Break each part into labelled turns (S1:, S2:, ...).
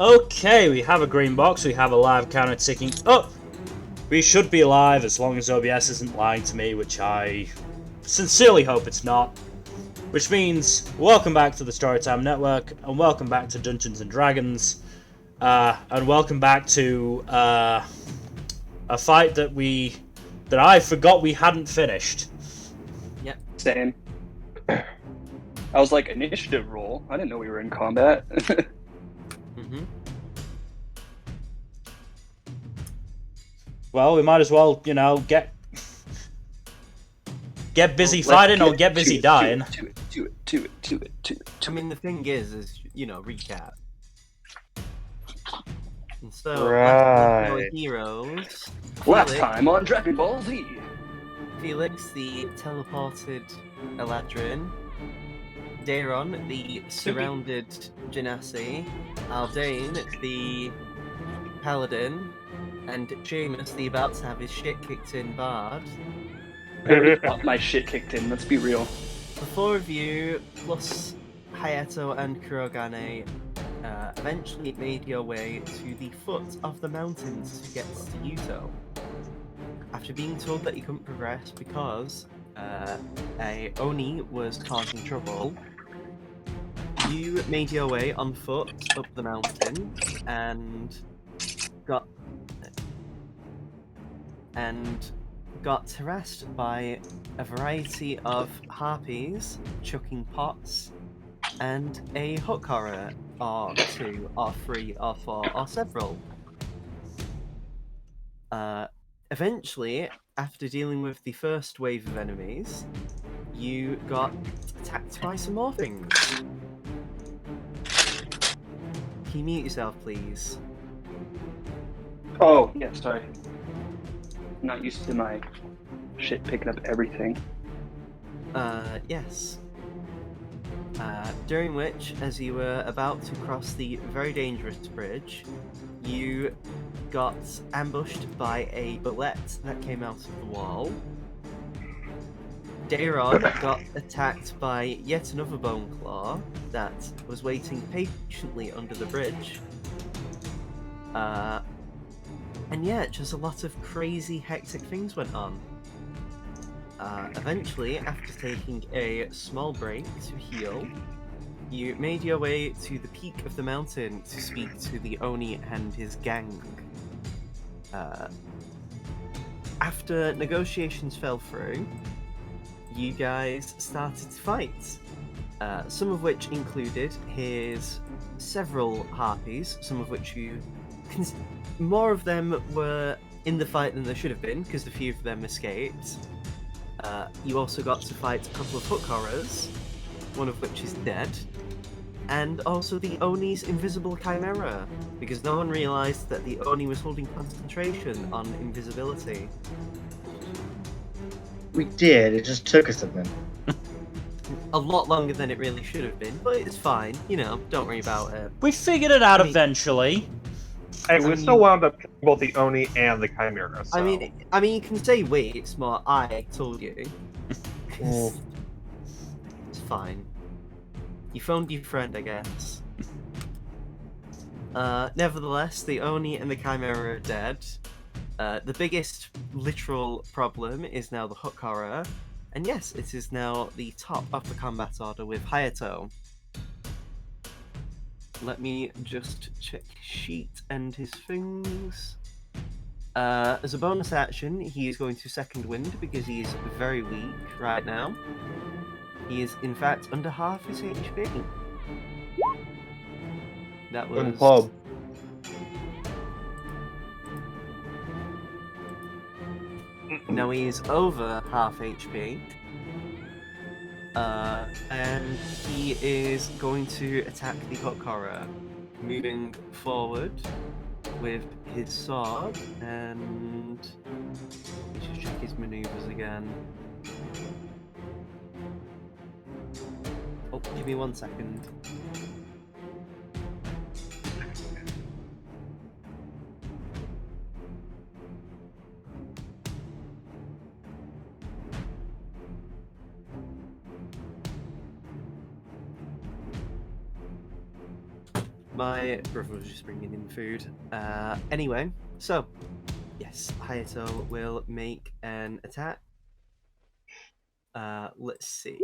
S1: Okay, we have a green box, we have a live counter ticking. Oh! We should be live as long as OBS isn't lying to me, which I sincerely hope it's not. Which means, welcome back to the Storytime Network, and welcome back to Dungeons and Dragons, and welcome back to a fight that I forgot we hadn't finished.
S2: Yep.
S3: Same. I was like, initiative roll. I didn't know we were in combat.
S2: Mm-hmm.
S1: Well, we might as well, get busy fighting or get busy dying.
S3: To it.
S2: I mean, the thing is, recap. And so, last our heroes.
S3: Last time on Dragon Ball Z.
S2: Felix, the teleported Eladrin. Daron, the surrounded Genasi. Aldane, the paladin. And Seamus, the about to have his shit kicked in bard.
S3: Got my shit kicked in, let's be real.
S2: The four of you, plus Hayato and Kurogane, eventually made your way to the foot of the mountains to get to Yuto. After being told that you couldn't progress because a Oni was causing trouble, you made your way on foot up the mountain and got harassed by a variety of harpies chucking pots and a hook horror or two or three or four or several. Eventually, after dealing with the first wave of enemies, you got attacked by some more things. Can you mute yourself, please?
S3: Oh, yeah, sorry. I'm not used to my shit picking up everything.
S2: Yes. During which, as you were about to cross the very dangerous bridge, you got ambushed by a bullet that came out of the wall. Daron got attacked by yet another bone claw that was waiting patiently under the bridge. And yeah, just a lot of crazy, hectic things went on. Eventually, after taking a small break to heal, you made your way to the peak of the mountain to speak to the Oni and his gang. After negotiations fell through, you guys started to fight. Some of which included his several harpies, some of which more of them were in the fight than there should have been, because a few of them escaped. You also got to fight a couple of hook horrors, one of which is dead, and also the Oni's invisible chimera, because no one realized that the Oni was holding concentration on invisibility.
S4: We did, it just took us a minute.
S2: A lot longer than it really should have been, but it's fine, don't worry about it.
S1: We figured it out eventually.
S5: Hey, we still wound up killing both the Oni and the Chimera. So.
S2: I mean, you can say wait, it's more I told you. It's fine. You phoned your friend, I guess. Nevertheless, the Oni and the Chimera are dead. The biggest literal problem is now the hook horror, and yes, it is now the top of the combat order with Hayato. Let me just check his sheet and his things. As a bonus action, he is going to second wind because he is very weak right now. He is, in fact, under half his HP. That was...
S4: Club.
S2: Now he is over half HP. And he is going to attack the hook horror, moving forward with his sword, and just check his maneuvers again. Oh, give me 1 second. My brother was just bringing in food. Anyway, so yes, Hayato will make an attack. Let's see.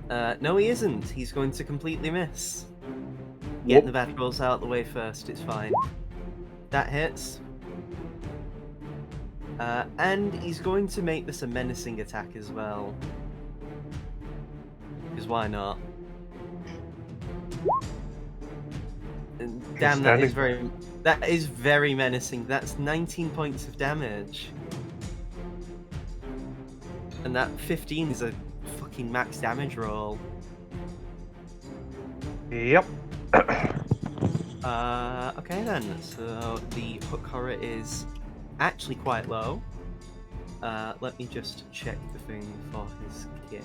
S2: No, he isn't. He's going to completely miss. Get the bad rolls out of the way first. It's fine. That hits. And he's going to make this a menacing attack as well. Because why not? And damn, that is very menacing. That's 19 points of damage. And that 15 is a fucking max damage roll.
S5: Yep.
S2: Okay then. So the hook horror is actually quite low. Let me just check the thing for his kit.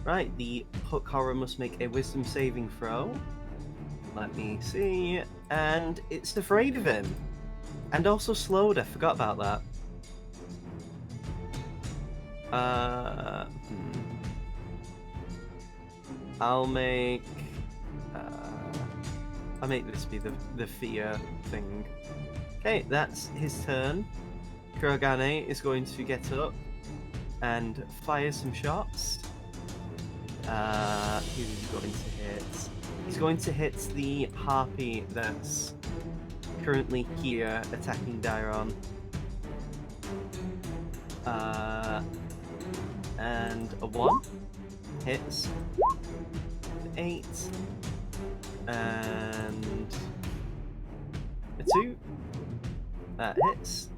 S2: Right, the hook horror must make a wisdom saving throw. Let me see. And it's afraid of him. And also slowed, I forgot about that. I'll make this be the fear thing. Okay, that's his turn. Kurogane is going to get up and fire some shots. Who's he going to hit? He's going to hit the harpy that's currently here attacking Dairon. And a 1 hits. 8 and a 2 that hits.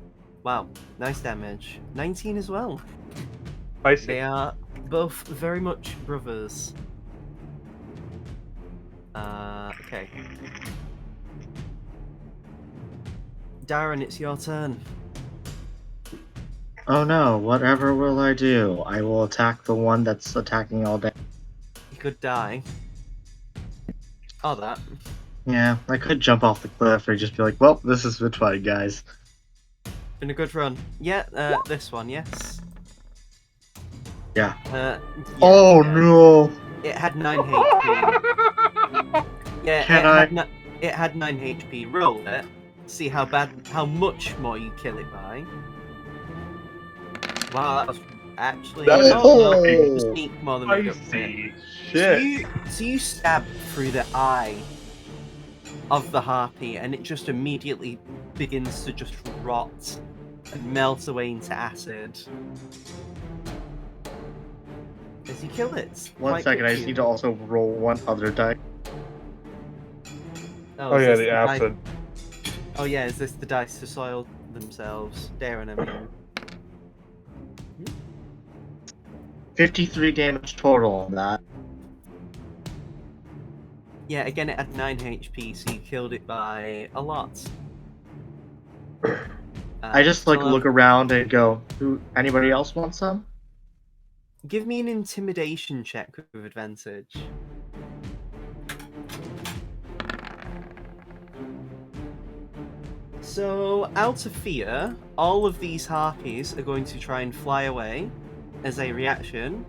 S2: Wow, nice damage. 19 as well.
S5: Spicy.
S2: They are both very much brothers. Okay. Darren, it's your turn.
S4: Oh no, whatever will I do? I will attack the one that's attacking all day.
S2: You could die. Oh, that.
S4: Yeah, I could jump off the cliff or just be like, well, this is good fight, guys.
S2: Been a good run. Yeah, this one, yes.
S4: Yeah.
S2: Yeah,
S4: Oh no!
S2: It had 9 HP. Yeah, it had 9 HP. Roll it. See how much more you kill it by. Wow, that was actually
S5: That is
S2: just sneak more than we got.
S5: Spicy shit.
S2: So you stab through the eye of the harpy, and it just immediately begins to just rot and melt away into acid. As you kill it.
S4: One second, I just need to also roll one other die.
S5: Oh yeah, the acid.
S2: Oh yeah, is this the dice to soil themselves? Darren, I mean.
S4: 53 damage total on that.
S2: Yeah, again it had 9 HP, so you killed it by a lot.
S4: I just look around and go, anybody else want some?
S2: Give me an intimidation check with advantage. So, out of fear, all of these harpies are going to try and fly away as a reaction.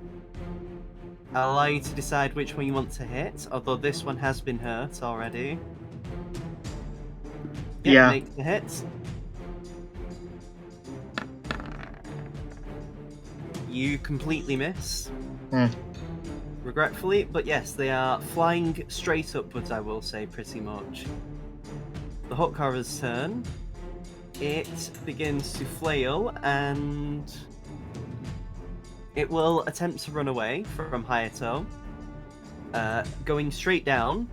S2: I'll allow you to decide which one you want to hit, although this one has been hurt already.
S4: Yeah.
S2: Make the hit. You completely miss. Regretfully, but yes, they are flying straight upwards, I will say, pretty much. The hook horror's turn. It begins to flail, and it will attempt to run away from Hayato, going straight down,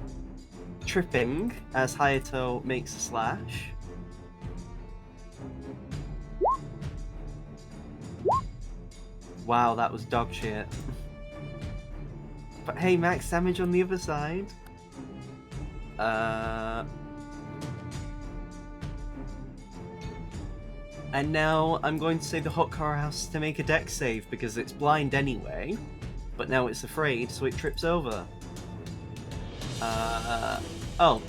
S2: tripping as Hayato makes a slash. Wow, that was dog shit. But hey, max damage on the other side. And now I'm going to say the hook horror has to make a dex save because it's blind anyway. But now it's afraid, so it trips over. Oh.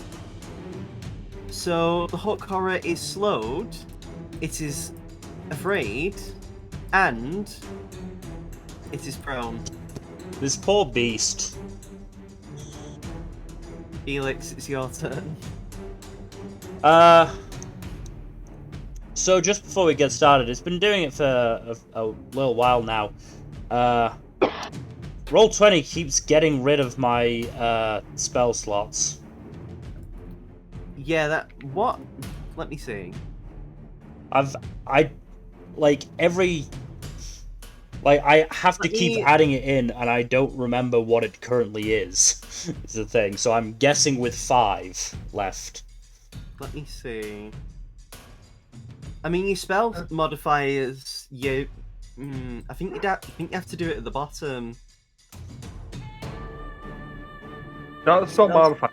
S2: So the hook horror is slowed, it is afraid, and it is prone.
S1: This poor beast.
S2: Felix, it's your turn.
S1: So just before we get started, it's been doing it for a little while now. Roll20 keeps getting rid of my spell slots.
S2: Yeah, that... What? Let me see.
S1: I have to keep adding it in, and I don't remember what it currently is. Is the thing. So I'm guessing with 5 left.
S2: Let me see. I mean, your spell modifiers, I think you have to do it at the bottom.
S5: No, spell modifier.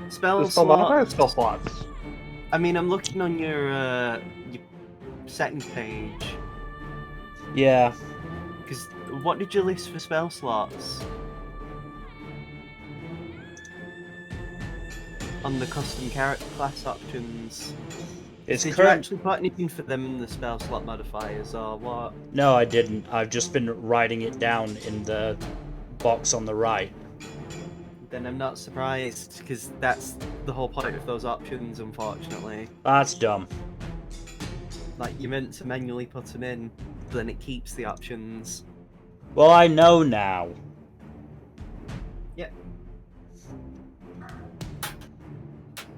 S2: Spell
S5: Spell modifier,
S2: slots.
S5: spell slots.
S2: I mean, I'm looking on your second page.
S1: Yeah.
S2: Because what did you list for spell slots? On the custom character class options.
S1: It's
S2: Did you actually put anything for them in the spell slot modifiers, or what?
S1: No, I didn't. I've just been writing it down in the box on the right.
S2: Then I'm not surprised, because that's the whole point of those options, unfortunately.
S1: That's dumb.
S2: Like, you're meant to manually put them in, but then it keeps the options.
S1: Well, I know now.
S2: Yeah.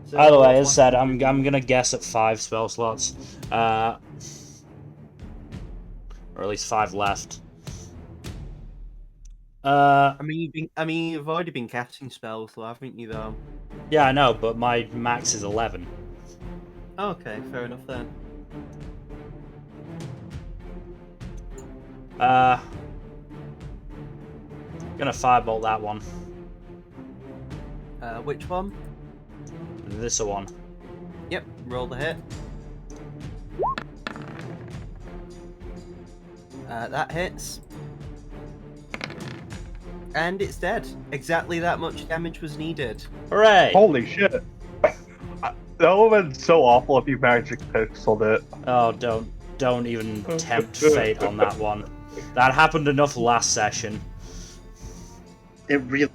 S2: So,
S1: By the way, as said, I'm gonna guess at 5 spell slots, or at least 5 left.
S2: I mean, you've already been casting spells, though, haven't you? Though.
S1: Yeah, I know, but my max is 11.
S2: Okay, fair enough then.
S1: Gonna firebolt that one.
S2: Which one?
S1: This one.
S2: Yep, roll the hit. That hits. And it's dead. Exactly that much damage was needed.
S1: Hooray!
S5: Holy shit. That would have been so awful if you magic pixeled it.
S1: Oh, don't even tempt fate on that one. That happened enough last session.
S4: It really.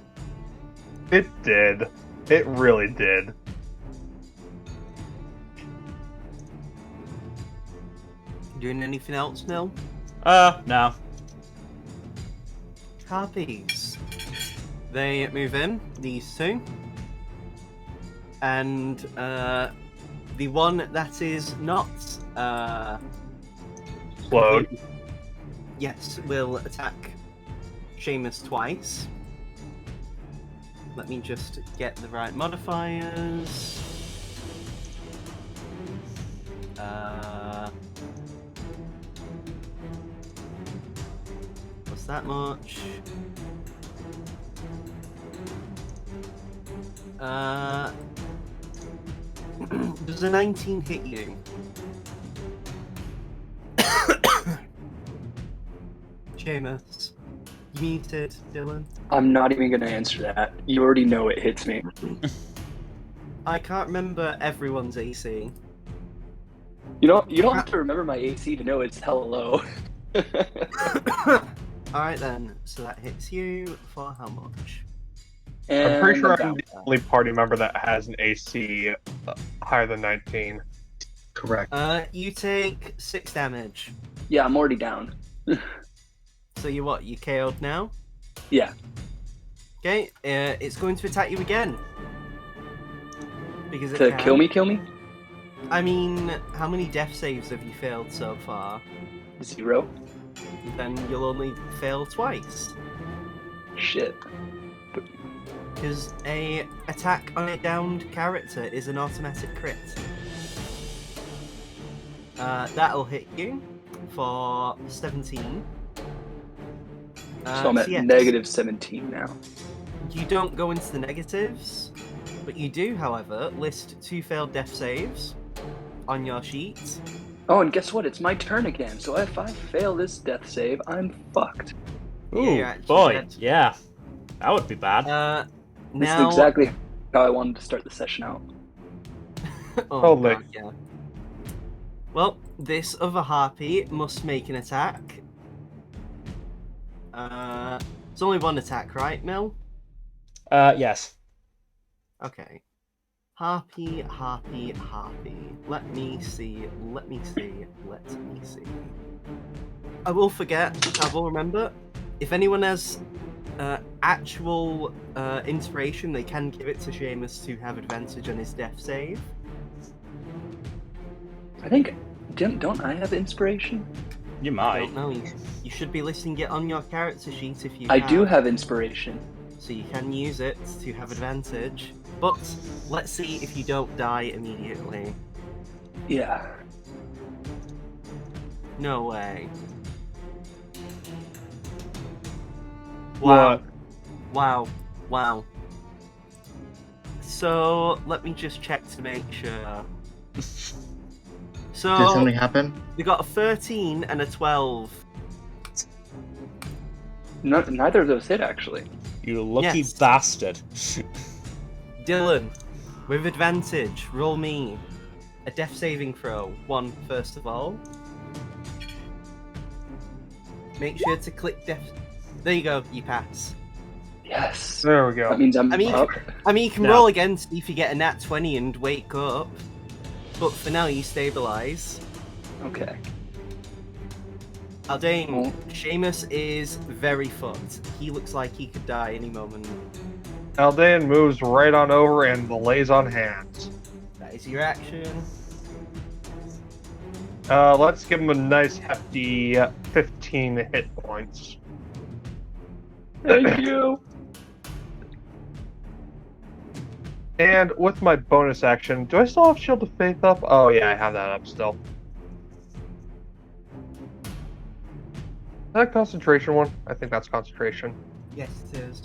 S5: It did. It really did.
S2: Doing anything else, Nil?
S1: No.
S2: Harpies. They move in, these two. And the one that is not
S5: Slowed.
S2: yes, will attack Seamus twice. Let me just get the right modifiers. What's that much? Does a 19 hit you? Seamus, you muted, Dylan.
S3: I'm not even gonna answer that. You already know it hits me.
S2: I can't remember everyone's AC.
S3: You don't have to remember my AC to know it's hella low.
S2: Alright then, so that hits you for how much?
S3: And
S5: I'm pretty sure
S3: I'm
S5: I'm the only party member that has an AC higher than 19.
S4: Correct.
S2: You take 6 damage.
S3: Yeah, I'm already down.
S2: So you what? You KO'd now?
S3: Yeah.
S2: Okay, it's going to attack you again. Because it
S3: To
S2: can.
S3: kill me?
S2: I mean, how many death saves have you failed so far?
S3: 0.
S2: Then you'll only fail twice.
S3: Shit.
S2: Because a attack on a downed character is an automatic crit. That'll hit you for 17.
S3: So I'm at
S2: yes,
S3: negative 17 now.
S2: You don't go into the negatives, but you do, however, list 2 failed death saves on your sheet.
S3: Oh, and guess what? It's my turn again. So if I fail this death save, I'm fucked.
S2: Yeah,
S1: Ooh,
S2: you're actually
S1: boy,
S2: dead.
S1: yeah. That would be bad.
S3: This
S2: Now,
S3: is exactly how I wanted to start the session out.
S2: oh,
S5: Totally.
S2: God, yeah. Well, this other harpy must make an attack. It's only one attack, right, Mil?
S1: Yes.
S2: Okay. Harpy. Let me see. I will remember. If anyone has actual inspiration, they can give it to Seamus to have advantage on his death save.
S3: I think don't I have inspiration?
S1: You
S2: I
S1: might.
S2: don't know. You should be listing it on your character sheet if you.
S3: I do have inspiration.
S2: So you can use it to have advantage. But let's see if you don't die immediately.
S3: Yeah.
S2: No way. Wow. Wow. So let me just check to make sure. So
S4: Did something happen?
S2: we got a 13 and a 12.
S3: Neither of those hit, actually.
S1: You lucky
S2: Yes.
S1: bastard.
S2: Dylan, with advantage, roll me a death saving throw. One, first of all. Make sure to click death. There you go, you pass.
S3: Yes.
S5: There we go.
S3: That means I'm
S2: I mean,
S3: up.
S2: you can
S1: No.
S2: roll again, see if you get a nat 20 and wake up. But for now, you stabilize.
S3: Okay.
S2: Aldane,
S3: Oh.
S2: Seamus is very fucked. He looks like he could die any moment.
S5: Aldean moves right on over and lays on hands.
S2: That is your action.
S5: Let's give him a nice hefty 15 hit points.
S3: Thank you.
S5: And with my bonus action, do I still have Shield of Faith up? Oh yeah, I have that up still. Is that a concentration one? I think that's concentration.
S2: Yes, it is.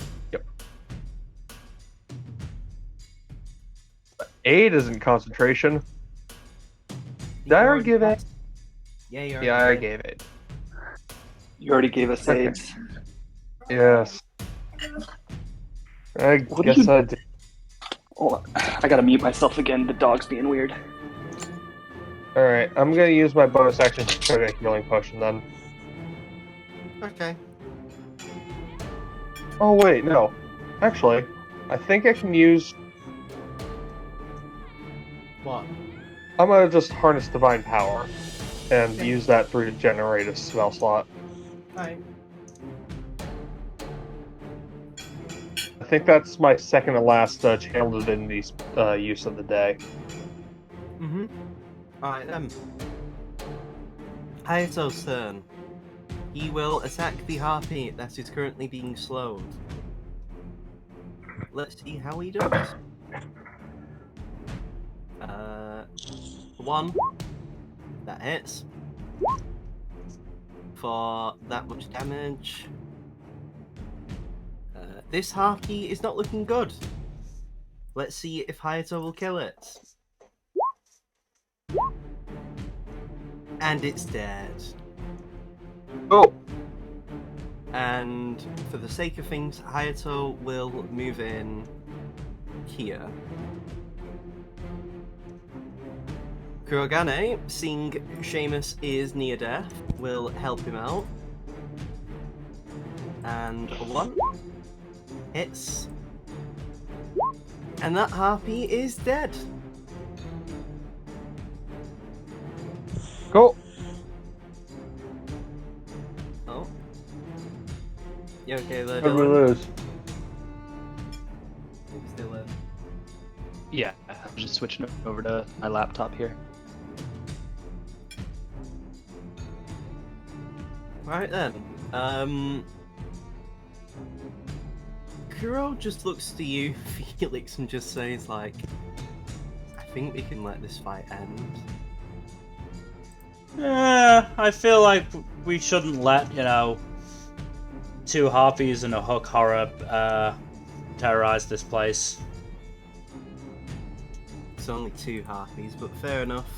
S5: 8 isn't concentration. Did I already give it?
S2: Yeah, you
S5: Yeah, I already gave it.
S3: You already gave us
S5: Okay.
S3: aids.
S5: Yes. I
S3: What did
S5: guess
S3: you-
S5: I did.
S3: Oh, I gotta mute myself again. The dog's being weird.
S5: Alright, I'm gonna use my bonus action to try a healing potion then.
S2: Okay.
S5: Oh wait, no. Actually, I think I can use...
S2: What?
S5: I'm gonna just harness Divine Power and
S2: Okay.
S5: use that to generate a spell slot.
S2: Alright.
S5: I think that's my second to last channel divinity use of the day.
S2: Mm-hmm. Alright then. Hayato's turn. He will attack the harpy that is currently being slowed. Let's see how he does. 1. That hits. For that much damage. This harpy is not looking good. Let's see if Hayato will kill it. And it's dead.
S5: Oh!
S2: And for the sake of things, Hayato will move in here. Kurogane, seeing Seamus is near death, will help him out. And a 1 hits. And that harpy is dead.
S5: Go!
S2: Oh. You okay there,
S5: How did we
S2: Dylan?
S5: lose?
S2: Still in.
S3: Yeah, I'm just switching over to my laptop here.
S2: Right then. Kuro just looks to you, Felix, and just says like, I think we can let this fight end.
S1: I feel like we shouldn't let, 2 harpies and a hook horror terrorize this place.
S2: It's only 2 harpies, but fair enough.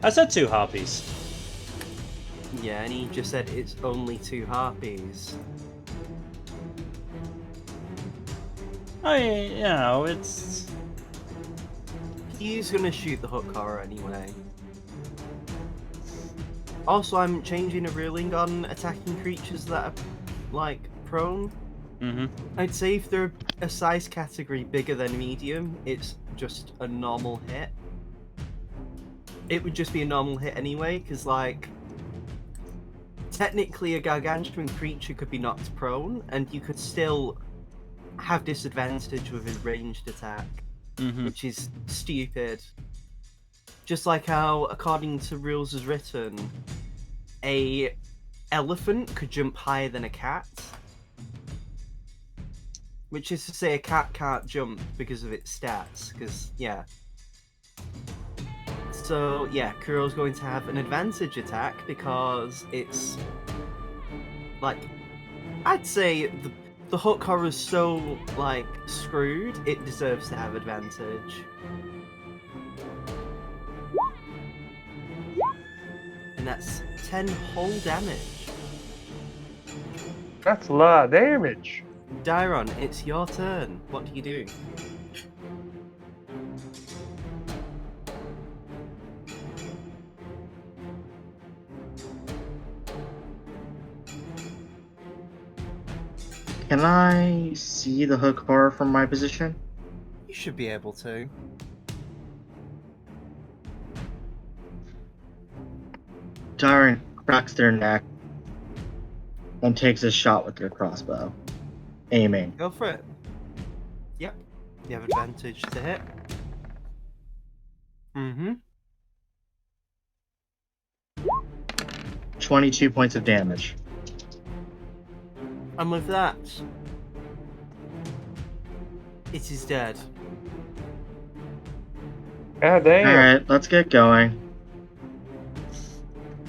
S1: I said 2 harpies.
S2: Yeah, and he just said it's only 2 harpies.
S1: It's...
S2: He's gonna shoot the hook horror anyway. Also, I'm changing a ruling on attacking creatures that are, like, prone. I'd say if they're a size category bigger than medium, it's just a normal hit. It would just be a normal hit anyway, because, like, technically a gargantuan creature could be knocked prone, and you could still have disadvantage with a ranged attack, which is stupid. Just like how, according to rules as written, a elephant could jump higher than a cat. Which is to say a cat can't jump because of its stats, because, yeah. So, yeah, Kuro's going to have an advantage attack because it's... like, I'd say the hook horror's so, like, screwed, it deserves to have advantage. And that's 10 whole damage.
S5: That's a lot of damage.
S2: Dairon, it's your turn. What do you do?
S4: Can I see the hook horror from my position?
S2: You should be able to.
S4: Darren cracks their neck and takes a shot with their crossbow, aiming.
S2: Go for it. Yep. You have advantage to hit.
S4: 22 points of damage.
S2: And with that, it is dead.
S5: God damn.
S4: Alright, let's get going.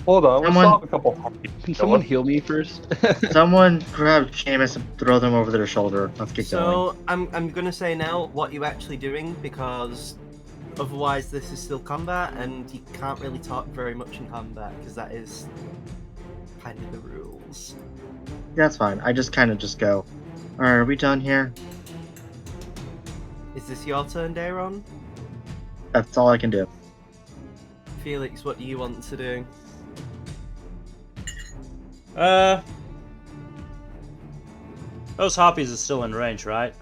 S5: Hold on, let's
S4: Someone-
S5: solve a couple harpies.
S6: Can someone heal me first?
S4: Someone grab Seamus and throw them over their shoulder. Let's get going.
S2: So I'm gonna say now what you're actually doing, because otherwise this is still combat and you can't really talk very much in combat because that is kind of the rules.
S4: That's fine. I just kind of just go. Alright, are we done here?
S2: Is this your turn, Dairon?
S4: That's all I can do.
S2: Felix, what do you want to do?
S1: Those harpies are still in range, right?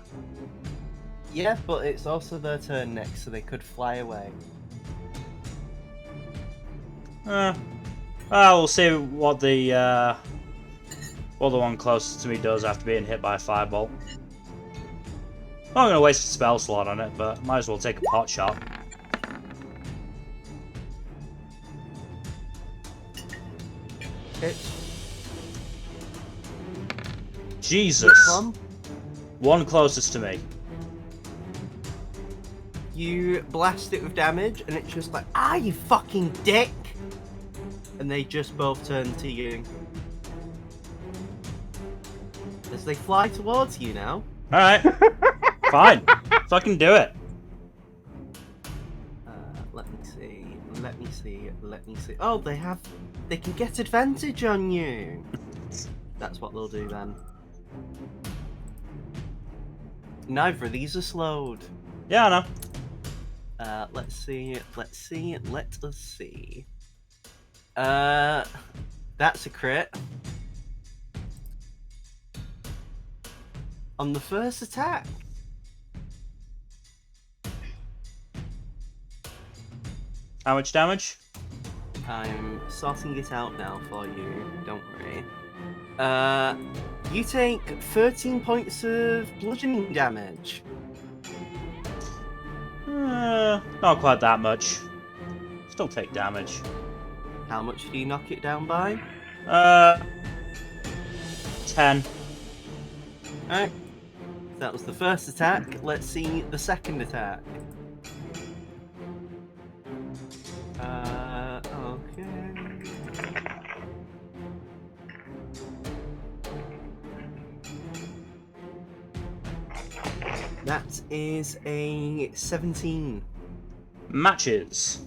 S2: Yeah, but it's also their turn next, so they could fly away.
S1: We'll see what the one closest to me does after being hit by a firebolt. I'm not gonna waste a spell slot on it, but might as well take a pot shot.
S2: Okay.
S1: Jesus.
S2: Tom,
S1: One closest to me.
S2: you blast it with damage, and it's just like, ah, you fucking dick! And they just both turn to you. As they fly towards you now.
S1: Alright. Fine. Fucking do it.
S2: Let me see. Oh, they can get advantage on you. That's what they'll do then. Neither of these are slowed.
S1: Yeah, I know.
S2: Let's see. Let us see. That's a crit. On the first attack.
S1: How much damage?
S2: I'm sorting it out now for you. Don't worry. You take 13 points of bludgeoning damage.
S1: Not quite that much. Still take damage.
S2: How much do you knock it down by?
S1: 10.
S2: Alright. That was the first attack. Let's see the second attack. Okay. That is a 17.
S1: Matches.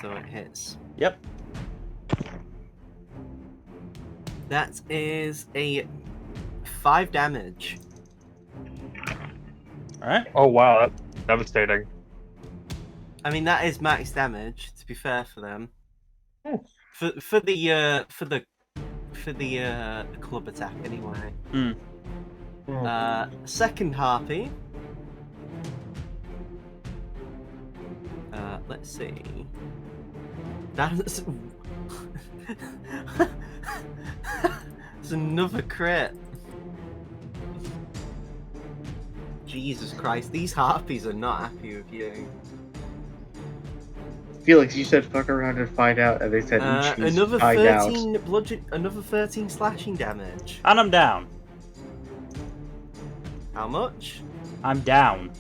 S2: So it hits.
S1: Yep.
S2: That is a 5 damage.
S1: Alright.
S5: Oh wow, that's devastating.
S2: I mean, that is max damage, to be fair for them.
S5: Hmm.
S2: For the club attack anyway. Second harpy. Let's see. That's it's another crit. Jesus Christ, these harpies are not happy with you.
S4: Felix, you said fuck around and find out, and they said choose
S2: Another
S4: find out.
S2: 13 bludgeon, another 13 slashing damage.
S1: And I'm down.
S2: How much?
S1: I'm down.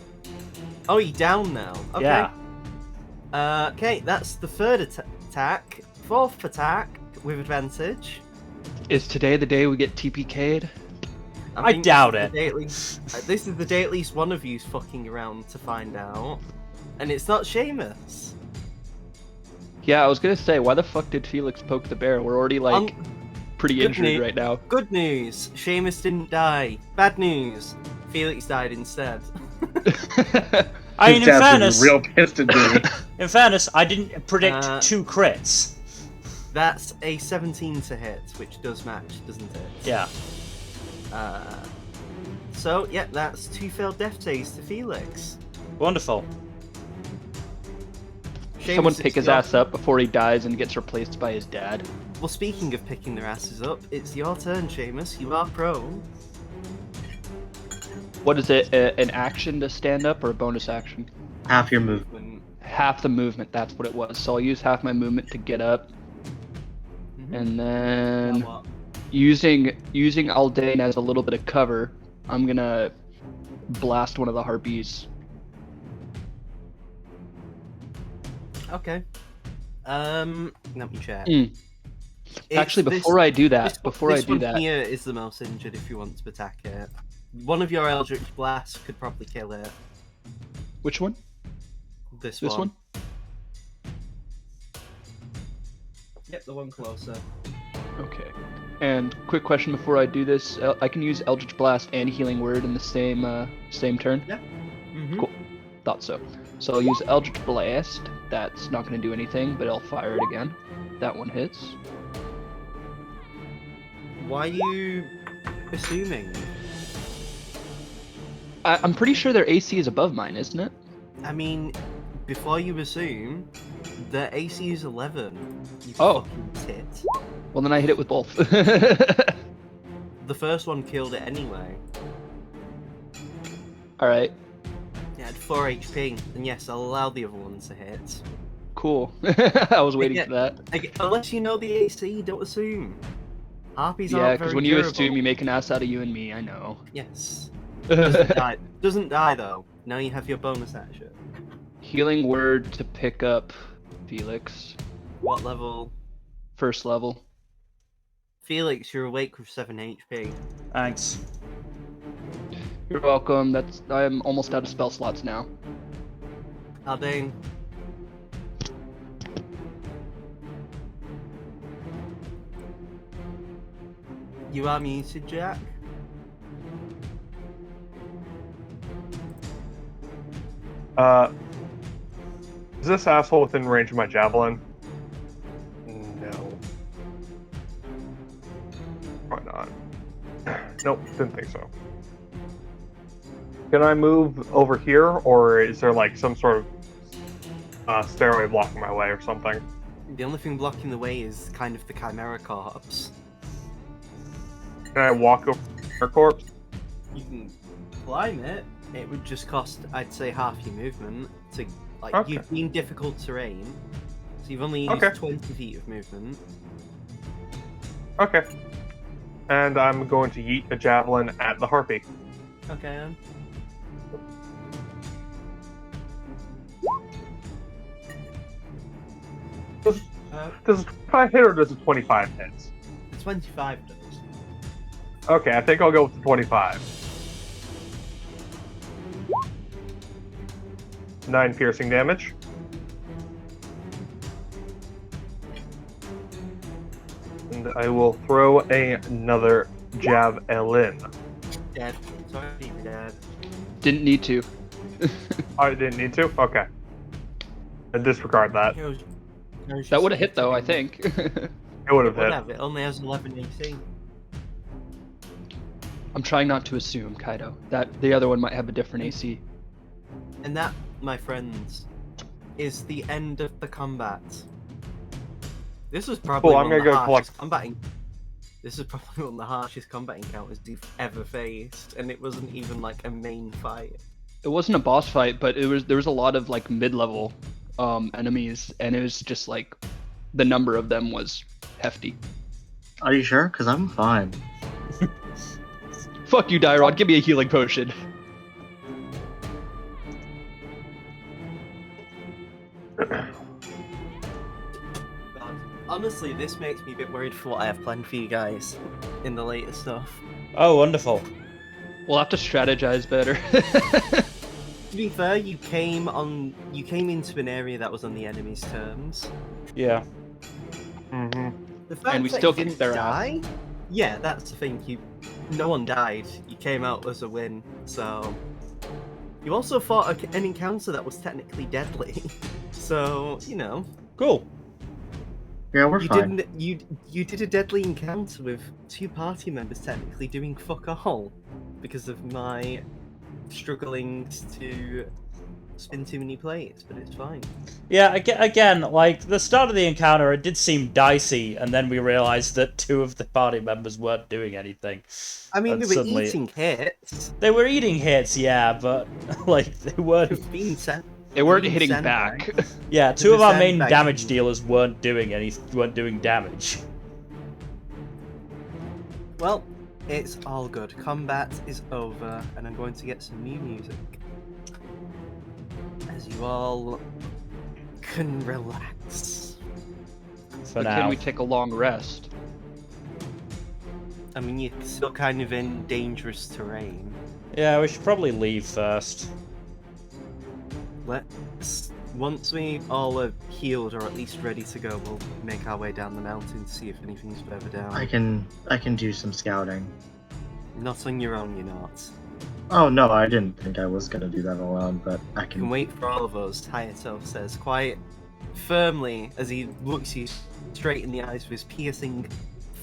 S2: Oh, you're down now. Okay.
S1: Yeah.
S2: Okay, that's the third attack. Fourth attack with advantage.
S6: Is today the day we get TPK'd?
S1: I
S2: think
S1: doubt
S2: this is
S1: it.
S2: the day at least, this is the day at least one of you's fucking around to find out. And it's not Seamus.
S6: Yeah, I was gonna say, why the fuck did Felix poke the bear? We're already like pretty
S2: good
S6: injured
S2: news.
S6: right now.
S2: Good news, Seamus didn't die. Bad news, Felix died instead.
S1: I mean, in
S4: Dad's
S1: fairness,
S4: real pissed at me.
S1: in fairness, I didn't predict
S2: Uh,
S1: 2 crits.
S2: That's a 17 to hit, which does match, doesn't it?
S1: Yeah.
S2: So, yeah, that's 2 failed death saves to Felix.
S1: Wonderful.
S6: Someone
S2: Seamus,
S6: pick
S2: it's
S6: his
S2: your-
S6: ass up before he dies and gets replaced by his dad.
S2: Well, speaking of picking their asses up, it's your turn, Seamus. You are prone.
S6: What is it? An action to stand up or a bonus action?
S4: Half your move.
S6: Half the movement, that's what it was. So I'll use half my movement to get up. And then
S2: Now what?
S6: using Aldane as a little bit of cover, I'm gonna blast one of the harpies.
S2: Okay. Let me check.
S6: Actually, before I do that,
S2: this one here is the most injured if you want to attack it. One of your Eldritch Blasts could probably kill it.
S6: Which one?
S2: This
S6: This one?
S2: Yep, the one closer.
S6: Okay. And quick question before I do this: I can use Eldritch Blast and Healing Word in the same turn.
S2: Yeah. Mm-hmm.
S6: Cool. Thought so. So I'll use Eldritch Blast. That's not going to do anything, but I'll fire it again. That one hits.
S2: Why are you assuming?
S6: I'm pretty sure their AC is above mine, isn't it?
S2: I mean, before you assume, the AC is 11. You
S6: Oh.
S2: fucking tit.
S6: Well, then I hit it with both.
S2: The first one killed it anyway.
S6: All right.
S2: It had 4 HP, and yes, I'll allow the other one to hit.
S6: Cool. I was waiting for that.
S2: Unless you know the AC, don't assume. Harpies
S6: Yeah,
S2: aren't
S6: because
S2: very
S6: when you
S2: durable.
S6: assume, you make an ass out of you and me. I know.
S2: Yes. Doesn't die though. Now you have your bonus action.
S6: Healing Word to pick up Felix.
S2: What level?
S6: First level.
S2: Felix, you're awake with 7 HP.
S1: Thanks.
S6: You're welcome. I'm almost out of spell slots now.
S2: Aldane. You are muted, Jack.
S5: Is this asshole within range of my javelin? No. Probably not. Nope, didn't think so. Can I move over here, or is there like some sort of stairway blocking my way or something?
S2: The only thing blocking the way is kind of the Chimera Corpse.
S5: Can I walk over her corpse?
S2: You can climb it. It would just cost, I'd say, half your movement. To like,
S5: Okay.
S2: you've been difficult terrain, so you've only used
S5: Okay.
S2: 20 feet of movement.
S5: Okay. And I'm going to yeet a javelin at the harpy.
S2: Okay, then.
S5: Does a 25 hit or does a 25 hit?
S2: The 25 does.
S5: Okay, I think I'll go with the 25. 9 piercing damage. And I will throw another javelin.
S2: Dead. Sorry, you're dead.
S6: Didn't need to.
S5: I didn't need to? Okay. I disregard that.
S6: That would have hit though, I think.
S5: It would have hit.
S2: Whatever, it only has 11 AC.
S6: I'm trying not to assume, Kaido, that the other one might have a different AC.
S2: And that, my friends, is the end of the combat. This was probably
S5: Cool, I'm
S2: one of
S5: gonna
S2: the
S5: go collect.
S2: harshest combat. This is probably one of the harshest combat encounters you've ever faced, and it wasn't even like a main fight.
S6: It wasn't a boss fight, but there was a lot of like mid-level enemies, and it was just like the number of them was hefty.
S4: Are you sure? Because I'm fine.
S6: Fuck you, Dyrod. Give me a healing potion.
S2: God. Honestly, this makes me a bit worried for what I have planned for you guys in the later stuff.
S1: Oh, wonderful.
S6: We'll have to strategize better.
S2: To be fair, you came into an area that was on the enemy's terms.
S1: Yeah.
S5: Mm-hmm.
S2: The fact
S6: And we
S2: that
S6: still
S2: you didn't
S6: kicked their ass.
S2: die, yeah, that's the thing. No one died. You came out as a win. So you also fought an encounter that was technically deadly. So
S1: Cool.
S4: Yeah, we're
S2: you
S4: fine.
S2: didn't. You did a deadly encounter with 2 party members technically doing fuck all because of my struggling to spin too many plates, but it's fine.
S1: Yeah, again, like, the start of the encounter, it did seem dicey, and then we realized that 2 of the party members weren't doing anything.
S2: I mean,
S1: And
S2: they were
S1: suddenly-
S2: eating hits.
S1: They were eating hits, yeah, but, like, they weren't...
S2: Being sent.
S6: They weren't
S2: being
S6: hitting
S2: sandbagged.
S6: back.
S1: Yeah,
S2: They
S1: 2 of
S2: were
S1: our main
S2: sandbagging.
S1: damage dealers weren't doing damage.
S2: Well, it's all good. Combat is over, and I'm going to get some new music. As you all can relax.
S1: For
S6: But
S1: now.
S6: can we take a long rest?
S2: I mean, you're still kind of in dangerous terrain.
S1: Yeah, we should probably leave first.
S2: Once we all are healed, or at least ready to go, we'll make our way down the mountain to see if anything's further down.
S4: I can do some scouting.
S2: Not on your own, you're not.
S4: Oh no, I didn't think I was gonna do that alone, but I
S2: You can
S4: can.
S2: wait for all of us, Hayato says, quite firmly as he looks you straight in the eyes with his piercing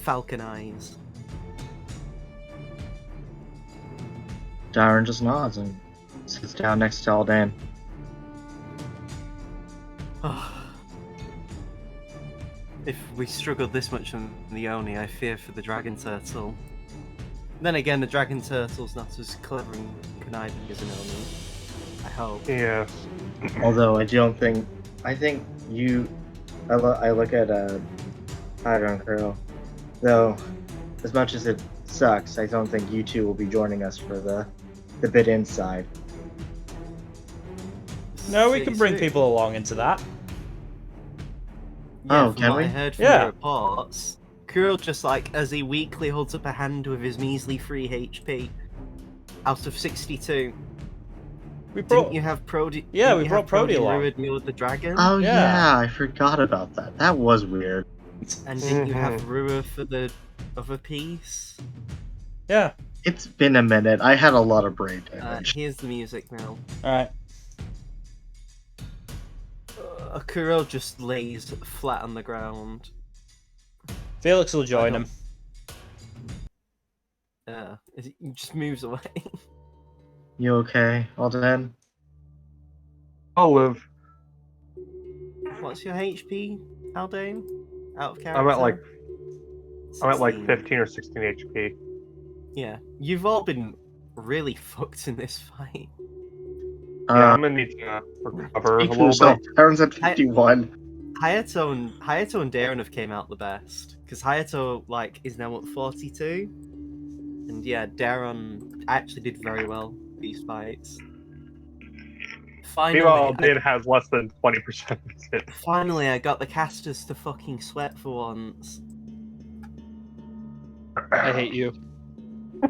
S2: falcon eyes.
S4: Darren just nods and sits down next to Aldan.
S2: If we struggled this much on the Oni, I fear for the dragon turtle. Then again, the dragon turtle's not as clever and conniving as an Oni. I hope.
S5: Yes.
S4: Although I think you. I look at Hydra and Curl. Though, as much as it sucks, I don't think you two will be joining us for the bit inside.
S1: No, we
S2: City
S1: can bring
S2: Sue.
S1: people along into that.
S2: Yeah,
S4: Oh,
S2: from
S4: can
S2: what
S4: we?
S2: I heard from
S1: Yeah.
S2: the reports, Kuro just as he weakly holds up a hand with his measly 3 HP out of 62.
S1: We brought...
S2: Didn't you have Prody?
S1: Yeah,
S2: didn't
S1: we
S2: you
S1: brought
S2: have Prody
S1: Prody along.
S2: Ruin deal with the dragon?
S4: Oh
S1: Yeah.
S4: yeah, I forgot about that. That was weird.
S2: And didn't you have Rua for the other piece?
S1: Yeah,
S4: It's been a minute. I had a lot of brain damage.
S2: Here's the music now.
S1: alright.
S2: Kuro just lays flat on the ground.
S1: Felix will join him.
S2: He just moves away.
S4: You okay, Aldan?
S5: I'll live.
S2: What's your HP, Haldane? Out of character?
S5: I'm at like
S2: 16.
S5: 15 or 16 HP.
S2: Yeah, you've all been really fucked in this fight.
S5: Yeah, I'm gonna need to recover a
S4: Speak for
S5: little
S4: yourself.
S5: bit.
S4: Darren's at 51.
S2: Hayato and Darren have came out the best because Hayato is now at 42, and yeah, Darren actually did very well these fights.
S5: Meanwhile, Dane has less than 20% of his hit.
S2: Finally, I got the casters to fucking sweat for once.
S6: I hate you.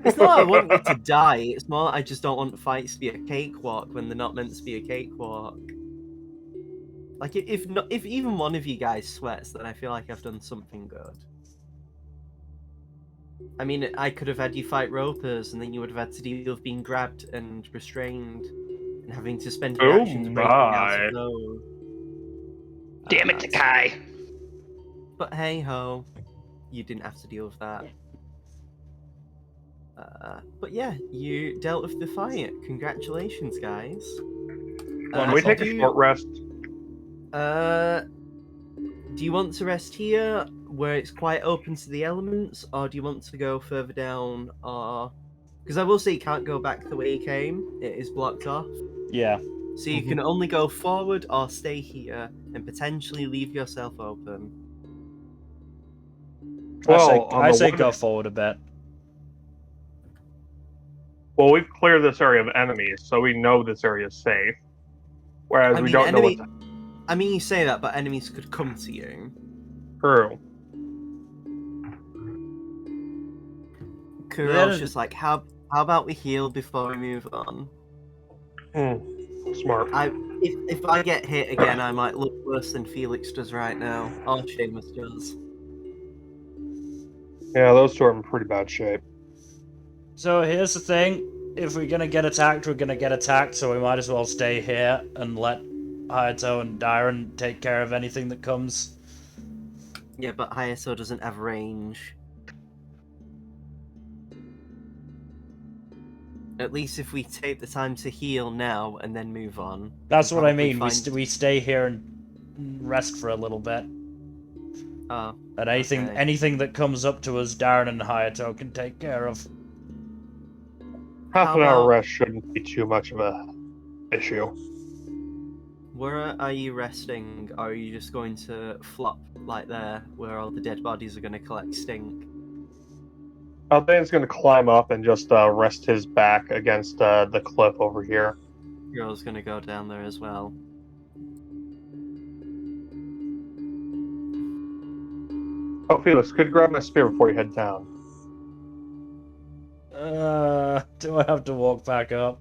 S2: It's not I want you to die, it's more I just don't want fights to be a cakewalk when they're not meant to be a cakewalk. Like, if even one of you guys sweats, then I feel like I've done something good. I mean, I could have had you fight ropers, and then you would have had to deal with being grabbed and restrained, and having to spend
S5: Oh
S2: reactions breaking out
S5: my.
S2: of those.
S6: Damn it, Takai!
S2: But hey ho, you didn't have to deal with that. But yeah, you dealt with the fight. Congratulations, guys.
S5: Can we take a short rest?
S2: Do you want to rest here, where it's quite open to the elements, or do you want to go further down? Or because I will say you can't go back the way you came; it is blocked off.
S1: Yeah.
S2: So you can only go forward or stay here and potentially leave yourself open.
S5: Well,
S1: I say go forward a bit.
S5: Well, we've cleared this area of enemies, so we know this area is safe. Whereas we don't know what's
S2: I mean, you say that, but enemies could come to you.
S5: true.
S2: Kuro's just like, how about we heal before we move on?
S5: Smart.
S2: If I get hit again, I might look worse than Felix does right now, or Seamus does.
S5: Yeah, those two are in pretty bad shape.
S1: So here's the thing. If we're gonna get attacked, we're gonna get attacked, so we might as well stay here and let Hayato and Dairon take care of anything that comes.
S2: Yeah, but Hayato doesn't have range. At least if we take the time to heal now and then move on.
S1: That's what I mean.
S2: Find...
S1: We stay here and rest for a little bit.
S2: Oh.
S1: And anything that comes up to us, Darren and Hayato can take care of.
S5: Half an hour rest shouldn't be too much of a issue.
S2: Where are you resting? Or are you just going to flop like there, where all the dead bodies are going to collect stink?
S5: Aldane's going to climb up and just rest his back against the cliff over here.
S2: Girl's going to go down there as well.
S5: Oh, Felix, could you grab my spear before you head down?
S1: Do I have to walk back up?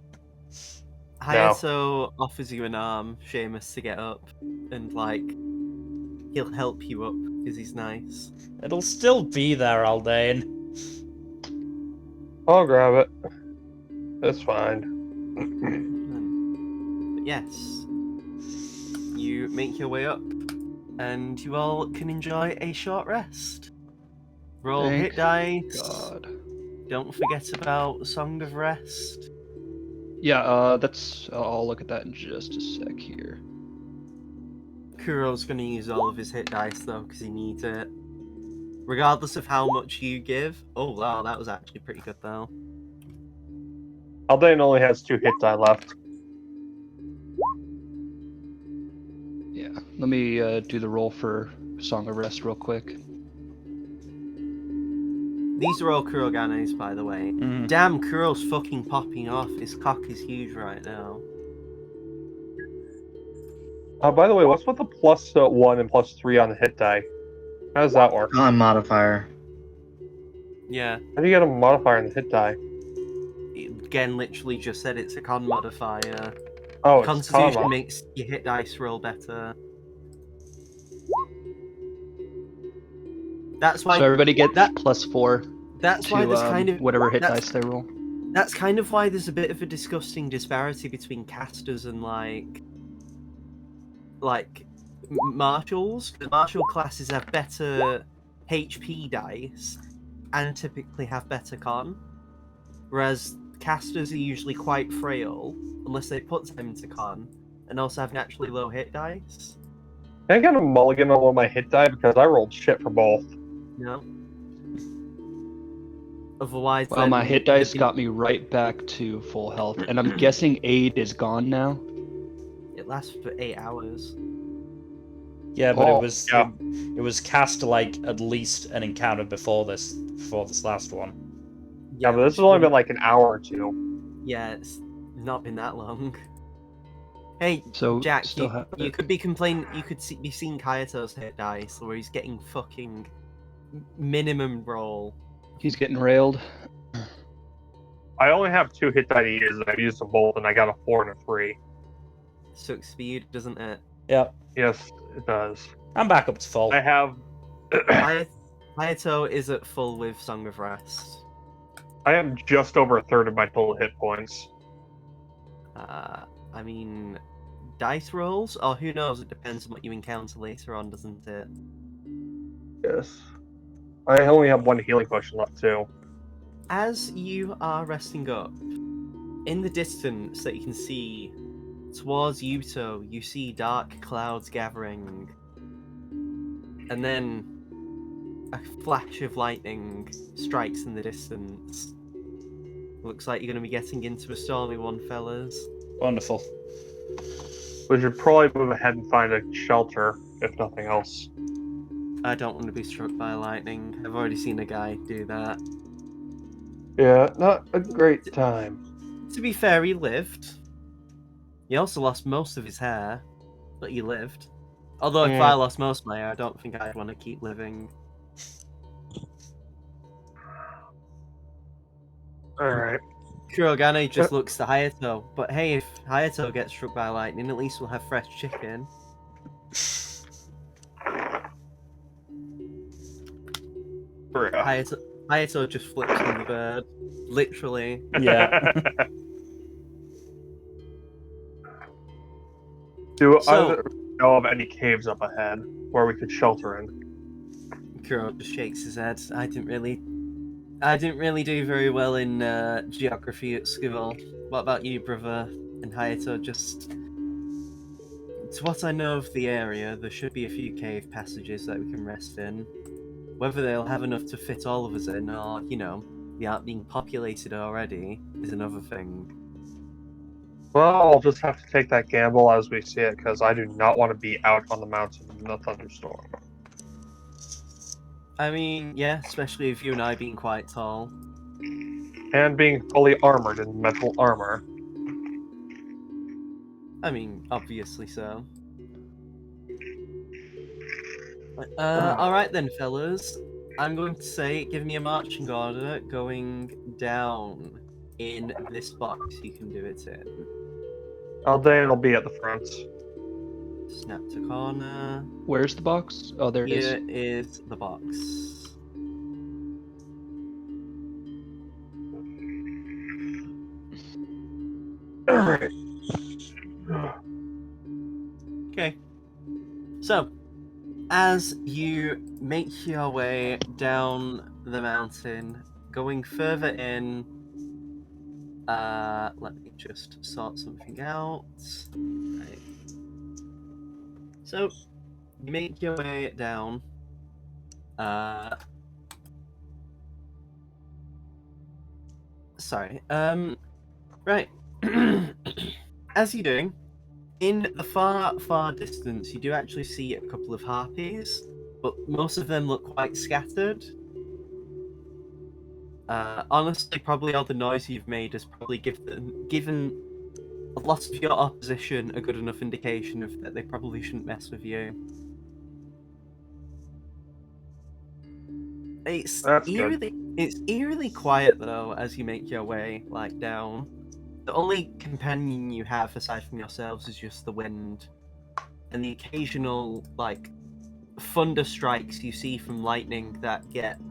S2: Hayato offers you an arm, Seamus, to get up, and like he'll help you up because he's nice.
S1: It'll still be there, Aldane.
S5: I'll grab it. That's fine.
S2: But yes, you make your way up, and you all can enjoy a short rest. Roll hit dice.
S6: God.
S2: Don't forget about Song of Rest.
S6: Yeah, that's. I'll look at that in just a sec here.
S2: Kuro's gonna use all of his hit dice though, because he needs it. Regardless of how much you give. Oh wow, that was actually pretty good though.
S5: Aldane only has 2 hit die left.
S6: Yeah, let me do the roll for Song of Rest real quick.
S2: These are all Kuroganes, by the way. Damn, Kuro's fucking popping off. His cock is huge right now.
S5: By the way, what's with the +1 and +3 on the hit die? How does that work?
S4: Con modifier.
S2: Yeah.
S5: How do you get a modifier in the hit die?
S2: Again, literally just said it's a con modifier.
S5: Oh, it's
S2: Constitution makes your hit dice roll better. That's why.
S6: So everybody get that +4.
S2: That's why there's kind of
S6: whatever hit dice they roll.
S2: That's kind of why there's a bit of a disgusting disparity between casters and like marshals. Because martial classes have better HP dice and typically have better con, whereas casters are usually quite frail unless they put them into con and also have naturally low hit dice.
S5: Can I get a mulligan on one of my hit die because I rolled shit for both?
S2: No. Otherwise,
S6: Well, my hit dice got me right back to full health, and I'm guessing aid is gone now.
S2: It lasts for 8 hours.
S1: Yeah, but it was cast like at least an encounter before this last one.
S5: Yeah, but this has only been like an hour or 2.
S2: Yeah, it's not been that long. Hey,
S6: So
S2: Jack,
S6: still
S2: you could be complaining. You could be seeing Kayato's hit dice, where he's getting fucking minimum roll.
S6: He's getting railed.
S5: I only have 2 hit die to use, and I've used them both, and I got a 4 and a 3.
S2: Sucks for you, doesn't it?
S1: Yep.
S5: Yes, it does.
S1: I'm back up to full.
S5: I have.
S2: Hayato is at full with Song of Rest.
S5: I am just over a third of my total hit points.
S2: I mean, dice rolls, or who knows? It depends on what you encounter later on, doesn't it?
S5: Yes. I only have 1 healing potion left too.
S2: as you are resting up, in the distance that you can see towards Yuto, you see dark clouds gathering. And then a flash of lightning strikes in the distance. Looks like you're going to be getting into a stormy one, fellas.
S1: Wonderful.
S5: We should probably move ahead and find a shelter, if nothing else.
S2: I don't want to be struck by lightning. I've already seen a guy do that.
S5: Yeah, not a great time.
S2: To be fair, he lived. He also lost most of his hair, but he lived. Although if I lost most of my hair, I don't think I'd want to keep living.
S5: Alright.
S2: Kurogane just looks to Hayato, but hey, if Hayato gets struck by lightning, at least we'll have fresh chicken. Hayato just flips on the bird. Literally.
S1: Yeah.
S5: Do
S2: So-
S5: either know of any caves up ahead where we could shelter in?
S2: Kuro just shakes his head. I didn't really do very well in geography at school. What about you, brother? And Hayato, just to what I know of the area, there should be a few cave passages that we can rest in. Whether they'll have enough to fit all of us in, or they aren't being populated already, is another thing.
S5: Well, I'll just have to take that gamble as we see it, because I do not want to be out on the mountain in a thunderstorm.
S2: I mean, yeah, especially with you and I being quite tall.
S5: And being fully armored in metal armor.
S2: I mean, obviously so. Alright then, fellas. I'm going to say, give me a marching order going down in this box you can do it in.
S5: Aldain will be at the front.
S2: Snap to corner.
S6: Where's the box? Oh, there it is.
S2: Here is the box.
S5: Alright.
S2: Okay. So, as you make your way down the mountain, going further in, let me just sort something out. Right. So, you make your way down. Sorry. Right. As you're doing, in the far, far distance, you do actually see a couple of harpies, but most of them look quite scattered. Honestly, probably all the noise you've made has probably given a lot of your opposition a good enough indication of that they probably shouldn't mess with you. It's eerily quiet though as you make your way down. The only companion you have aside from yourselves is just the wind, and the occasional thunder strikes you see from lightning that get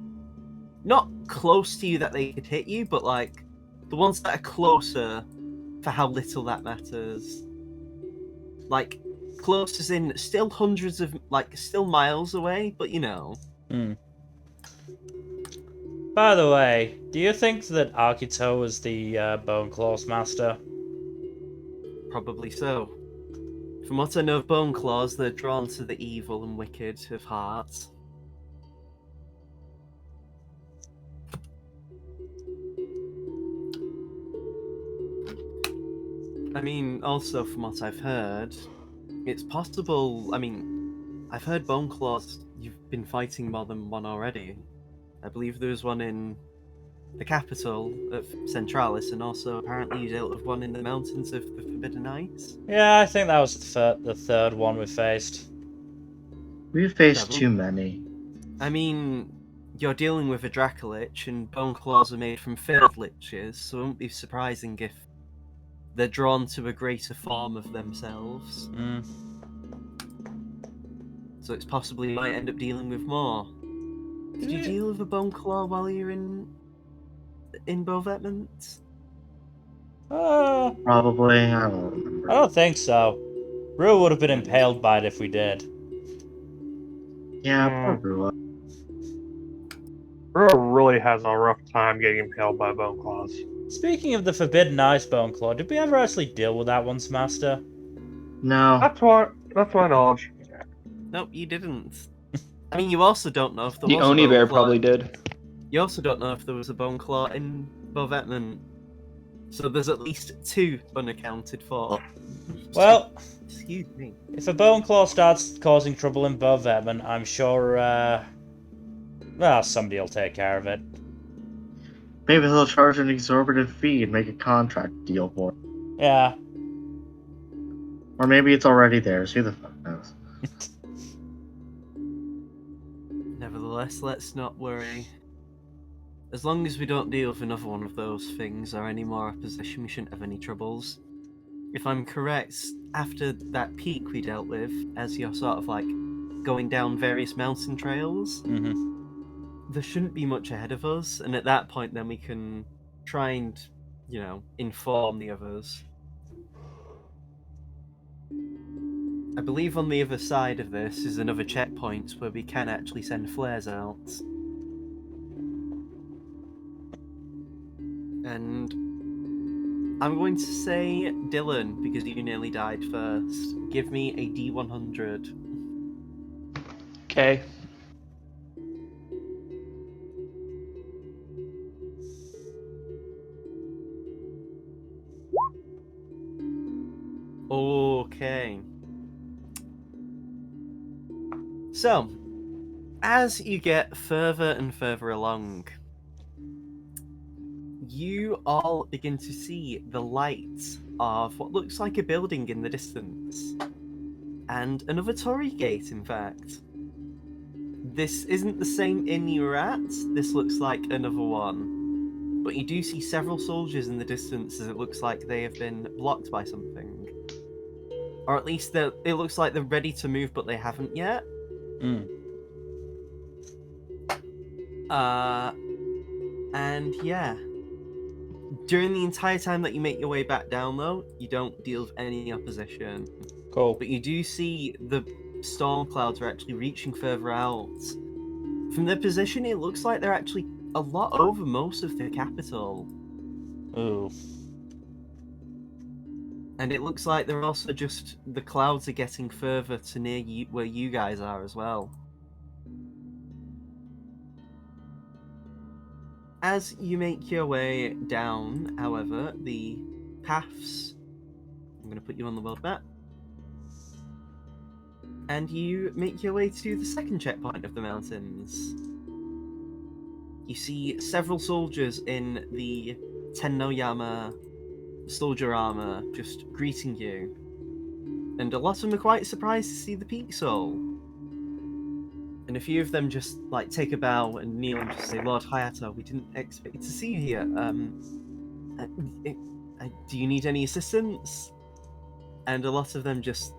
S2: not close to you that they could hit you, but the ones that are closer for how little that matters. Close as in still hundreds of still miles away, but
S1: By the way, do you think that Akito was the Bone Claws master?
S2: Probably so. From what I know of Bone Claws, they're drawn to the evil and wicked of heart. I mean, also from what I've heard, it's possible. I mean, I've heard Bone Claws, you've been fighting more than one already. I believe there was one in the capital of Centralis, and also apparently you dealt with one in the mountains of the Forbidden Heights.
S1: Yeah, I think that was the third one we faced.
S4: We've faced too many.
S2: I mean, you're dealing with a Dracolich, and Bone Claws are made from failed liches, so it wouldn't be surprising if they're drawn to a greater form of themselves. So it's possible you might end up dealing with more. Did you deal with a Bone Claw while you're in Bovetment?
S4: Probably. I don't remember.
S1: I don't think so. Rue would have been impaled by it if we did.
S4: Yeah, probably.
S5: Uro really has a rough time getting impaled by bone claws.
S1: Speaking of the Forbidden Ice Bone Claw, did we ever actually deal with that once, Master?
S4: No.
S5: That's my knowledge.
S2: Nope, you didn't. I mean, you also don't know if there
S6: The
S2: was a
S6: Oni
S2: bone
S6: bear
S2: claw.
S6: probably did.
S2: You also don't know if there was a bone claw in Bovetman. So there's at least 2 unaccounted for.
S1: Well,
S2: Excuse me.
S1: if a Bone Claw starts causing trouble in Bovetman, I'm sure, well, somebody will take care of it.
S4: Maybe he'll charge an exorbitant fee and make a contract deal for it.
S1: Yeah.
S4: Or maybe it's already theirs. Who the fuck knows?
S2: Nevertheless, let's not worry. As long as we don't deal with another one of those things or any more opposition, we shouldn't have any troubles. If I'm correct, after that peak we dealt with, as you're sort of like going down various mountain trails, there shouldn't be much ahead of us, and at that point then we can try and, inform the others. I believe on the other side of this is another checkpoint where we can actually send flares out. And I'm going to say Dylan, because you nearly died first. Give me a D100.
S6: Okay.
S2: Okay. So, as you get further and further along, you all begin to see the lights of what looks like a building in the distance. And another Torii gate, in fact. This isn't the same inn you were at, this looks like another one. But you do see several soldiers in the distance as it looks like they have been blocked by something. Or at least it looks like they're ready to move, but they haven't yet. And yeah. During the entire time that you make your way back down, though, you don't deal with any opposition.
S1: Cool.
S2: But you do see the storm clouds are actually reaching further out. From their position, it looks like they're actually a lot over most of the capital.
S1: Ooh.
S2: And it looks like they're also just... the clouds are getting further to near you, where you guys are as well. As you make your way down, however, the paths... I'm going to put you on the world map. And you make your way to the second checkpoint of the mountains. You see several soldiers in the Tennoyama soldier armor just greeting you. And a lot of them are quite surprised to see the peak soul. And a few of them just like take a bow and kneel and just say, Lord Hayato, we didn't expect to see you here. Do you need any assistance? And a lot of them just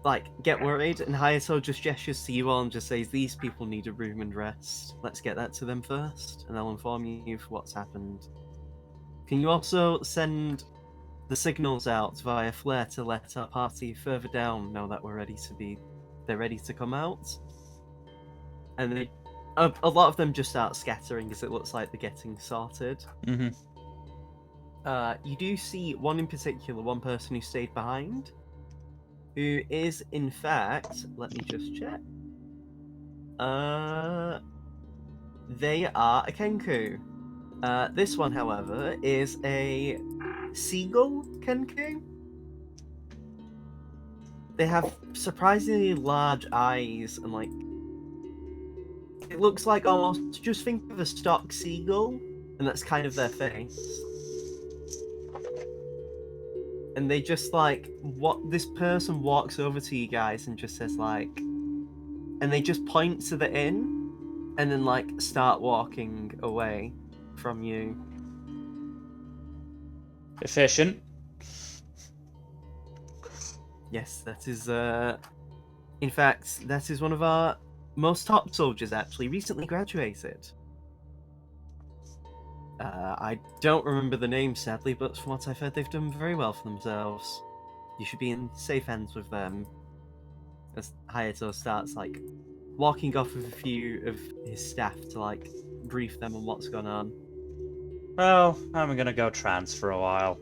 S2: like get worried, and Hayato just gestures to you all and just says, these people need a room and rest. Let's get that to them first, and I'll inform you of what's happened. Can you also send the signals out via flare to let our party further down know that they're ready to come out? And a lot of them just start scattering as it looks like they're getting sorted. You do see one in particular, one person who stayed behind, who is in fact, let me just check. They are a Kenku. This one, however, is a seagull Kenku. They have surprisingly large eyes and like it looks like almost just think of a stock seagull, and that's kind of their face. And they just like what this person walks over to you guys and just says like, and they just point to the inn, and then like start walking away from you.
S1: Efficient.
S2: Yes, that is in fact that is one of our most top soldiers, actually recently graduated. I don't remember the name, sadly, but from what I've heard, they've done very well for themselves. You should be in safe hands with them. As Hayato starts, like, walking off with a few of his staff to, like, brief them on what's going on.
S1: Well, I'm gonna go trance for a while.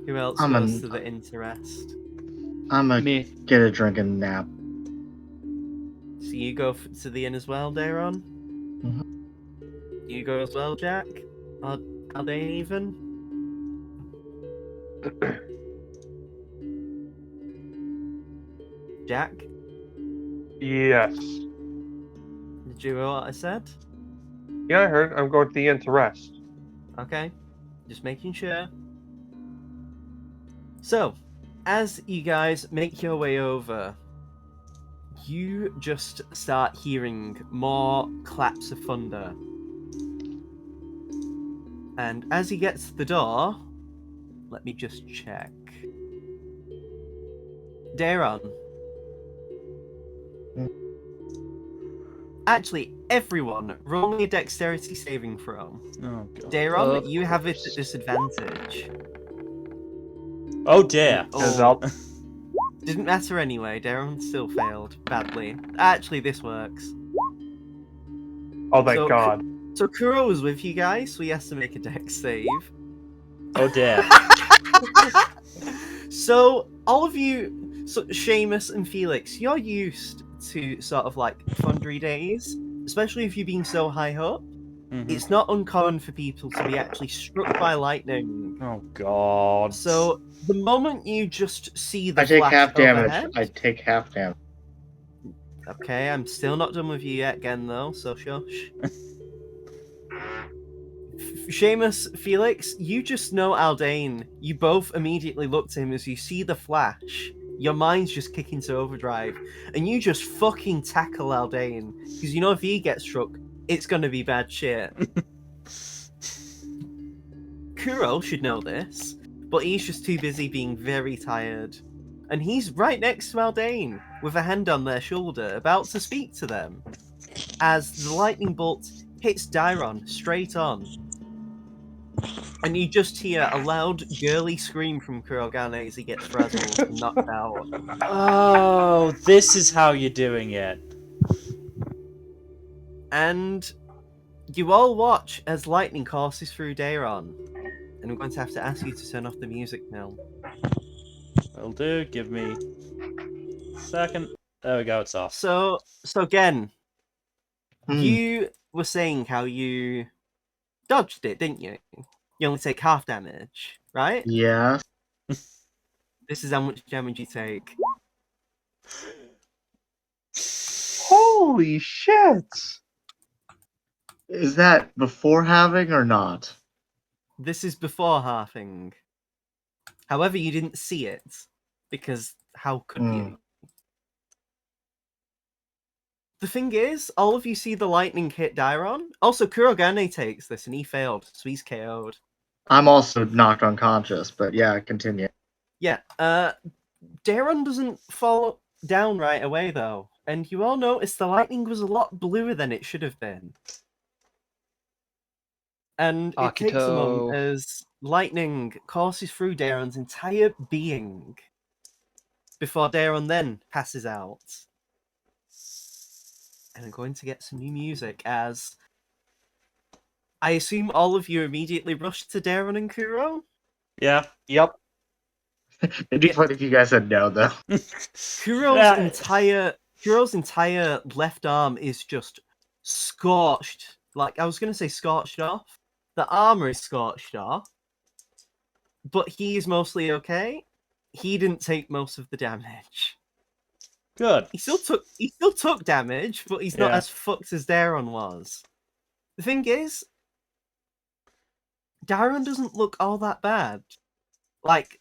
S2: Who else
S4: I'm
S2: goes
S4: an-
S2: to the interest?
S4: I'm gonna
S6: Me.
S4: get a drink and nap.
S2: So you go to the inn as well, Daron?
S4: Mhm.
S2: You go as well, Jack? Are they even? Jack?
S5: Yes.
S2: Did you hear what I said?
S5: Yeah, I heard. I'm going to the inn to rest.
S2: Okay. Just making sure. So, as you guys make your way over, you just start hearing more claps of thunder. And as he gets to the door, let me just check. Daron.
S4: Hmm.
S2: Actually, everyone, roll me a dexterity saving throw.
S1: Oh god.
S2: Daron,
S6: Of
S2: you have it
S6: course.
S2: at disadvantage.
S1: Oh dear.
S5: Because
S2: Oh, didn't matter anyway. Daron still failed badly. Actually, this works.
S5: Oh, thank
S2: So,
S5: God.
S2: So Kuro was with you guys, so he has to make a dex save.
S1: Oh dear.
S2: So all of you, so Seamus and Felix, you're used to sort of like thundery days, especially if you've been so high up.
S1: Mhm.
S2: It's not uncommon for people to be actually struck by lightning.
S1: Oh god.
S2: So the moment you just see the
S4: I take
S2: flash
S4: half damage.
S2: overhead,
S4: I take half damage.
S2: okay, I'm still not done with you yet, again though. So shush. Seamus, Felix, you just know Aldane. You both immediately look to him as you see the flash. Your mind's just kick into overdrive, and you just fucking tackle Aldane because you know if he gets struck, it's gonna be bad shit. Kuro should know this, but he's just too busy being very tired, and he's right next to Aldane with a hand on their shoulder, about to speak to them, as the lightning bolt hits Dairon straight on. And you just hear a loud, girly scream from Kurogane as he gets frazzled and knocked out.
S1: Oh, this is how you're doing it.
S2: And you all watch as lightning courses through Dairon. And I'm going to have to ask you to turn off the music now.
S1: Will do. Give me a second. There we go. It's off.
S2: So again,
S4: Hmm.
S2: you were saying how you dodged it, didn't you? You only take half damage, right?
S4: Yeah.
S2: This is how much damage you take.
S5: Holy shit!
S4: Is that before having or not?
S2: This is before halving. However, you didn't see it, because how could you? The thing is, all of you see the lightning hit Dairon. Also, Kurogane takes this, and he failed, so he's KO'd.
S4: I'm also knocked unconscious, but yeah, continue.
S2: Yeah, Dairon doesn't fall down right away, though. And you all notice the lightning was a lot bluer than it should have been. And it takes a moment
S6: Akito.
S2: as lightning courses through Dairon's entire being before Dairon then passes out. And I'm going to get some new music as I assume all of you immediately rushed to Dairon and Kuro?
S1: Yeah.
S5: Yep.
S4: It'd be funny if you guys said no, though.
S2: Kuro's entire left arm is just scorched. Like I was gonna say scorched off. The armor is scorched off. But he is mostly okay. He didn't take most of the damage.
S1: Good.
S2: He still took damage, but he's not
S1: Yeah.
S2: as fucked as Daron was. The thing is, Daron doesn't look all that bad. Like,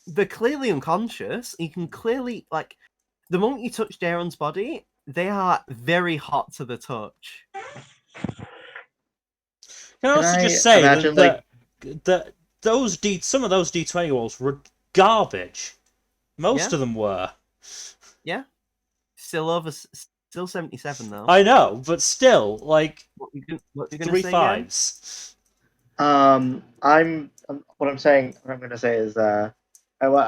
S2: they're clearly unconscious. You can clearly, like, the moment you touch Daron's body, they are very hot to the touch.
S1: Can I also
S4: I
S1: just say
S4: imagine,
S1: that some of those D20 rolls were garbage. Most
S2: Yeah.
S1: of them were.
S2: Yeah? Still 77, though.
S1: I know, but still, like,
S2: What you gonna
S1: 3
S2: say again?
S1: 5s.
S4: What I'm gonna say is, I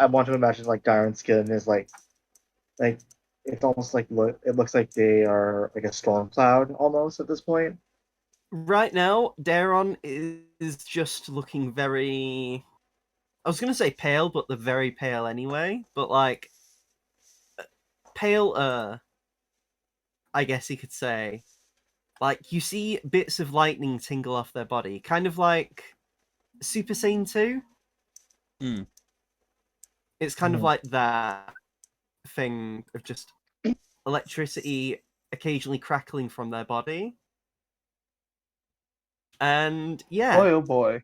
S4: want to imagine like Darren's skin is like it's almost like it looks like they are like a storm cloud almost at this point.
S2: Right now, Daron is just looking very. I was gonna say pale, but they're very pale anyway. But like pale, I guess you could say. Like you see bits of lightning tingle off their body, kind of like Super Saiyan 2.
S1: Hmm.
S2: It's kind of
S4: Mhm.
S2: like that thing of just electricity occasionally crackling from their body. And yeah,
S5: Boy, oh boy.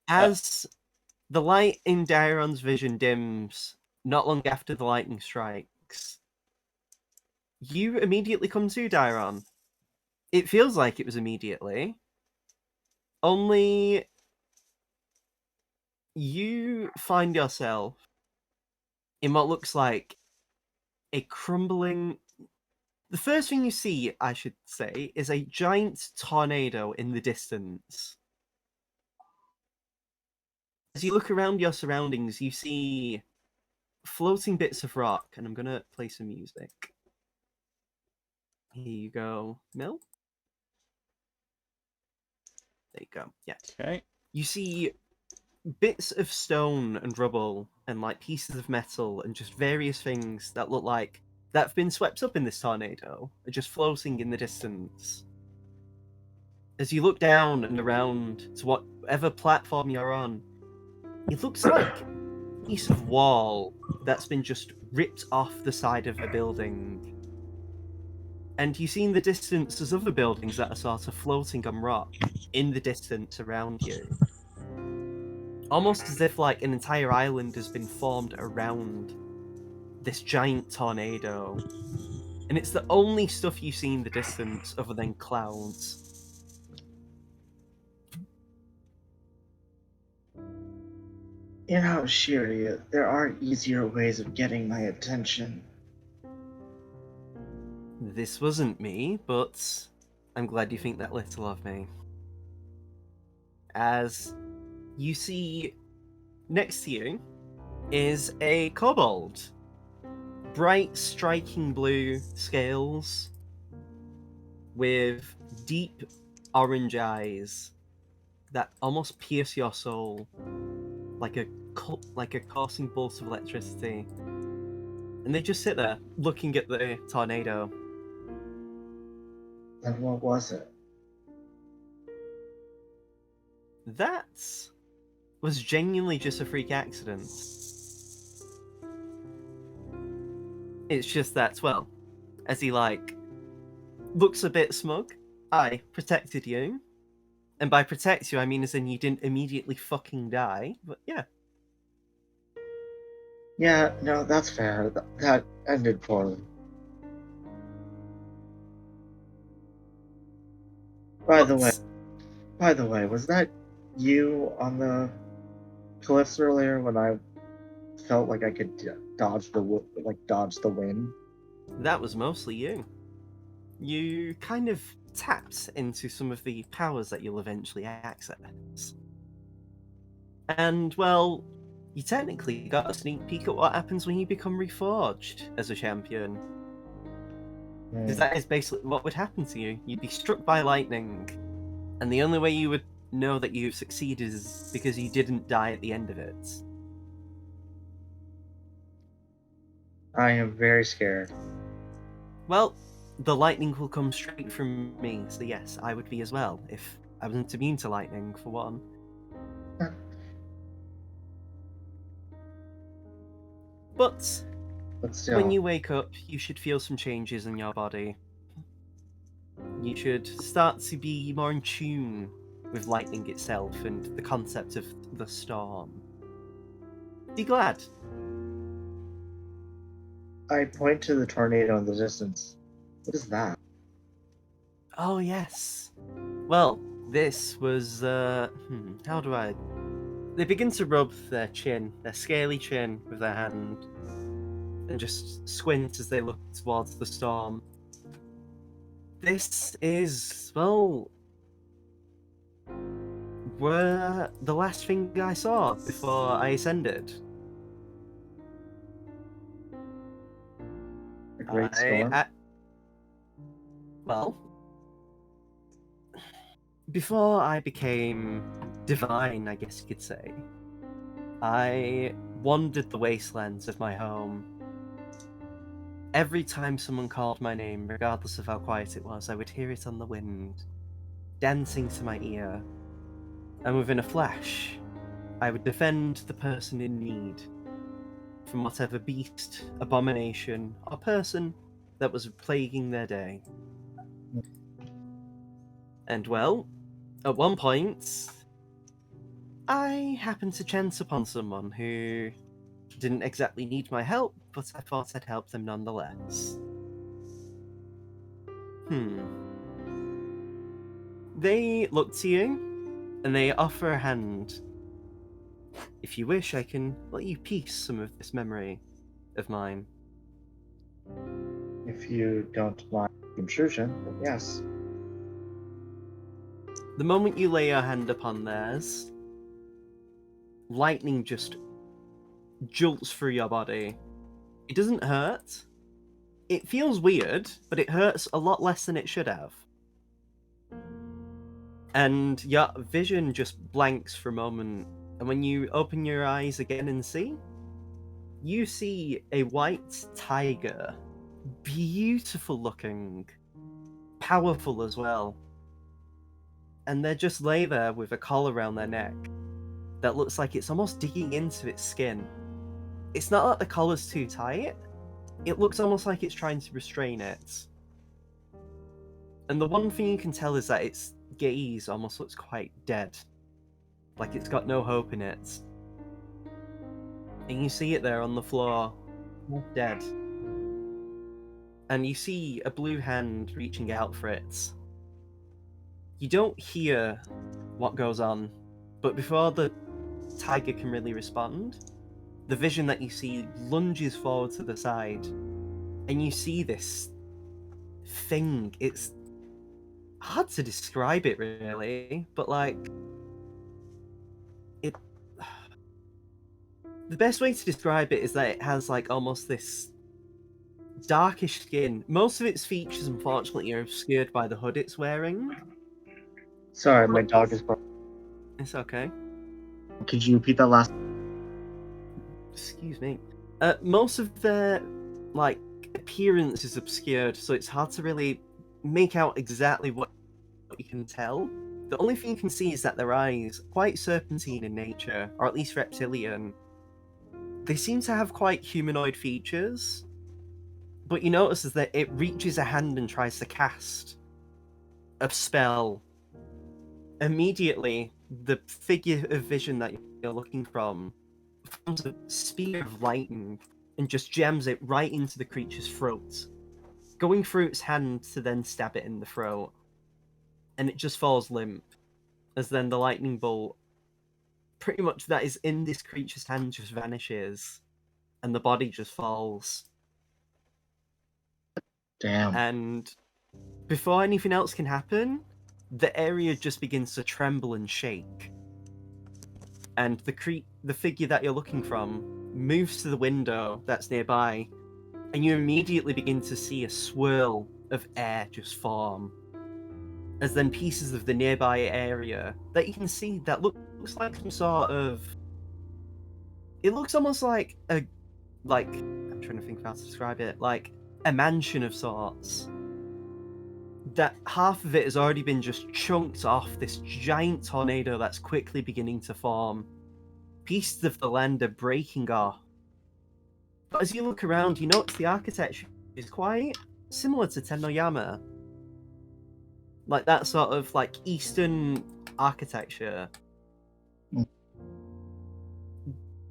S2: as the light in Dairon's vision dims, not long after the lightning strikes, you immediately come to, Dairon. It feels like it was immediately. Only you find yourself in what looks like a crumbling. The first thing you see, I should say, is a giant tornado in the distance. As you look around your surroundings, you see floating bits of rock, and I'm gonna play some music. Here you go, Mill. There you go. Yeah.
S1: Okay.
S2: You see bits of stone and rubble and like pieces of metal and just various things that look like that have been swept up in this tornado are just floating in the distance. As you look down and around to whatever platform you're on, it looks like a piece of wall that's been just ripped off the side of a building. And you see in the distance there's other buildings that are sort of floating on rock in the distance around you. Almost as if like an entire island has been formed around this giant tornado. And it's the only stuff you see in the distance other than clouds.
S4: You know, Shiria, there are easier ways of getting my attention.
S2: This wasn't me, but I'm glad you think that little of me. As you see next to you is a kobold. Bright, striking blue scales with deep orange eyes that almost pierce your soul like a coursing bolt of electricity. And they just sit there looking at the tornado.
S4: And what was it?
S2: That was genuinely just a freak accident. It's just that, well, as he like looks a bit smug, I protected you. And by protect you, I mean as in you didn't immediately fucking die. But yeah.
S4: Yeah, no, that's fair. That ended poorly. By the way, was that you on the cliffs earlier when I felt like I could dodge the wind?
S2: That was mostly you. You kind of tapped into some of the powers that you'll eventually access. And, well, you technically got a sneak peek at what happens when you become reforged as a champion. Because that is basically what would happen to you. You'd be struck by lightning, and the only way you would know that you've succeeded is because you didn't die at the end of it.
S4: I am very scared.
S2: Well, the lightning will come straight from me, so yes, I would be as well, if I wasn't immune to lightning, for one. But
S4: Still,
S2: when you wake up, you should feel some changes in your body. You should start to be more in tune with lightning itself and the concept of the storm. Be glad.
S4: I point to the tornado in the distance. What is that?
S2: Oh, yes. Well, this was, how do I... They begin to rub their chin, their scaly chin, with their hand, and just squint as they look towards the storm. This is, well, were the last thing I saw before I ascended.
S4: great storm?
S2: Well, before I became divine, I guess you could say, I wandered the wastelands of my home. Every time someone called my name, regardless of how quiet it was, I would hear it on the wind, dancing to my ear. And within a flash, I would defend the person in need from whatever beast, abomination, or person that was plaguing their day. And well, at one point, I happened to chance upon someone who didn't exactly need my help, but I thought I'd help them nonetheless. They look to you, and they offer a hand. If you wish, I can let you piece some of this memory of mine.
S4: If you don't mind intrusion, then yes.
S2: The moment you lay your hand upon theirs, lightning just jolts through your body. It doesn't hurt. It feels weird, but it hurts a lot less than it should have. And your vision just blanks for a moment, and when you open your eyes again and see, you see a white tiger. Beautiful looking. Powerful as well. And they just lay there with a collar around their neck that looks like it's almost digging into its skin. It's not that the collar's too tight, it looks almost like it's trying to restrain it. And the one thing you can tell is that its gaze almost looks quite dead. Like it's got no hope in it. And you see it there on the floor, dead. And you see a blue hand reaching out for it. You don't hear what goes on, but before the tiger can really respond, the vision that you see lunges forward to the side, and you see this thing. It's hard to describe it really, but like it. The best way to describe it is that it has like almost this darkish skin. Most of its features, unfortunately, are obscured by the hood it's wearing.
S4: Sorry, my dog is barking.
S2: It's okay.
S4: Could you repeat that last?
S2: Excuse me. Most of their like appearance is obscured, so it's hard to really make out exactly what you can tell. The only thing you can see is that their eyes, quite serpentine in nature, or at least reptilian. They seem to have quite humanoid features, but you notice is that it reaches a hand and tries to cast a spell. Immediately, the figure of vision that you're looking from forms a spear of lightning and just jams it right into the creature's throat, going through its hand to then stab it in the throat. And it just falls limp, as then the lightning bolt, pretty much that is in this creature's hand, just vanishes, and the body just falls.
S4: Damn.
S2: And before anything else can happen, the area just begins to tremble and shake. And the figure that you're looking from moves to the window that's nearby, and you immediately begin to see a swirl of air just form. As then pieces of the nearby area that you can see that looks like some sort of... It looks almost like I'm trying to think of how to describe it, like a mansion of sorts. That half of it has already been just chunked off this giant tornado that's quickly beginning to form. Pieces of the land are breaking off. But as you look around, you notice the architecture is quite similar to Tennoyama. Like that sort of like Eastern architecture.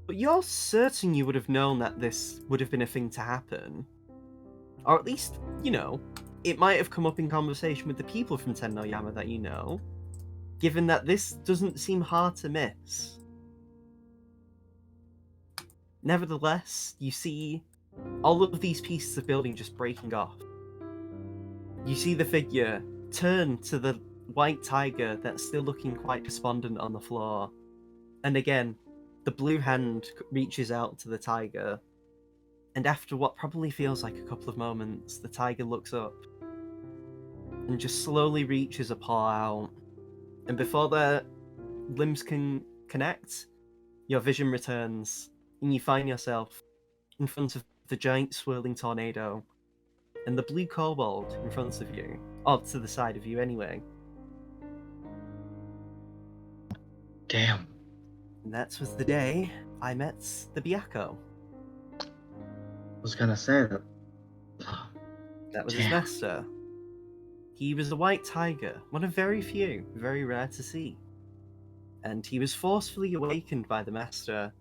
S2: But you're certain you would have known that this would have been a thing to happen. Or at least, you know, it might have come up in conversation with the people from Tennoyama that you know, given that this doesn't seem hard to miss. Nevertheless, you see all of these pieces of building just breaking off. You see the figure turn to the white tiger that's still looking quite despondent on the floor. And again, the blue hand reaches out to the tiger. And after what probably feels like a couple of moments, the tiger looks up and just slowly reaches a paw out. And before their limbs can connect, your vision returns, and you find yourself in front of the giant swirling tornado and the blue kobold in front of you, or to the side of you anyway.
S4: Damn.
S2: And that was the day I met the Byakko.
S4: I was gonna say that.
S2: That was his
S4: Damn.
S2: master. He was a white tiger, one of very few, very rare to see. And he was forcefully awakened by the master,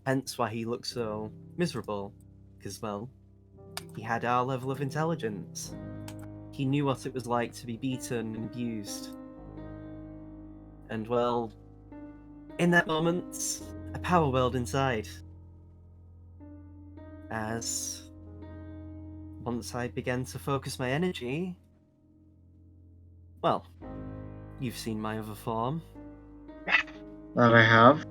S2: hence why he looked so miserable. Because, well, he had our level of intelligence. He knew what it was like to be beaten and abused. And, well, in that moment, a power welled inside. As once I began to focus my energy, well, you've seen my other form.
S4: That I have.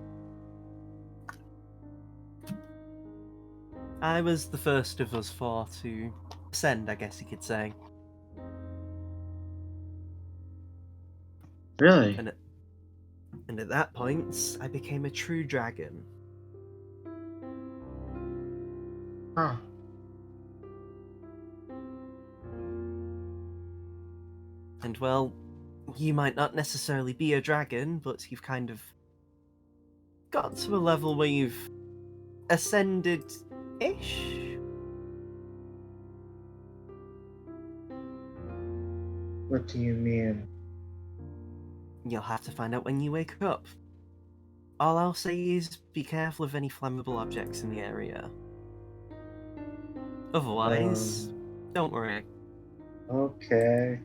S2: I was the first of us four to ascend, I guess you could say.
S4: Really?
S2: And at that point, I became a true dragon.
S4: Huh.
S2: And well, you might not necessarily be a dragon, but you've kind of got to a level where you've ascended-ish.
S4: What do you mean?
S2: You'll have to find out when you wake up. All I'll say is be careful of any flammable objects in the area. Otherwise, don't worry.
S4: Okay.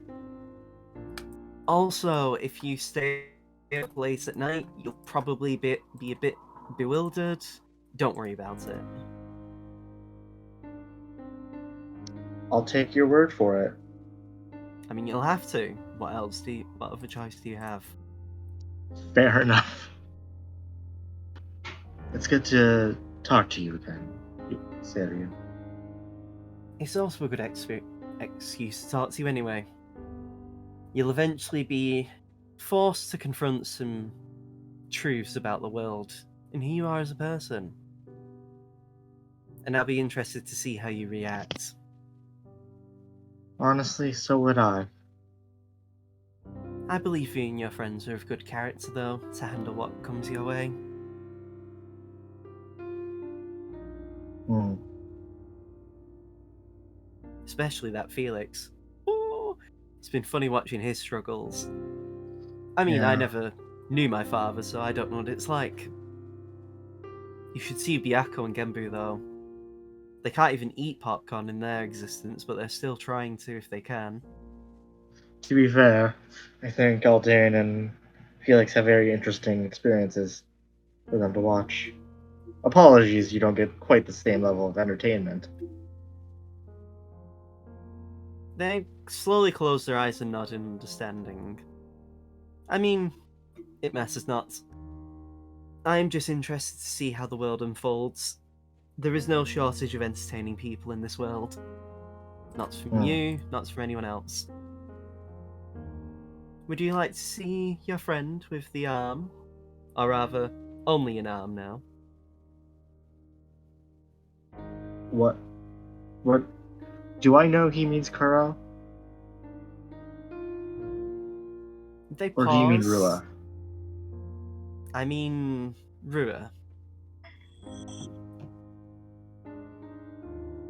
S2: Also, if you stay up late at night, you'll probably be a bit bewildered. Don't worry about it.
S4: I'll take your word for it.
S2: I mean, you'll have to. What other choice do you have?
S4: Fair enough. It's good to talk to you again, Serio.
S2: It's also a good excuse to talk to you anyway. You'll eventually be forced to confront some truths about the world and who you are as a person. And I'll be interested to see how you react.
S4: Honestly, so would I.
S2: I believe you and your friends are of good character, though, to handle what comes your way.
S4: Hmm.
S2: Especially that Felix. Ooh, it's been funny watching his struggles. I mean, I
S4: Yeah.
S2: never knew my father, so I don't know what it's like. You should see Byakko and Genbu, though. They can't even eat popcorn in their existence, but they're still trying to if they can.
S4: To be fair, I think Aldane and Felix have very interesting experiences for them to watch. Apologies, you don't get quite the same level of entertainment.
S2: They slowly close their eyes and nod in understanding. I mean, it matters not. I'm just interested to see how the world unfolds. There is no shortage of entertaining people in this world. Not from you, not from anyone else. Would you like to see your friend with the arm? Or rather, only an arm now.
S4: What? Do I know he means Kuro?
S2: They
S4: Or
S2: pause.
S4: do you mean Rua?
S2: I mean, Rua.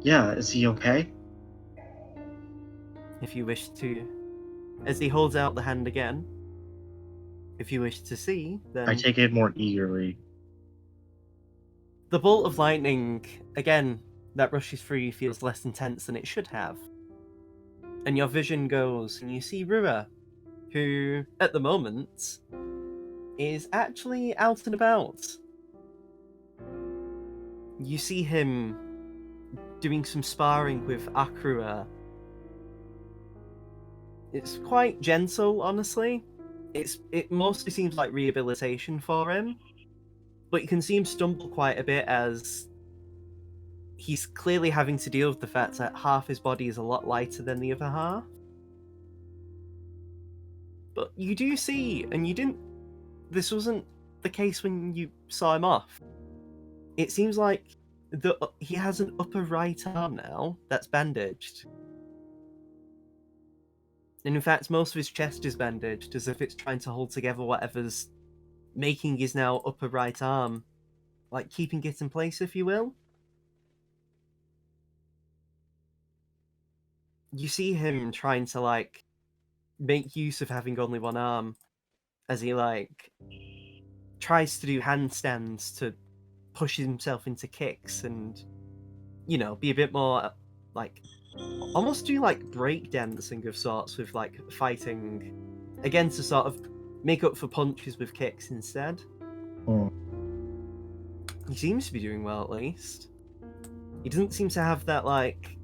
S4: Yeah, is he okay?
S2: If you wish to. As he holds out the hand again. If you wish to see, then.
S4: I take it more eagerly.
S2: The bolt of lightning, again, that rushes through you feels less intense than it should have. And your vision goes, and you see Rua, who, at the moment, is actually out and about. You see him doing some sparring with Akrua. It's quite gentle, honestly. It mostly seems like rehabilitation for him. But you can see him stumble quite a bit as he's clearly having to deal with the fact that half his body is a lot lighter than the other half. But you do see, and you didn't. This wasn't the case when you saw him off. It seems like he has an upper right arm now that's bandaged. And in fact, most of his chest is bandaged, as if it's trying to hold together whatever's making his now upper right arm, like keeping it in place, if you will. You see him trying to, like, make use of having only one arm, as he, like, tries to do handstands to push himself into kicks and, you know, be a bit more, like, almost do, like, breakdancing of sorts with, like, fighting, again, to sort of make up for punches with kicks instead.
S4: Hmm.
S2: He seems to be doing well, at least. He doesn't seem to have that, like,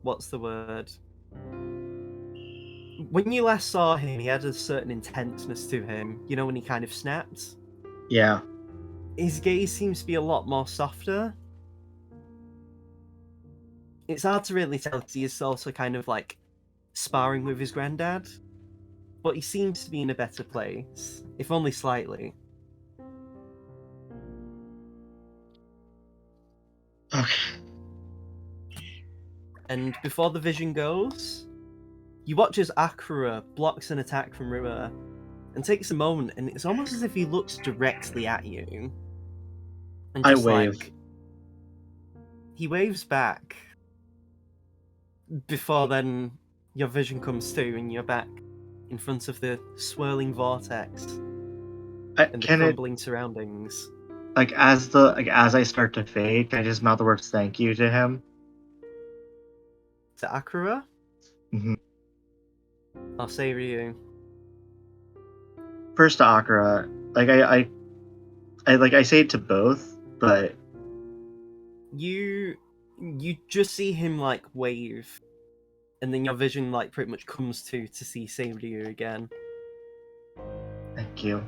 S2: what's the word? When you last saw him, he had a certain intenseness to him. You know, when he kind of snapped?
S4: Yeah.
S2: His gaze seems to be a lot more softer. It's hard to really tell because he is also kind of, like, sparring with his granddad. But he seems to be in a better place, if only slightly.
S4: Okay.
S2: And before the vision goes, you watch as Akira blocks an attack from Rua and takes a moment, and it's almost as if he looks directly at you. And
S4: I
S2: just,
S4: wave.
S2: like, he waves back. Before then, your vision comes to, and you're back in front of the swirling vortex and the
S4: Can it,
S2: crumbling surroundings.
S4: like, as I start to fade, can I just mouth the words "thank you" to him?
S2: To Akira?
S4: Mm-hmm.
S2: I'll say Ryu.
S4: First to Akira, like I say it to both, but
S2: You just see him, like, wave, and then your vision, like, pretty much comes to see Seiryu again.
S4: thank you.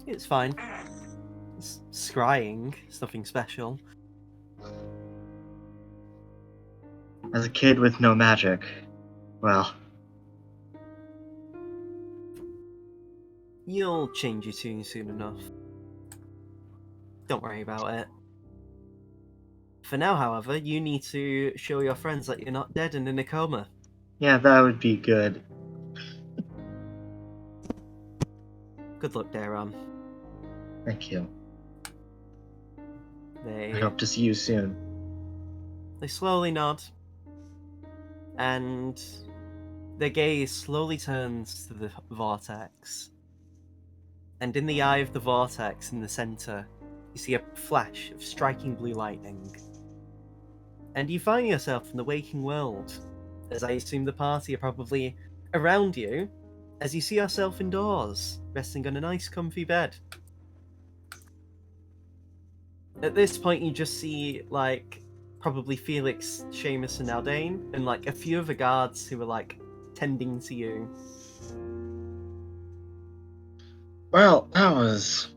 S2: It's fine. It's scrying. It's nothing special.
S4: As a kid with no magic, well,
S2: You'll change your tune soon enough. Don't worry about it. For now, however, you need to show your friends that you're not dead and in a coma.
S4: yeah, that would be good.
S2: Good luck, Daron.
S4: Thank you. I
S2: They
S4: hope to see you soon.
S2: slowly nod, and their gaze slowly turns to the vortex. And in the eye of the vortex in the center, you see a flash of striking blue lightning. And you find yourself in the waking world, as I assume the party are probably around you, as you see yourself indoors, resting on a nice comfy bed. At this point, you just see, like, probably Felix, Seamus, and Aldane, and, like, a few of the guards who are, like, tending to you.
S4: Well, how was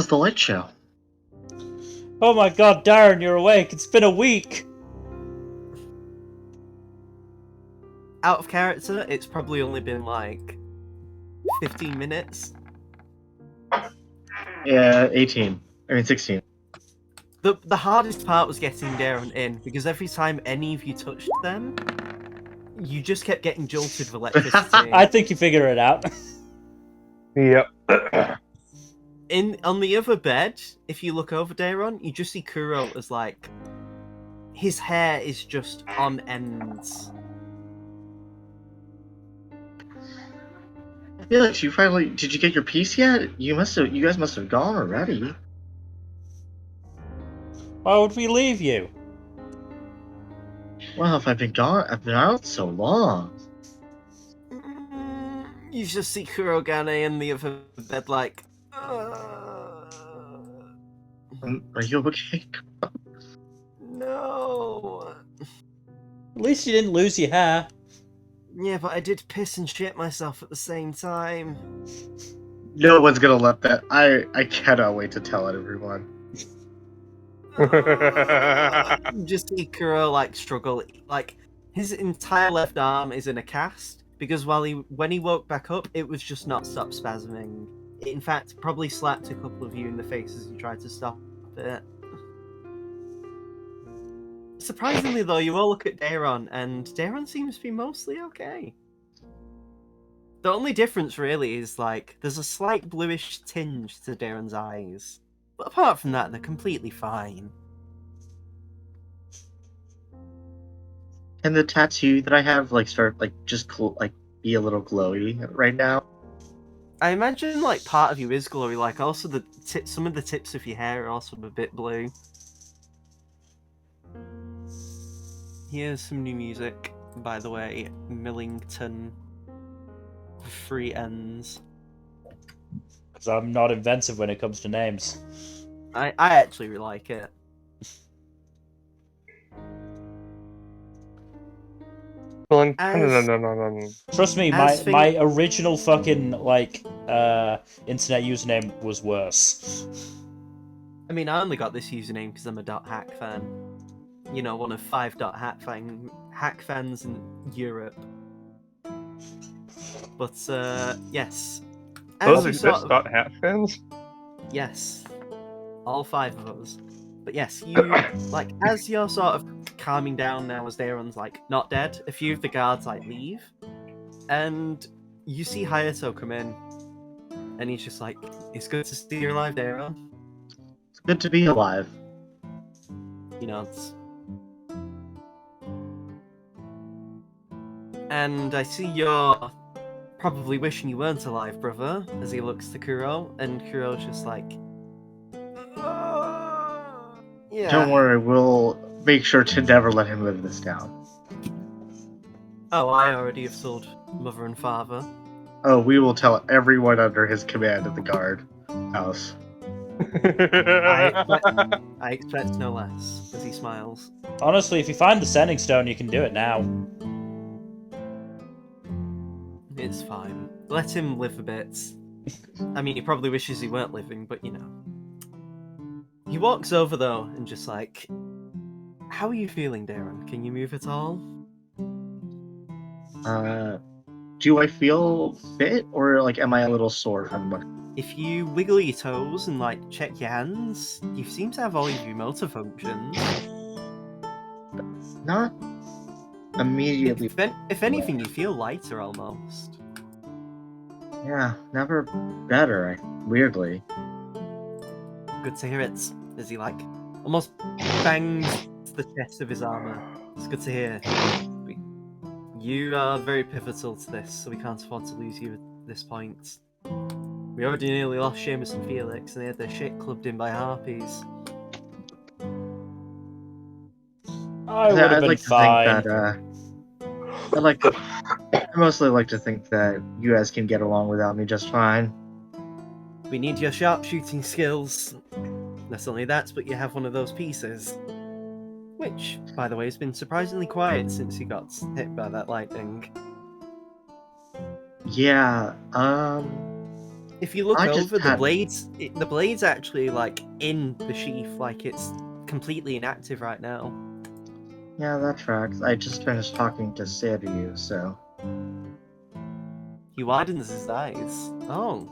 S4: the light show?
S1: Oh my god, Darren, you're awake. It's been a week.
S2: Out of character, it's probably only been, like, 15 minutes.
S4: Yeah, 18. I mean 16.
S2: The hardest part was getting Darren in, because every time any of you touched them, you just kept getting jolted with electricity.
S1: I think you figured it out.
S5: Yep.
S2: On the other bed, if you look over Daron, you just see Kuro as, like, his hair is just on ends.
S4: Felix, did you get your piece yet? You guys must have gone already.
S1: Why would we leave you?
S4: Well, if I've been out so long.
S2: You just see Kurogane in the other bed, like,
S4: Are you okay?
S2: no.
S1: At least you didn't lose your hair.
S2: Yeah, but I did piss and shit myself at the same time.
S4: No one's gonna let that. I cannot wait to tell everyone.
S2: You just see Kuro like struggle, like his entire left arm is in a cast because when he woke back up, it was just not stop spasming. It, in fact, probably slapped a couple of you in the face as you tried to stop it. Surprisingly, though, you all look at Daron, and Daron seems to be mostly okay. The only difference really is like there's a slight bluish tinge to Daron's eyes, but apart from that, they're completely fine.
S4: Can the tattoo that I have like start like just like be a little glowy right now?
S2: I imagine like part of you is glowy, like also some of the tips of your hair are also a bit blue. Here's some new music, by the way. Millington, Free Ends.
S1: Because I'm not inventive when it comes to names.
S2: I actually really like it.
S5: Well,
S2: As-
S5: no.
S1: Trust me,
S2: As
S1: my original fucking like internet username was worse.
S2: I mean, I only got this username because I'm a .hack fan. You know, one of 5 hack fans in Europe. But yes,
S5: Those
S2: you
S5: exist,
S2: sort of-
S5: hat fans?
S2: yes, all 5 of us. But yes, you like as you're sort of calming down now, as Daron's like not dead. A few of the guards like leave, and you see Hayato come in, and he's just like, "It's good to see you alive, Daron."
S4: It's good to be alive.
S2: He nods. And I see you're probably wishing you weren't alive, brother, as he looks to Kuro, and Kuro's just like, yeah.
S4: Don't worry, we'll make sure to never let him live this down.
S2: Oh, I already have told mother and father.
S4: Oh, we will tell everyone under his command at the guard house.
S2: I expect no less, as he smiles.
S1: Honestly, if you find the sending stone, you can do it now.
S2: It's fine. Let him live a bit. I mean, he probably wishes he weren't living, but you know. He walks over though, and just like, how are you feeling, Daron? Can you move at all?
S4: Do I feel fit, or like am I a little sore from what?
S2: If you wiggle your toes and like check your hands, you seem to have all of your motor functions.
S4: Not immediately.
S2: If anything, you feel lighter almost.
S4: Yeah, never better. Weirdly.
S2: Good to hear it. As he like almost bangs the chest of his armor. It's good to hear. You are very pivotal to this, so we can't afford to lose you at this point. We already nearly lost Seamus and Felix, and they had their shit clubbed in by harpies.
S1: I would have been fine.
S4: I mostly like to think that you guys can get along without me just fine.
S2: We need your sharpshooting skills. Not only that, but you have one of those pieces. Which, by the way, has been surprisingly quiet since you got hit by that lightning.
S4: Yeah,
S2: If you look
S4: I just
S2: over,
S4: had-
S2: the blade's actually like in the sheath, like it's completely inactive right now.
S4: yeah, that tracks. I just finished talking to Sadie, so.
S2: He widens his eyes. Oh.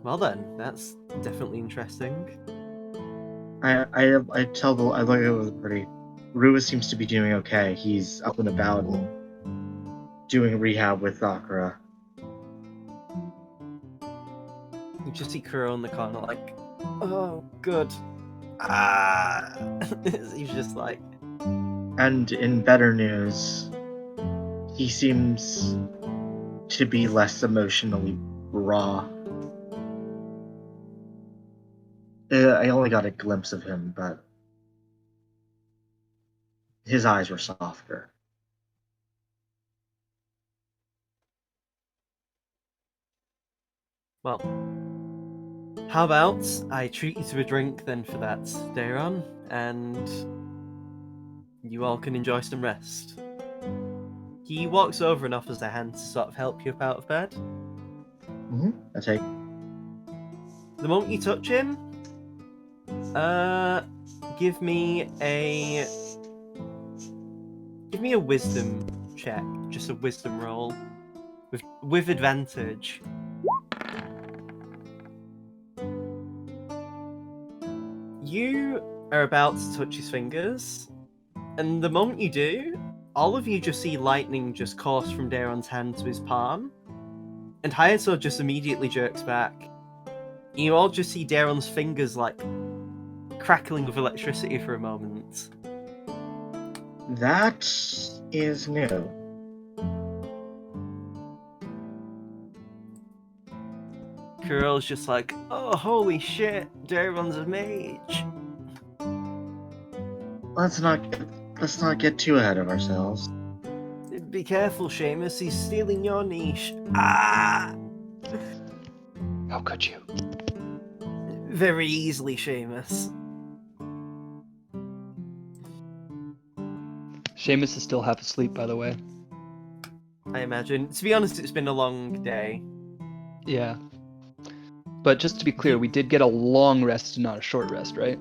S2: Well then, that's definitely interesting.
S4: I tell the I look at it pretty. Rua seems to be doing okay. He's up and about and doing rehab with Sakura.
S2: You just see Kuro in the corner like, oh, good. Ah. He's just like,
S4: And in better news, he seems to be less emotionally raw. I only got a glimpse of him, but his eyes were softer.
S2: well, how about I treat you to a drink then for that, Daron, and you all can enjoy some rest. He walks over and offers a hand to sort of help you up out of bed.
S4: I take.
S2: The moment you touch him, give me a wisdom check, just a wisdom roll, with advantage. You are about to touch his fingers, and the moment you do, all of you just see lightning just course from Daron's hand to his palm, and Hayato just immediately jerks back. You all just see Daron's fingers like crackling with electricity for a moment.
S4: That is new.
S2: Kuro's just like, oh, holy shit, Daron's a mage.
S4: Let's not get too ahead of ourselves.
S2: Be careful, Seamus, he's stealing your niche. Ah!
S6: How could you?
S2: Very easily, Seamus.
S6: Seamus is still half asleep, by the way.
S2: I imagine. To be honest, it's been a long day.
S6: Yeah. But just to be clear, we did get a long rest and not a short rest, right?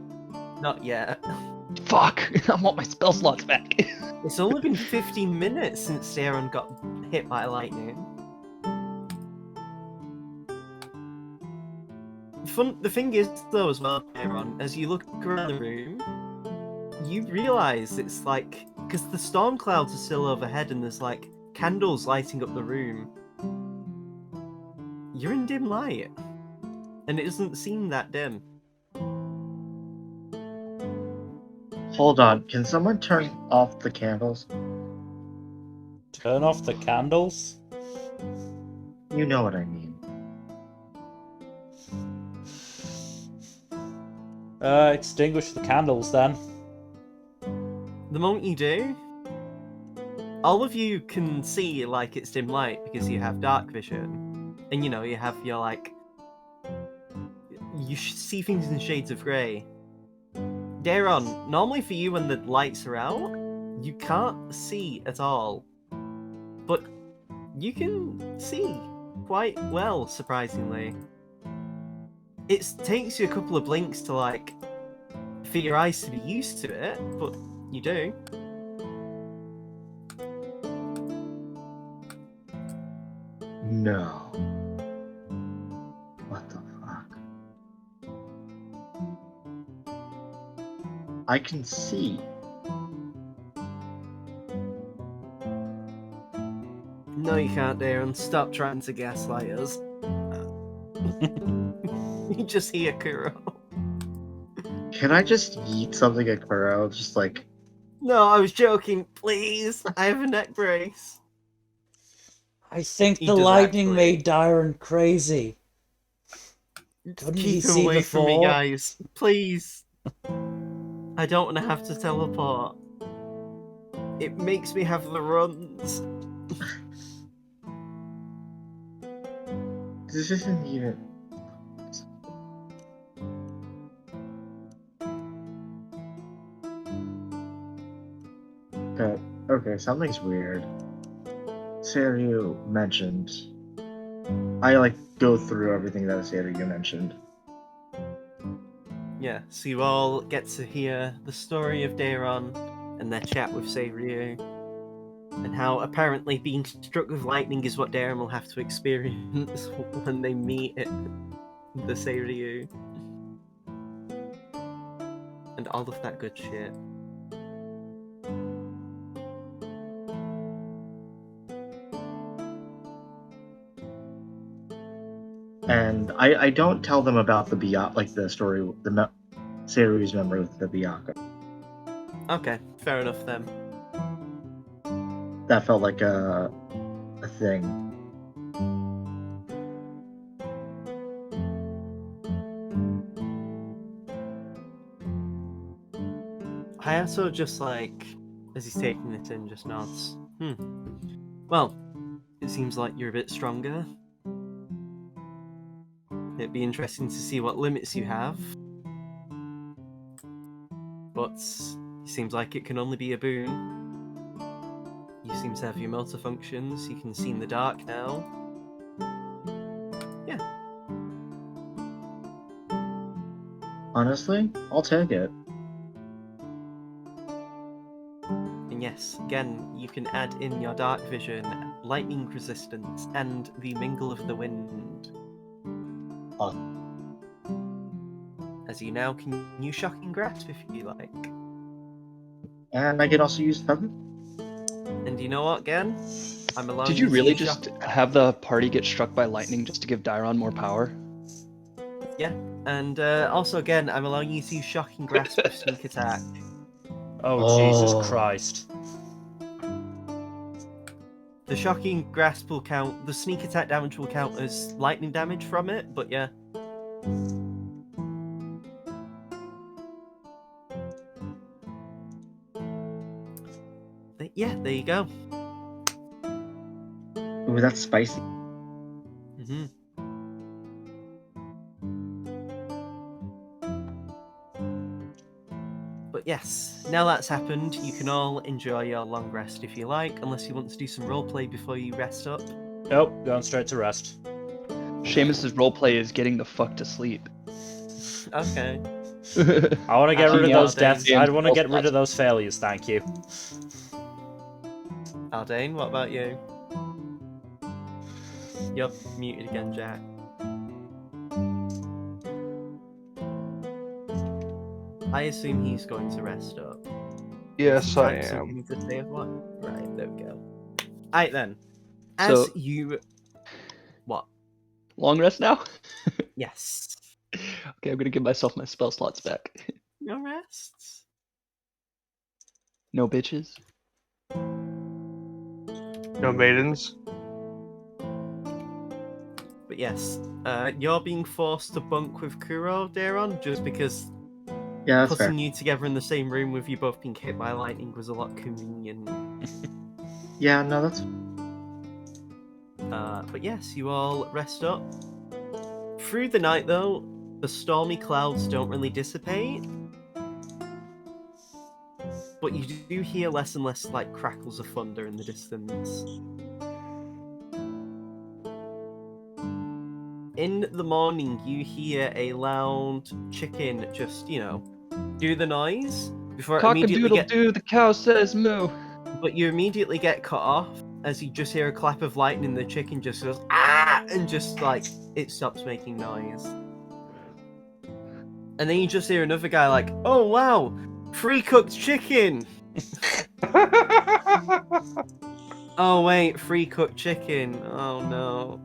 S2: Not yet.
S6: Fuck! I want my spell slots back.
S2: It's only been 15 minutes since Daron got hit by lightning. The thing is, though, as well, Daron, as you look around the room, you realise it's like, because the storm clouds are still overhead and there's like candles lighting up the room. You're in dim light, and it doesn't seem that dim.
S4: Hold on, can someone turn off the candles?
S1: Turn off the candles?
S4: You know what I mean.
S1: Extinguish the candles then.
S2: The moment you do, all of you can see like it's dim light because you have dark vision, and you know you have your like you see things in shades of grey. Daron, normally for you when the lights are out, you can't see at all, but you can see quite well, surprisingly. It takes you a couple of blinks to like for your eyes to be used to it, but you do.
S4: No. What the fuck? I can see.
S2: No, you can't, Daron. Stop trying to gaslight us. You just hear Kuro.
S4: Can I just eat something at Kuro? Just like,
S2: No, I was joking. Please, I have a neck brace.
S1: I think
S2: He
S1: the
S2: does
S1: lightning
S2: actually.
S1: made Dyron crazy. Couldn't he
S2: Keep him
S1: see
S2: away from me,
S1: before?
S2: guys. Please. I don't want to have to teleport. It makes me have the runs.
S4: this isn't even. Okay, something's weird. Seiryu mentioned. I like go through everything that Seiryu mentioned.
S2: Yeah, so you all get to hear the story of Daron and their chat with Seiryu, and how apparently being struck with lightning is what Daron will have to experience when they meet the Seiryu. And all of that good shit.
S4: And I don't tell them about the Byakuya, like the story, Seiryu's memory with the Byakuya.
S2: Okay, fair enough then.
S4: That felt like a thing.
S2: Hayato just like, as he's taking this in, just nods. Well, it seems like you're a bit stronger. It'd be interesting to see what limits you have. But it seems like it can only be a boon. You seem to have your motor functions, you can see in the dark now.
S4: Honestly, I'll take it.
S2: And yes, again, you can add in your dark vision, lightning resistance, and the mingle of the wind. As you now can use shocking grasp if you like.
S4: And I can also use feather.
S2: And you know what, again? I'm allowing
S6: Did you
S2: to
S6: really
S2: use
S6: just have the party get struck by lightning just to give Dairon more power?
S2: Yeah, and also again, I'm allowing you to use shocking grasp with sneak attack.
S1: Oh, Jesus
S4: Oh.
S1: Christ.
S2: The shocking grasp will count. The sneak attack damage will count as lightning damage from it, but yeah. Yeah, there you go.
S4: Ooh, that's spicy.
S2: hmm But yes, now that's happened, you can all enjoy your long rest if you like, unless you want to do some roleplay before you rest up.
S1: Nope, going straight to rest.
S6: Seamus's roleplay is getting the fuck to sleep.
S2: Okay.
S1: I want to get
S2: How
S1: rid of
S2: about
S1: those
S2: you,
S1: deaths.
S6: Aldane?
S1: I want to get rid of those failures, thank you.
S2: Aldane, what about you? You're muted again, Jack. I assume he's going to rest up.
S5: Yes, I
S2: Type
S5: am.
S2: something to say of what? Right, there we go. Alright then. As
S6: So-
S2: you... What?
S6: Long rest now?
S2: Yes.
S6: Okay, I'm gonna give myself my spell slots back.
S2: No rests?
S6: No bitches.
S5: No maidens.
S2: But yes, you're being forced to bunk with Kuro, Daron, just because
S4: Yeah, that's fair.
S2: putting you together in the same room with you both being hit by lightning was a lot convenient.
S4: Yeah, no, that's.
S2: But yes, you all rest up. Through the night, though, the stormy clouds don't really dissipate. But you do hear less and less like crackles of thunder in the distance. In the morning, you hear a loud chicken just, do the noise before it immediately
S6: Cock-a-doodle-doo, the cow says moo.
S2: But you immediately get cut off as you just hear a clap of lightning. The chicken just goes ah, and just like it stops making noise. And then you just hear another guy like, "Oh wow, free cooked chicken." Oh wait, free cooked chicken. Oh no.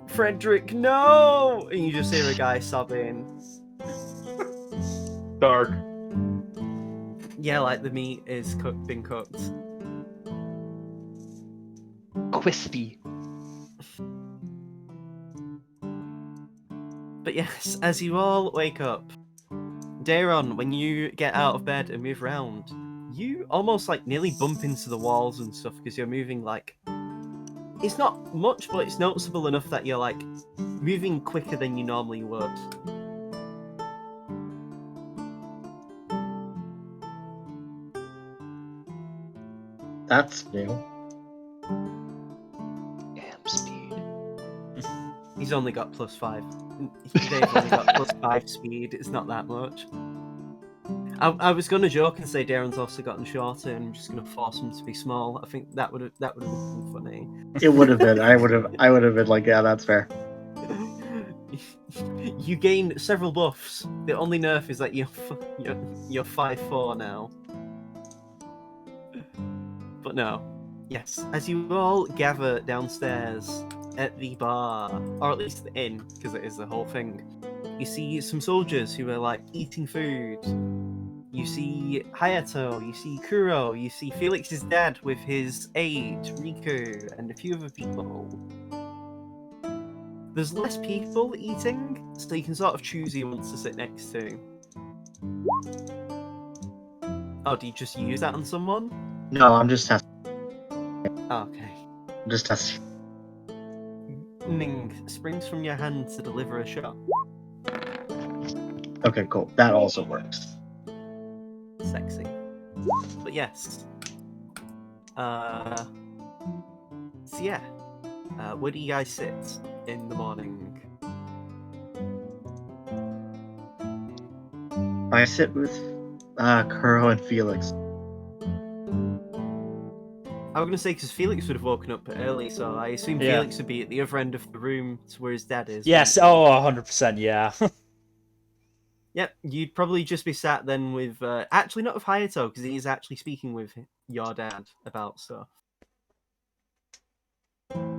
S2: Frederick, no! And you just hear a guy sobbing.
S5: Dark.
S2: Yeah, like the meat is been cooked.
S6: Crispy.
S2: But yes, as you all wake up, Daron, when you get out of bed and move around, you almost like nearly bump into the walls and stuff because you're moving like. It's not much, but it's noticeable enough that you're like moving quicker than you normally would.
S4: That's new.
S6: Amp speed.
S2: He's only got +5. Dave's only got +5 speed. It's not that much. I was gonna joke and say Darren's also gotten shorter, and I'm just gonna force him to be small. I think that would have been funny.
S4: It would have been. I would have been like, yeah, that's fair.
S2: You gain several buffs. The only nerf is that you're 5'4" now. But no. Yes, as you all gather downstairs at the bar, or at least the inn, because it is the whole thing, you see some soldiers who are like eating food. You see Hayato, you see Kuro, you see Felix's dad with his aide, Riku, and a few other people. There's less people eating, so you can sort of choose who you want to sit next to. Oh, do you just use that on someone?
S4: No, I'm just testing.
S2: Okay.
S4: I'm just testing.
S2: Ning springs from your hand to deliver a shot.
S4: Okay, cool. That also works.
S2: Sexy. But yes. So yeah. Where do you guys sit in the morning?
S4: I sit with Kuro and Felix.
S2: I was going to say, because Felix would have woken up early, so I assume
S1: Yeah.
S2: Felix would be at the other end of the room to where his dad is.
S1: Yes, oh, 100%, yeah.
S2: Yep, you'd probably just be sat then with... actually, not with Hayato, because he's actually speaking with your dad about stuff.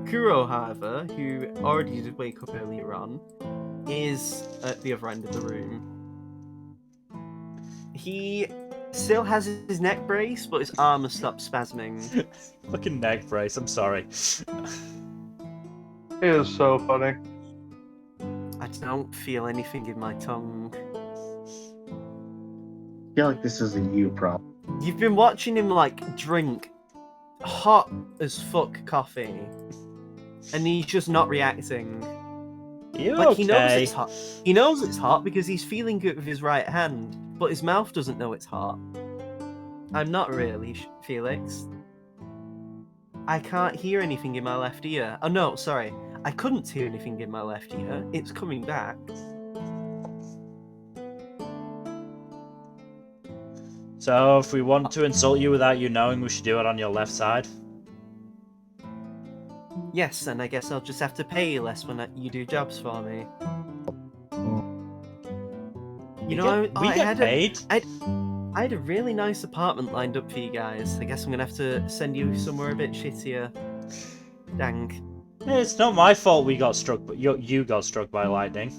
S2: Kuro, however, who already did wake up earlier on, is at the other end of the room. He still has his neck brace, but his arm has stopped spasming.
S1: Fucking neck brace, I'm sorry.
S5: It is so funny.
S2: I don't feel anything in my tongue.
S4: I feel like this is a you problem.
S2: You've been watching him, like, drink hot as fuck coffee, and he's just not reacting.
S1: You
S2: Like,
S1: okay?
S2: he knows it's hot. He knows it's hot because he's feeling it with his right hand, but his mouth doesn't know it's hot. I'm not really, Felix. I can't hear anything in my left ear. Oh no, sorry. I couldn't hear anything in my left ear. It's coming back.
S1: So, if we want to insult you without you knowing, we should do it on your left side?
S2: Yes, and I guess I'll just have to pay you less when you do jobs for me. You know,
S1: we
S2: I
S1: get
S2: had
S1: paid?
S2: I had a really nice apartment lined up for you guys. I guess I'm gonna have to send you somewhere a bit shittier. Dang.
S1: It's not my fault we got struck, but you got struck by lightning.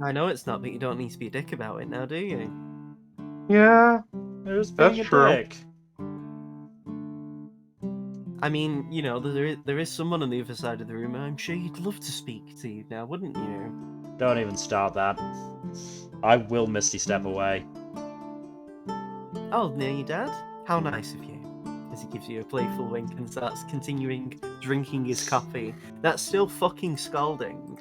S2: I know it's not, but you don't need to be a dick about it now, do you?
S5: Yeah,
S1: It was being
S5: That's
S1: a
S5: true.
S1: dick.
S2: I mean, you know, there is someone on the other side of the room, and I'm sure you'd love to speak to you now, wouldn't you?
S1: Don't even start that. I will Misty Step away.
S2: Oh, near your dad? How nice of you. As he gives you a playful wink and starts continuing drinking his coffee. That's still fucking scalding.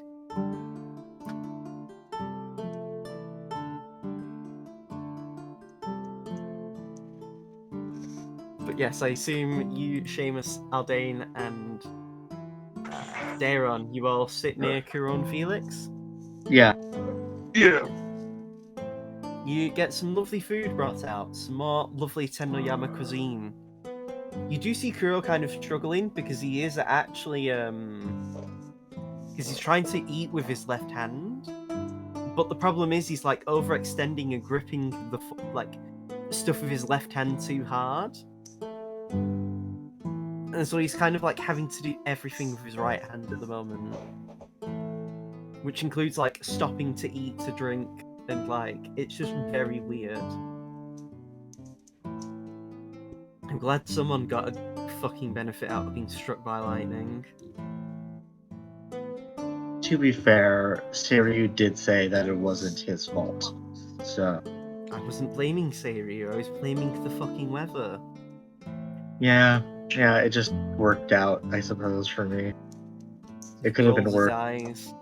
S2: But yes, I assume you, Seamus, Aldane, and Daron, you all sit near Kuro and Felix?
S4: Yeah.
S5: yeah.
S2: You get some lovely food brought out, some more lovely Tennoyama cuisine. You do see Kuro kind of struggling because he is actually because he's trying to eat with his left hand, but the problem is he's like overextending and gripping the like stuff with his left hand too hard, and so he's kind of like having to do everything with his right hand at the moment, which includes like stopping to eat, to drink, and like it's just very weird. I'm glad someone got a fucking benefit out of being struck by lightning.
S4: To be fair, Siryu did say that it wasn't his fault. So,
S2: I wasn't blaming Seiryu, I was blaming the fucking weather.
S4: yeah, it just worked out, I suppose, for me. It could have been
S2: Rolls his
S4: worse.
S2: eyes.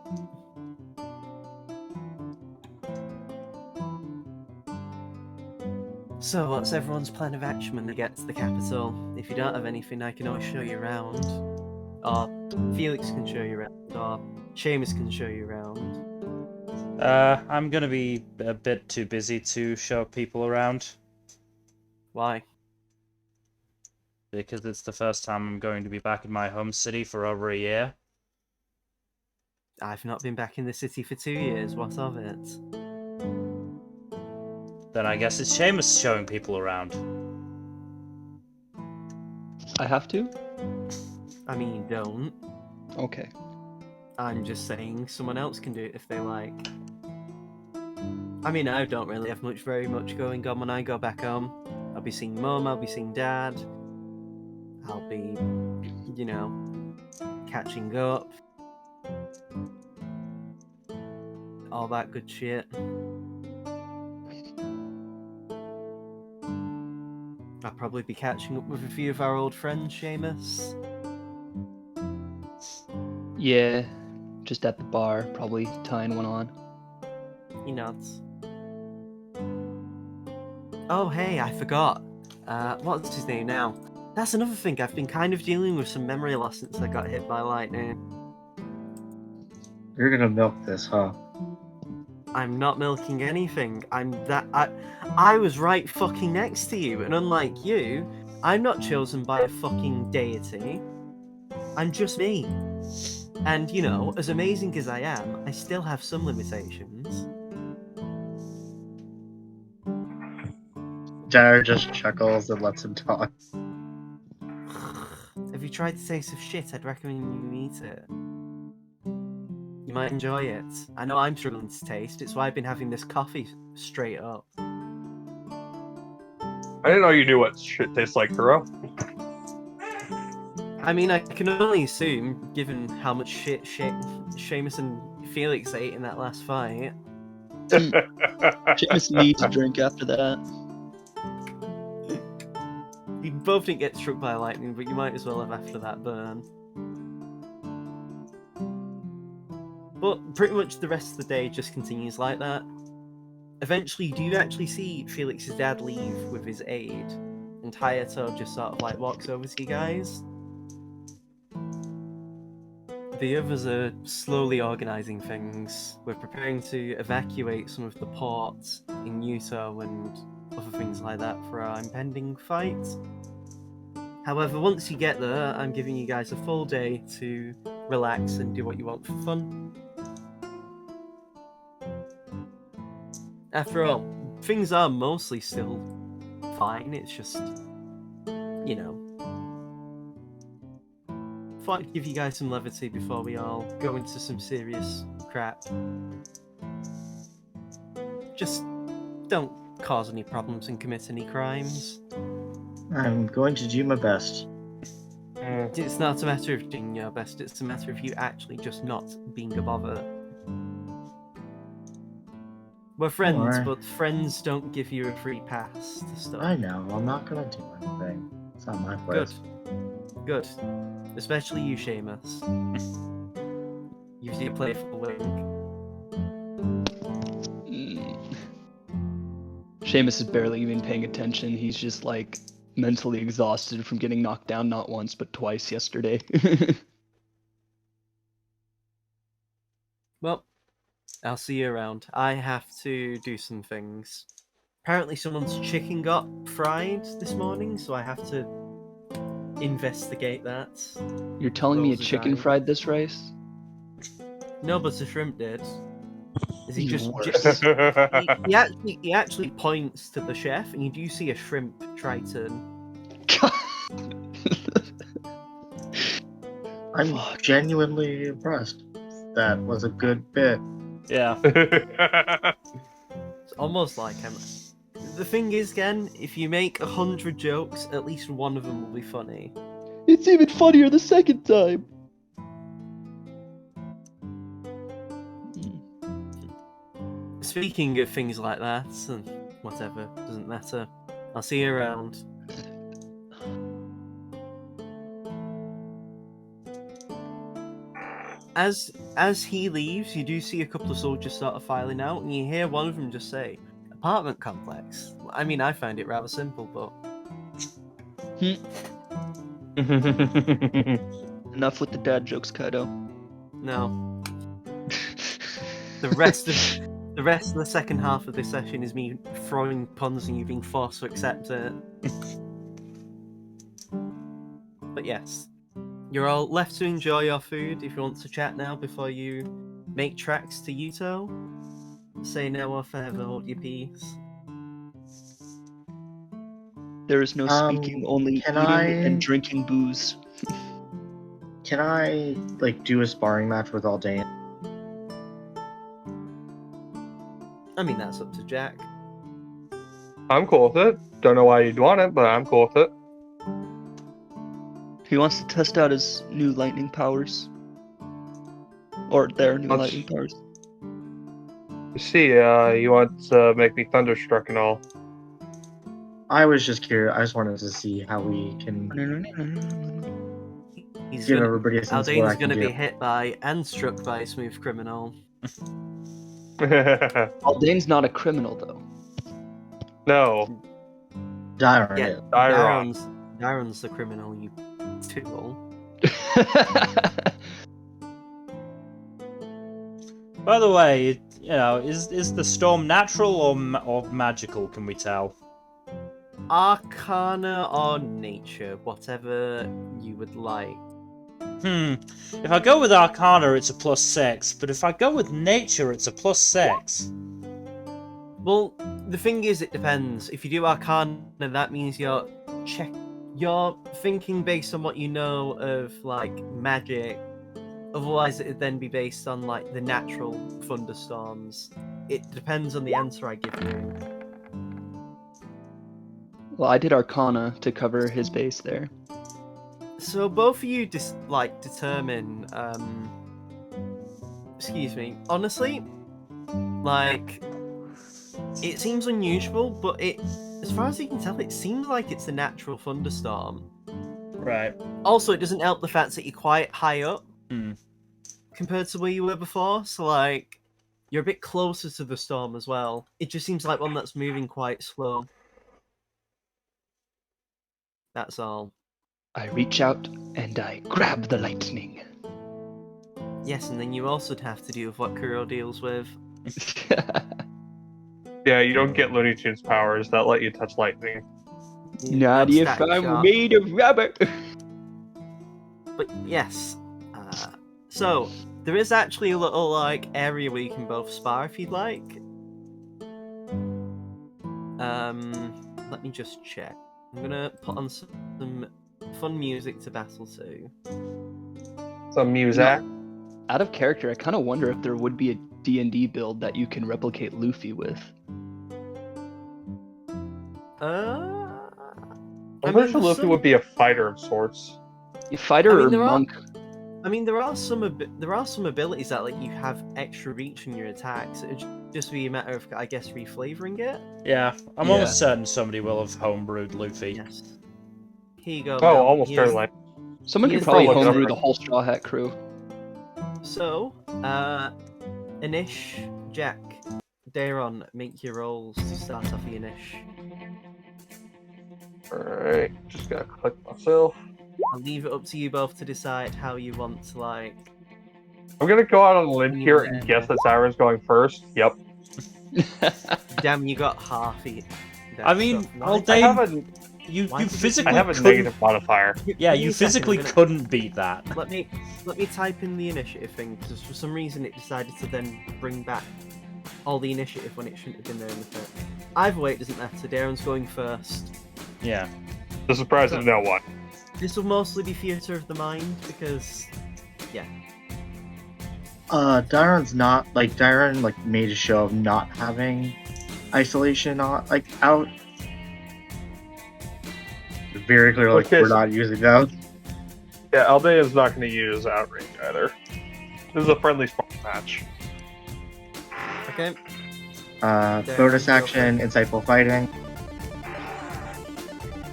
S2: So, what's everyone's plan of action when they get to the capital? If you don't have anything, I can always show you around. Or Felix can show you around. Or Seamus can show you around.
S1: I'm gonna be a bit too busy to show people around.
S2: Why?
S1: Because it's the first time I'm going to be back in my home city for over a year.
S2: I've not been back in the city for 2 years, what of it?
S1: Then I guess it's Seamus showing people around.
S6: I have to?
S2: I mean, don't.
S6: Okay.
S2: I'm just saying someone else can do it if they like. I mean, I don't really have very much going on when I go back home. I'll be seeing Mum, I'll be seeing Dad. I'll be, you know, catching up. All that good shit. I'll probably be catching up with a few of our old friends, Seamus.
S6: Yeah, just at the bar, probably tying one on.
S2: He nods. Oh, hey, I forgot. What's his name now? That's another thing. I've been kind of dealing with some memory loss since I got hit by lightning.
S4: You're gonna milk this, huh?
S2: I'm not milking anything. I was right fucking next to you, and unlike you, I'm not chosen by a fucking deity. I'm just me. And you know, as amazing as I am, I still have some limitations.
S4: Jared just chuckles and lets him talk.
S2: If you tried to taste of shit, I'd recommend you eat it. You might enjoy it. I know I'm struggling to taste. It's why I've been having this coffee straight up.
S5: I didn't know you knew what shit tastes like, Kuro.
S2: I mean, I can only assume, given how much shit Seamus and Felix ate in that last fight.
S6: Seamus needs a drink after that.
S2: You both didn't get struck by lightning, but you might as well have after that burn. But pretty much the rest of the day just continues like that. Eventually, you do actually see Felix's dad leave with his aide, and Hayato just sort of like walks over to you guys. The others are slowly organising things. We're preparing to evacuate some of the ports in Yuto and other things like that for our impending fight. However, once you get there, I'm giving you guys a full day to relax and do what you want for fun. After all, things are mostly still fine, it's just, you know. Thought I'd give you guys some levity before we all go into some serious crap. Just don't cause any problems and commit any crimes.
S4: I'm going to do my best.
S2: It's not a matter of doing your best, it's a matter of you actually just not being a bother. We're friends,
S4: Alright.
S2: but friends don't give you a free pass to stuff.
S4: I know, I'm not gonna do anything. It's not my place.
S2: Good. Especially you, Seamus. Use your playful wink.
S6: Seamus is barely even paying attention. He's just like mentally exhausted from getting knocked down not once but twice yesterday.
S2: Well, I'll see you around. I have to do some things. Apparently someone's chicken got fried this morning, so I have to investigate that.
S6: You're telling me a
S2: Rolls are
S6: chicken
S2: dying.
S6: fried this rice?
S2: No, but a shrimp did. Is he
S6: Even
S2: just...
S6: worse.
S2: He actually points to the chef, and you do see a shrimp try to...
S4: I'm genuinely impressed. That was a good bit.
S1: Yeah.
S2: It's almost like him. The thing is, Ken, if you make 100 jokes, at least one of them will be funny.
S6: It's even funnier the second time.
S2: Speaking of things like that, and whatever, doesn't matter. I'll see you around. As he leaves, you do see a couple of soldiers sort of filing out, and you hear one of them just say, "Apartment complex." I mean, I find it rather simple, but
S6: Enough with the dad jokes, Kaido.
S2: no. The rest of the second half of this session is me throwing puns and you being forced to accept it. But yes, you're all left to enjoy your food. If you want to chat now before you make tracks to Yuto, say no or forever hold your peace.
S6: There is no speaking, only
S4: can
S6: eating
S4: I-
S6: and drinking booze.
S4: Can I, like, do a sparring match with Aldain?
S2: I mean, that's up to Jack.
S5: I'm cool with it. Don't know why you'd want it, but I'm cool with it.
S6: He wants to test out his new lightning powers. Or their new
S5: Let's-
S6: lightning powers.
S5: You see, you want to make me thunderstruck and all.
S4: I was just curious. I just wanted to see how we can
S2: He's
S4: give
S2: gonna,
S4: everybody a sense of what I
S2: Aldain's
S4: can
S2: gonna be
S4: do.
S2: hit by and struck by a smooth criminal.
S6: Aldain's not a criminal, though.
S5: No.
S4: Dairon
S2: Yeah,
S4: is.
S5: Iron.
S2: Darren's the criminal, you tool.
S1: By the way, you know, is the storm natural or magical? Can we tell?
S2: Arcana or nature, whatever you would like.
S1: If I go with Arcana, it's a +6, but if I go with Nature, it's a +6.
S2: Well, the thing is, it depends. If you do Arcana, that means you're thinking based on what you know of like magic. Otherwise, it'd then be based on like the natural thunderstorms. It depends on the answer I give you.
S6: Well, I did Arcana to cover his base there.
S2: So both of you determine. Excuse me. Honestly, like, it seems unusual, but as far as you can tell, it seems like it's a natural thunderstorm.
S1: Right.
S2: Also, it doesn't help the fact that you're quite high up
S1: Hmm.
S2: compared to where you were before. So, like, you're a bit closer to the storm as well. It just seems like one that's moving quite slow. That's all.
S6: I reach out and I grab the lightning.
S2: Yes, and then you also have to deal with what Kuro deals with.
S5: Yeah, you don't get Looney Tunes powers that let you touch lightning.
S6: Not if
S2: Static
S6: I'm
S2: shot.
S6: made of rubber.
S2: But yes, so there is actually a little like area where you can both spar if you'd like. Let me just check. I'm gonna put on some fun music to battle to.
S5: Some music.
S6: Out of character, I kind of wonder if there would be a D&D build that you can replicate Luffy with.
S5: I'm pretty sure Luffy would be a fighter of sorts.
S6: A fighter or
S2: there
S6: monk.
S2: there are some abilities that let you have extra reach in your attacks. It'd just be a matter of, I guess, reflavoring it.
S1: Yeah, I'm
S6: Yeah.
S1: almost certain somebody will have homebrewed Luffy.
S2: Yes. Here you go.
S5: Oh,
S2: Mel.
S5: almost
S2: Here's-
S5: certainly.
S6: Someone
S2: Here's
S6: could probably
S2: the-
S6: homebrew the whole Straw Hat crew.
S2: So, Anish, Jack, Daron, make your rolls to start off Anish.
S5: Alright, just gotta click myself.
S2: I'll leave it up to you both to decide how you want to, like...
S5: I'm gonna go out on a limb here and guess that Siren's going first. Yep.
S2: Damn, you got half it.
S1: I mean, all
S5: I
S1: day
S5: have a
S1: you
S2: Why did
S1: physically
S5: I have a
S1: couldn't.
S5: negative modifier.
S1: Yeah,
S2: Give me
S1: you
S2: a second,
S1: physically
S2: I'm gonna-
S1: couldn't beat that.
S2: Let me type in the initiative thing, because for some reason it decided to then bring back all the initiative when it shouldn't have been there in the first. Either way, it doesn't matter. Darren's going first.
S1: Yeah.
S5: The surprise of no one.
S2: This will mostly be theatre of the mind, because... Yeah.
S4: Darren's not like Darren made a show of not having isolation out. Very clear,
S5: Okay,
S4: we're
S5: so-
S4: not using those.
S5: Yeah, Aldea's not gonna use Outrange either. This is a friendly spark match.
S2: Okay.
S4: Bonus action, insightful fighting,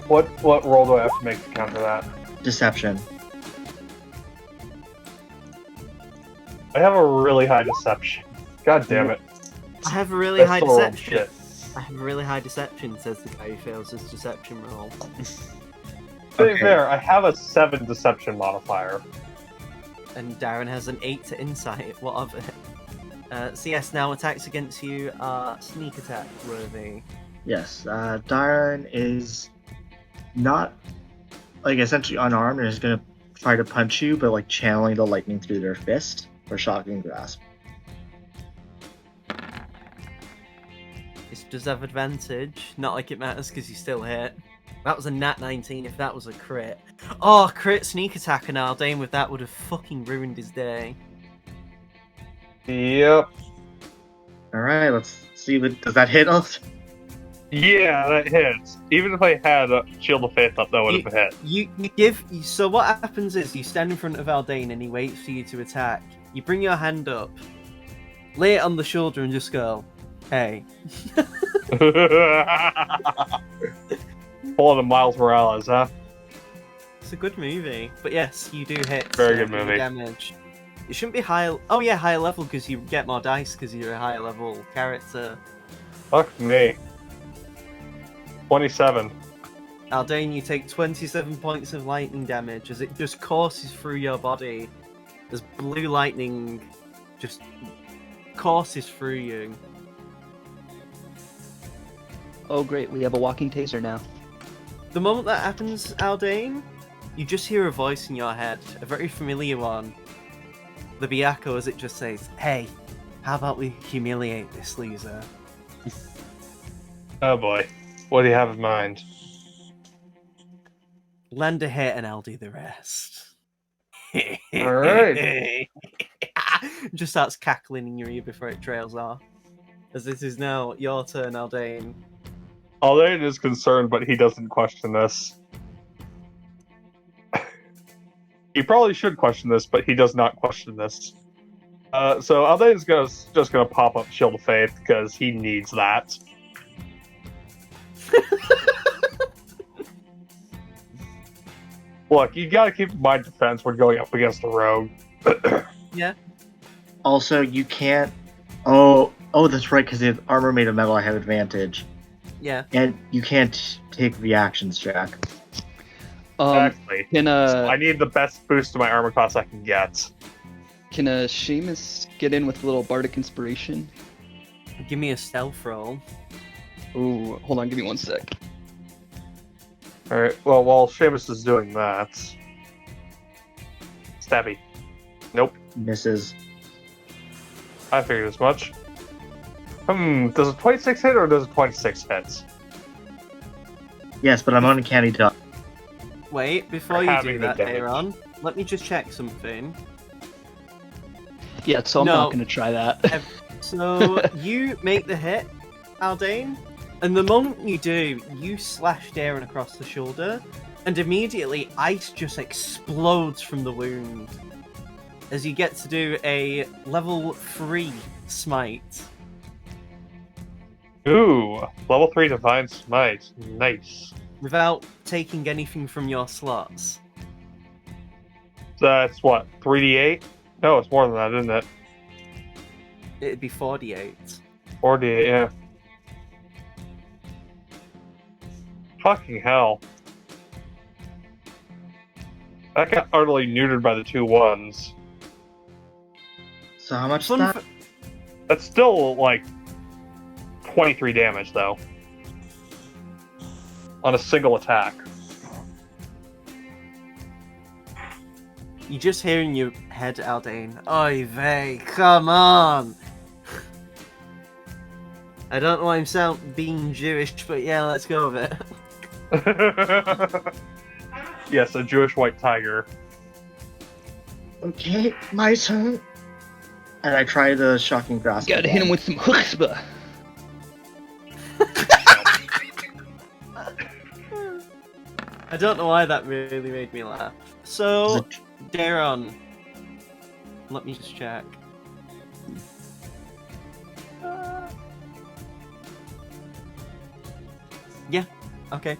S5: What roll do I have to make to counter that?
S4: deception.
S5: I have a really high deception. God damn it.
S2: I have a really
S5: That's
S2: high
S5: the wrong
S2: deception.
S5: shit.
S2: I have a really high deception, says the guy who fails his deception roll.
S5: To be
S4: Okay.
S5: fair, I have a 7 deception modifier.
S2: And Darren has an 8 to insight. What of it? So yes, now attacks against you are sneak attack worthy.
S4: Yes, Darren is not essentially unarmed and is gonna try to punch you, but channeling the lightning through their fist for shocking grasp.
S2: This does have advantage. Not like it matters because you still hit. That was a nat 19 if that was a crit. Oh, crit sneak attack and Aldane with that would have fucking ruined his day.
S5: Yep.
S4: All right, let's see. Does that hit us?
S5: Yeah, that hits. Even if I had a Shield of Faith up, that would have hit.
S2: You give. So what happens is you stand in front of Aldane and he waits for you to attack. You bring your hand up, lay it on the shoulder, and just go, "Hey."
S5: Pulling a Miles Morales, huh?
S2: It's a good movie, but yes, you do hit.
S5: Very good
S2: give me
S5: movie.
S2: Damage. It shouldn't be high. Oh yeah, higher level because you get more dice because you're a higher level character.
S5: Fuck me. 27.
S2: Aldane, you take 27 points of lightning damage as it just courses through your body. As blue lightning just courses through you.
S6: Oh great, we have a walking taser now.
S2: The moment that happens, Aldane, you just hear a voice in your head, a very familiar one. The Byaku as it just says, "Hey, how about we humiliate this loser?"
S5: Oh boy. What do you have in mind?
S2: Lend a hit and I'll do the rest.
S5: Alright.
S2: Just starts cackling in your ear before it trails off. As this is now your turn, Aldane.
S5: Aldane is concerned, but he doesn't question this. He probably should question this, but he does not question this. So Aldane's just gonna pop up Shield of Faith because he needs that. Look, you gotta keep in mind defense when going up against a rogue.
S2: Yeah.
S4: Also, you can't. Oh, that's right. Because the armor made of metal, I have advantage,
S2: Yeah.
S4: and you can't take reactions, Jack.
S5: Exactly.
S6: Can
S5: So I need the best boost to my armor class I can get.
S6: can Seamus get in with a little bardic inspiration?
S2: Give me a stealth roll.
S6: Ooh, hold on, give me 1 sec.
S5: Alright, well, while Seamus is doing that... Stabby. Nope,
S4: Misses.
S5: I figured as much. Does a 26 hit or does a 26 hit?
S4: Yes, but I'm on a candy dot.
S2: Wait, before you
S5: Having
S2: do
S5: the
S2: that,
S5: damage.
S2: Aaron, let me just check something.
S6: Yeah, so I'm
S2: No.
S6: not gonna try that.
S2: So you make the hit, Aldane, and the moment you do, you slash Darren across the shoulder, and immediately ice just explodes from the wound as you get to do a level 3 smite.
S5: Ooh, level 3 Divine Smite. Nice.
S2: Without taking anything from your slots.
S5: That's what, 3d8? No, it's more than that, isn't it?
S2: It'd be 48.
S5: 4d8, yeah. Fucking hell. That got utterly neutered by the 2 1s.
S4: So how much is
S2: Fun
S4: that?
S2: f-
S5: That's still, like, 23 damage, though. On a single attack.
S2: You just hear in your head, Aldane, "Oy vey, come on!" I don't know why I'm being Jewish, but yeah, let's go with it.
S5: Yes, a Jewish white tiger.
S4: Okay, my turn. And I try the shocking grasp.
S6: Gotta hit him
S4: again.
S6: with some chutzpah.
S2: I don't know why that really made me laugh. So, Darren, let me just check. Yeah, okay.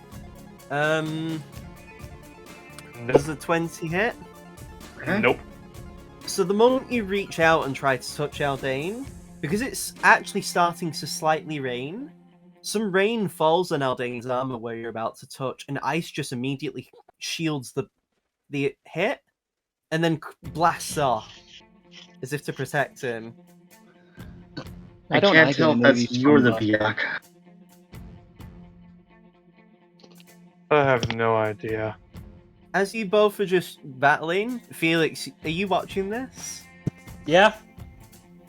S2: Does a 20 hit?
S4: Okay.
S5: Nope.
S2: So the moment you reach out and try to touch Aldane, because it's actually starting to slightly rain, some rain falls on Aldane's armor where you're about to touch, and ice just immediately shields the hit, and then blasts off, as if to protect him.
S4: I
S6: don't
S4: can't
S6: like
S4: tell
S6: it,
S4: if
S6: maybe
S4: that's
S6: it's
S4: you or
S6: from
S4: the
S6: the-
S4: Biak.
S5: I have no idea.
S2: As you both are just battling, Felix, are you watching this?
S1: Yeah?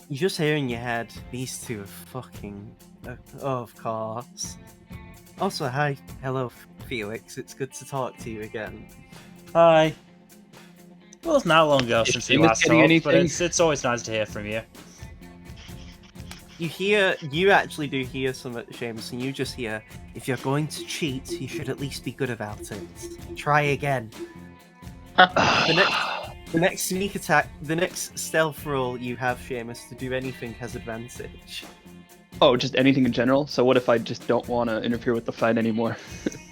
S2: You just hear in your head, these two are fucking... oh, of course. Also, hi. Hello, Felix. It's good to talk to you again.
S1: Hi. Well, it's not long ago
S6: Is
S1: since we
S6: Seamus
S1: last
S6: getting
S1: talked, but
S6: anything?
S1: it's always nice to hear from you.
S2: You actually do hear some at Seamus, and you just hear, if you're going to cheat, you should at least be good about it. Try again. The next sneak attack, the next stealth roll you have, Seamus, to do anything has advantage.
S6: Oh, just anything in general? So what if I just don't want to interfere with the fight anymore?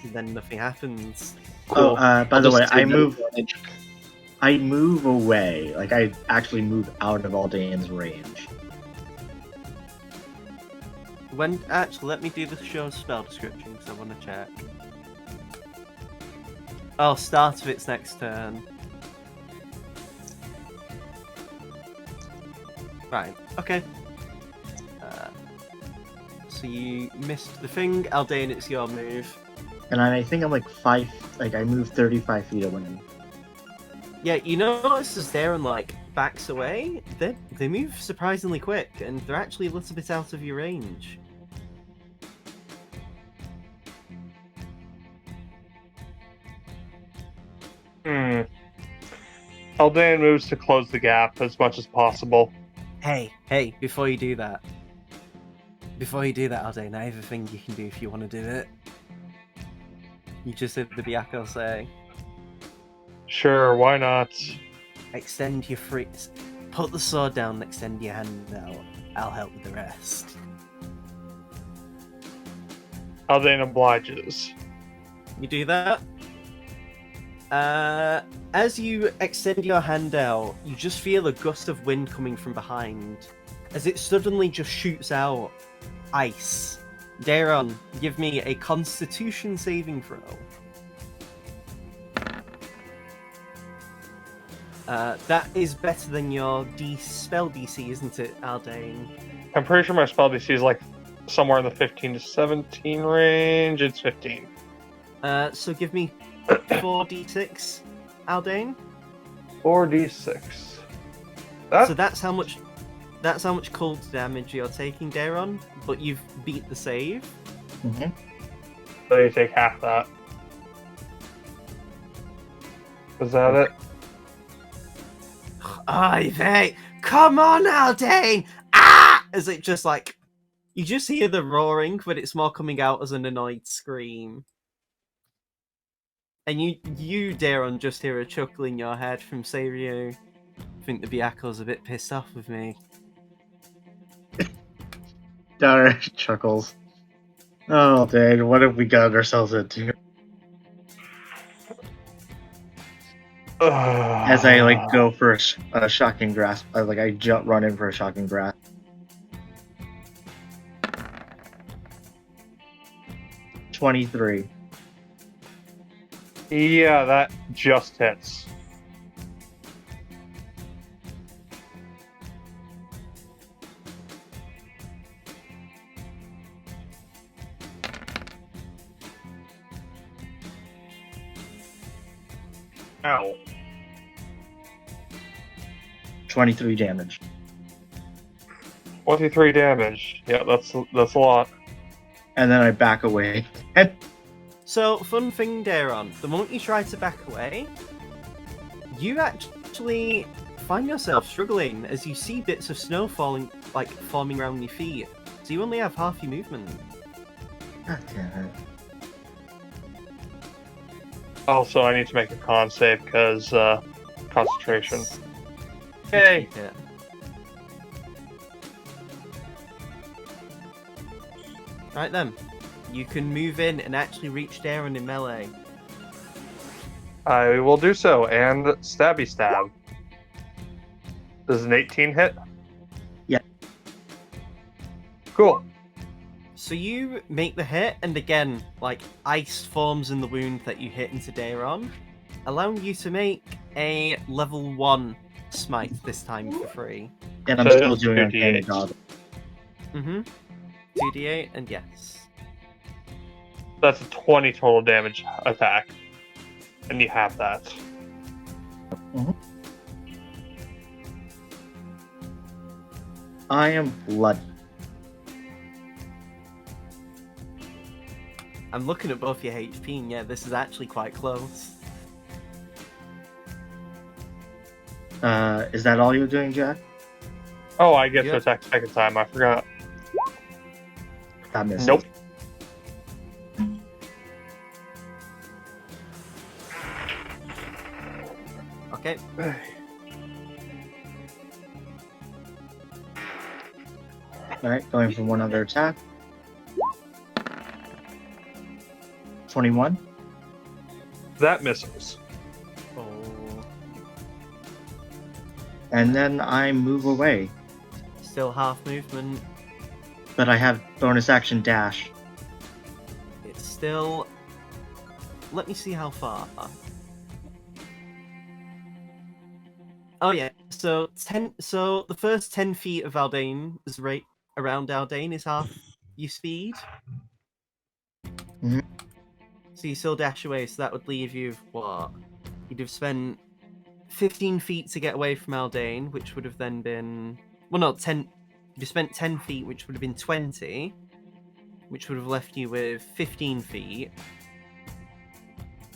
S2: And then nothing happens.
S6: Cool.
S2: Oh,
S4: By
S6: I'll
S4: the
S6: just
S4: way,
S6: save that advantage.
S4: I move away. Like, I actually move out of Aldane's range.
S2: Actually, let me do the show spell description because I want to check. Oh, start of its next turn. Right. Okay. So you missed the thing. Aldane, it's your move.
S4: And I think I'm like I moved 35 feet away.
S2: Yeah, you notice as Darren backs away, they move surprisingly quick, and they're actually a little bit out of your range.
S5: Haldane moves to close the gap as much as possible.
S2: Hey, before you do that, Aldane, I have a thing you can do if you want to do it. You just heard the Byakko say,
S5: Sure, why not?
S2: extend your free... Put the sword down and extend your hand out. I'll help with the rest.
S5: Haldane obliges.
S2: You do that? As you extend your hand out, you just feel a gust of wind coming from behind. As it suddenly just shoots out ice. Daron, give me a Constitution saving throw. That is better than your spell DC, isn't it, Aldane?
S5: I'm pretty sure my spell DC is like somewhere in the 15 to 17 range. It's 15.
S2: So give me 4d6, Aldane.
S5: 4d6.
S2: So that's how much cold damage you're taking, Daron, but you've beat the save.
S4: Mm-hmm.
S5: So you take half that. Is that it?
S2: Oy vey! Come on, Aldane! Ah! As it just you just hear the roaring, but it's more coming out as an annoyed scream. And you, Daron, just hear a chuckle in your head from Seiryu. I think the Byakko's a bit pissed off with me.
S4: Dara chuckles. Oh, dang, what have we got ourselves into? As I go for a shocking grasp, I run in for a shocking grasp. $23.
S5: Yeah, that just hits. Ow.
S4: 23 damage.
S5: 23 damage. Yeah, that's a lot.
S4: And then I back away.
S2: So, fun thing, Daron, the moment you try to back away, you actually find yourself struggling as you see bits of snow forming around your feet. So you only have half your movement.
S4: God damn it.
S5: Also, I need to make a con save because concentration. Yay!
S2: Yeah. Right then, you can move in and actually reach Darren in melee.
S5: I will do so, and stabby stab. Does an 18 hit?
S4: Yeah.
S5: Cool.
S2: So you make the hit, and again, ice forms in the wound that you hit into Daron, allowing you to make a level 1 smite this time for free.
S4: And I'm
S5: So
S4: still
S5: it's
S4: doing
S5: 2d8.
S4: uncanny dodge.
S2: Mm-hmm. 2d8, and yes.
S5: That's a 20 total damage attack. And you have that.
S4: I am bloody.
S2: I'm looking at both your HP, and yeah, this is actually quite close.
S4: Is that all you're doing, Jack?
S5: Oh, I get
S2: Yeah.
S5: to attack second time. I forgot.
S4: That misses.
S5: Nope.
S2: Okay.
S4: Alright, going for one other attack. 21.
S5: That misses.
S2: Oh.
S4: And then I move away.
S2: Still half movement.
S4: But I have bonus action dash.
S2: It's still... Let me see how far. Oh yeah, so the first 10 feet of Aldane is right around Aldane is half your speed.
S4: Mhm.
S2: So you still dash away, so that would leave you what? You'd have spent 15 feet to get away from Aldane, which would have then been 10. You spent 10 feet, which would have been 20, which would have left you with 15 feet.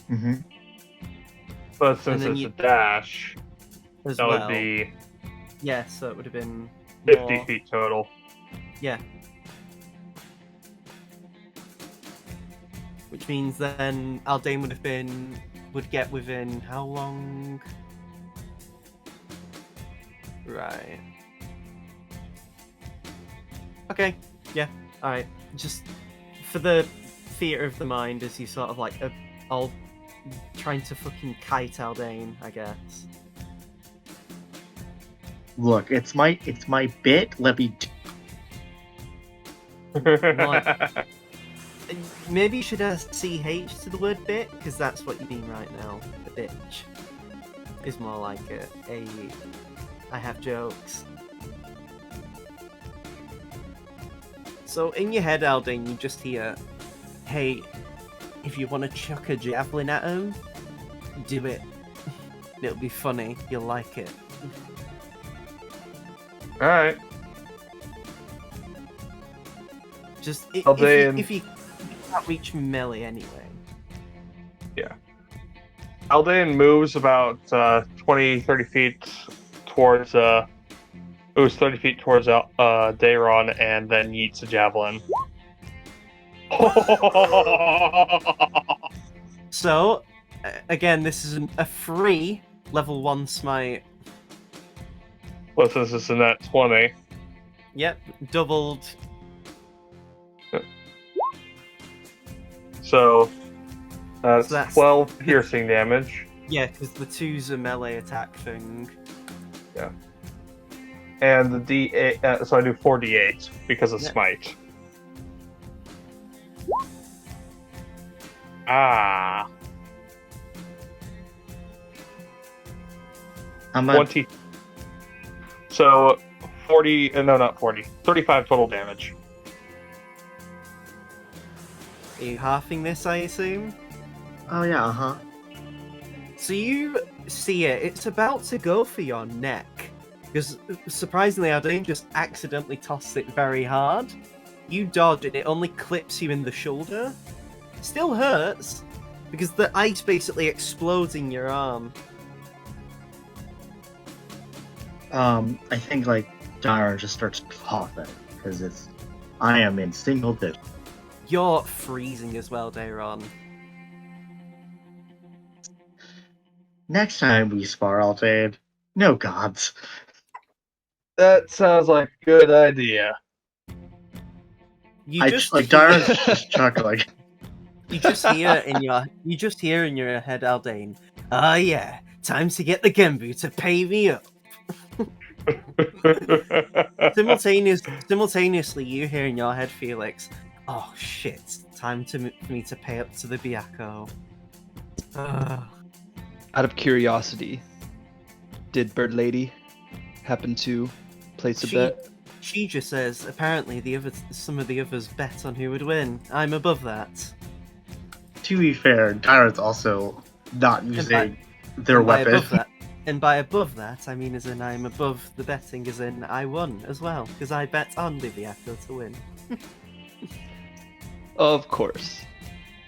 S4: Mm-hmm.
S5: But since
S2: then
S5: it's
S2: you-
S5: a dash,
S2: as
S5: that
S2: well.
S5: would be
S2: Yeah, so it would have been
S5: 50
S2: more.
S5: feet total.
S2: Yeah. Which means then Aldane would get within how long? Right. Okay. Yeah. All right. Just for the theater of the mind, as you sort of like, all trying to fucking kite Aldane, I guess.
S4: Look, it's my bit. Let me.
S2: Maybe you should add CH to the word bit, because that's what you mean right now. A bitch is more like I have jokes. So in your head, Aldane, you just hear, hey, if you want to chuck a javelin at him, do it. It'll be funny. You'll like it.
S5: Alright.
S2: Just
S5: Aldane.
S2: if you can't reach melee anyway.
S5: Aldane moves about 20, 30 feet towards moves 30 feet towards Dayron and then yeets a javelin.
S2: So, again, this is a free level 1 smite.
S5: Well, since it's a net 20.
S2: Yep, doubled.
S5: So that's
S2: So that's-
S5: 12 piercing damage.
S2: Yeah, because the 2's a melee attack thing.
S5: And the D8, so I do 4d8 because of
S2: Yeah.
S5: smite. Ah,
S4: How much?
S5: 20. So 40, no, not 40. 35 total damage.
S2: Are you halving this, I assume?
S4: Oh yeah. Uh huh.
S2: So you see it, it's about to go for your neck. Because surprisingly, Aldane just accidentally tossed it very hard. You dodge and it only clips you in the shoulder. Still hurts, because the ice basically explodes in your arm.
S4: I think like Dara just starts coughing because I am in single digits.
S2: You're freezing as well, Dayron.
S4: Next time we spar, Altade. No gods.
S5: That sounds like a good idea.
S2: You
S4: I
S2: just
S4: like
S2: hear-
S4: Dara's just chuckling.
S2: You just hear in your head, Aldane. Ah, yeah, time to get the Genbu to pay me up. Simultaneously, you hear in your head, Felix. Oh shit! Time for me to pay up to the Byakko.
S6: Out of curiosity, did Bird Lady happen to place a bet?
S2: She just says apparently some of the others bet on who would win. I'm above that.
S4: To be fair, Dara's also not using their
S2: And by
S4: weapon.
S2: above that, and by above that, I mean as in I'm above the betting, as in I won as well, because I bet on the Byakko to win.
S6: Of course.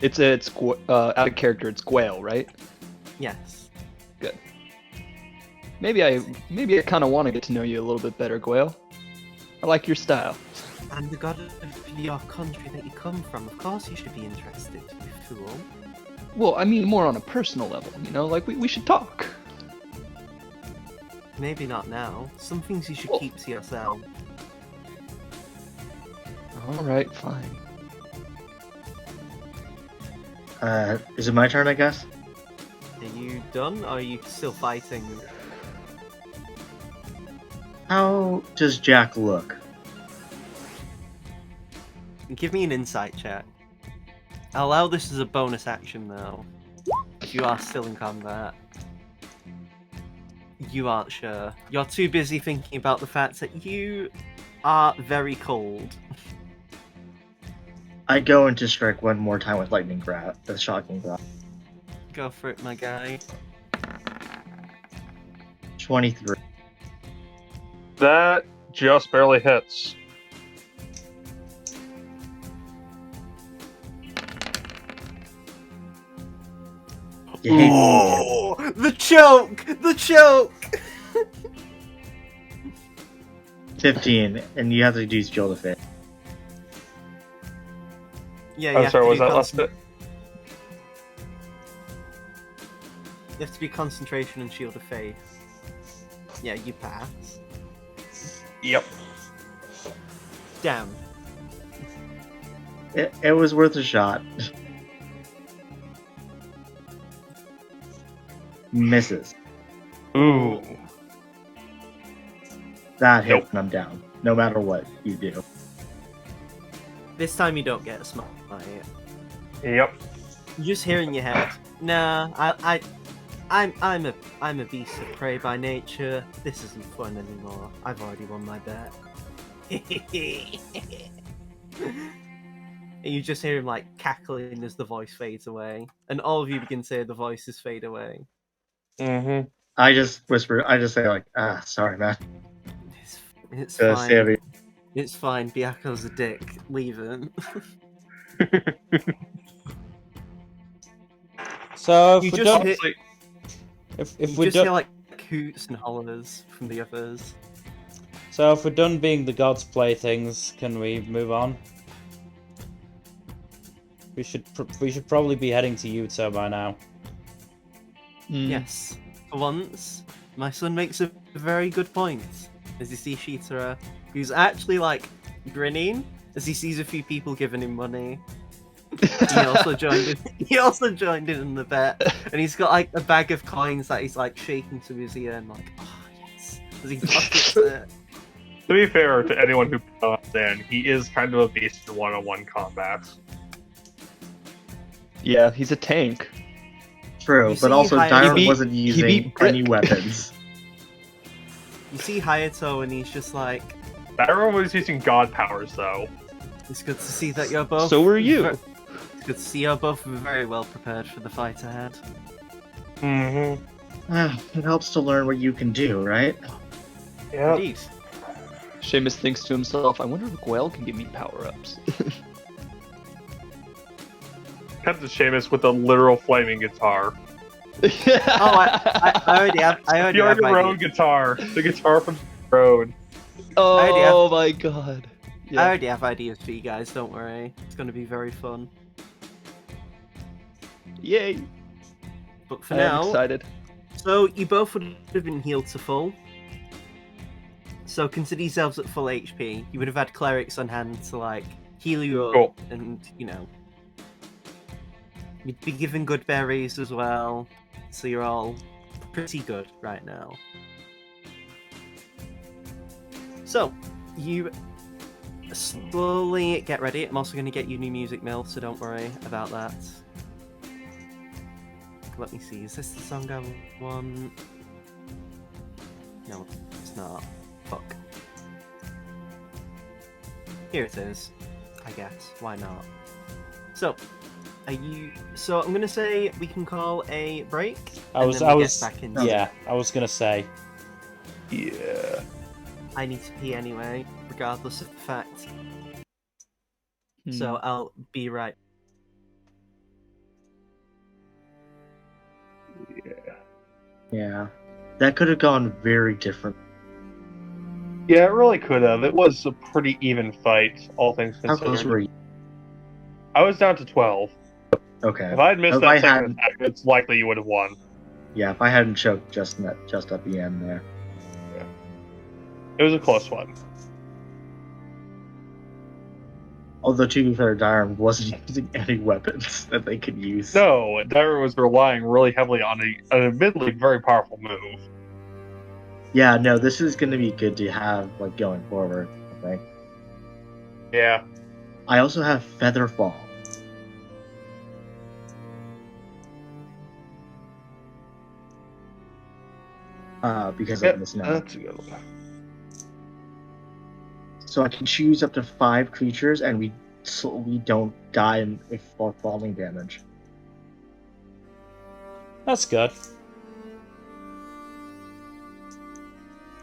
S6: It's out of character. It's Gwail, right?
S2: Yes.
S6: Good. Maybe I kind of want to get to know you a little bit better, Gwail. I like your style.
S2: I'm the god of your country that you come from. Of course you should be interested, you fool.
S6: Well, I mean more on a personal level, you know, like we should talk.
S2: Maybe not now. Some things you should
S6: Well-
S2: keep to yourself.
S6: All right, fine.
S4: Is it my turn, I guess?
S2: Are you done, or are you still fighting?
S4: How does Jack look?
S2: Give me an insight check. I'll allow this as a bonus action, though. If you are still in combat. You aren't sure. You're too busy thinking about the fact that you are very cold.
S4: I go into strike one more time with lightning grab, the shocking grab.
S2: Go for it, my guy.
S4: 23.
S5: That just barely hits.
S4: You hate me.
S2: Oh, the choke! The choke!
S4: 15, and you have to do skill to fit.
S2: Yeah,
S5: I'm sorry, was that last bit?
S2: You have to do concentration and shield of faith. Yeah, you pass.
S5: Yep.
S2: Down.
S4: It was worth a shot. Misses.
S5: Ooh.
S4: That hit
S5: Nope.
S4: and I'm down. No matter what you do.
S2: This time you don't get a smite.
S5: Yep.
S2: You just hear in your head, nah, I'm a beast of prey by nature. This isn't fun anymore. I've already won my bet. And you just hear him like cackling as the voice fades away, and all of you begin to hear the voices fade away.
S5: Mm-hmm.
S4: I just whisper, I just say like, sorry man.
S2: It's
S4: Save
S2: fine.
S4: it.
S2: It's fine. Byaku's a dick. Leave him.
S1: So if
S2: You
S1: we're
S2: just
S1: done,
S2: hit-
S1: if
S2: You
S1: we're
S2: just hear
S1: done,
S2: like hoots and hollers from the others.
S1: so if we're done being the gods' playthings, can we move on? We should probably be heading to Yuto by now.
S2: Yes. For once, my son makes a very good point. As you see Shitara, who's actually like grinning as he sees a few people giving him money. He also joined in. He also joined in the bet, and he's got like a bag of coins that he's like shaking to his ear and like, oh yes, as he pockets it.
S5: To be fair to anyone who understands, he is kind of a beast in one-on-one combat.
S6: Yeah, he's a tank.
S4: True,
S2: You
S4: but
S2: see
S4: also
S2: Hayate-
S4: Dairon
S6: He beat-
S4: wasn't
S6: he
S4: using
S6: beat Brick.
S4: any weapons.
S2: You see Hayato, and he's just like,
S5: Barrow was using god powers, though.
S2: it's good to see that you're both.
S6: So were you.
S2: It's good to see you're both very well prepared for the fight ahead.
S5: Mm-hmm.
S4: It helps to learn what you can do, right?
S5: Yeah.
S2: Indeed.
S6: Seamus thinks to himself, I wonder if Gwael can give me power-ups.
S5: Captain Seamus with a literal flaming guitar.
S2: Oh, I already have. I already
S5: You're
S2: have
S5: your own
S2: ideas.
S5: guitar. The guitar from the road.
S6: Oh my god.
S2: I
S6: Yeah.
S2: already have ideas for you guys. Don't worry. It's going to be very fun.
S6: Yay.
S2: But for
S6: I am
S2: now,
S6: excited.
S2: so you both would have been healed to full. So consider yourselves at full HP. You would have had clerics on hand to like heal you up,
S5: Cool.
S2: and you know, you'd be given good berries as well. So you're all pretty good right now. So you slowly get ready. I'm also going to get you new music, Mill, so don't worry about that. Let me see. Is this the song I want? No, it's not. Fuck. Here it is. I guess. Why not? So, are you? So I'm gonna say we can call a break.
S1: I was
S2: back in.
S1: yeah, I was gonna say.
S5: Yeah.
S2: I need to pee anyway, regardless of the fact.
S6: Hmm.
S2: So I'll be right.
S4: Yeah. That could have gone very different.
S5: Yeah, it really could have. It was a pretty even fight, all things
S4: How close
S5: considered.
S4: were you?
S5: I was down to 12.
S4: Okay.
S5: If I had missed
S4: If I
S5: that second
S4: hadn't-
S5: attack, it's likely you would have won.
S4: Yeah, if I hadn't choked just at the end there.
S5: It was a close one.
S4: Although to be fair, Dairon wasn't using any weapons that they could use.
S5: No, Dairon was relying really heavily on an admittedly very powerful move.
S4: Yeah, no, this is gonna be good to have like going forward, I think.
S5: Yeah.
S4: I also have Featherfall. Because of this now.
S5: That's a good one.
S4: So I can choose up to 5 creatures, and we so we don't die for falling damage.
S1: That's good.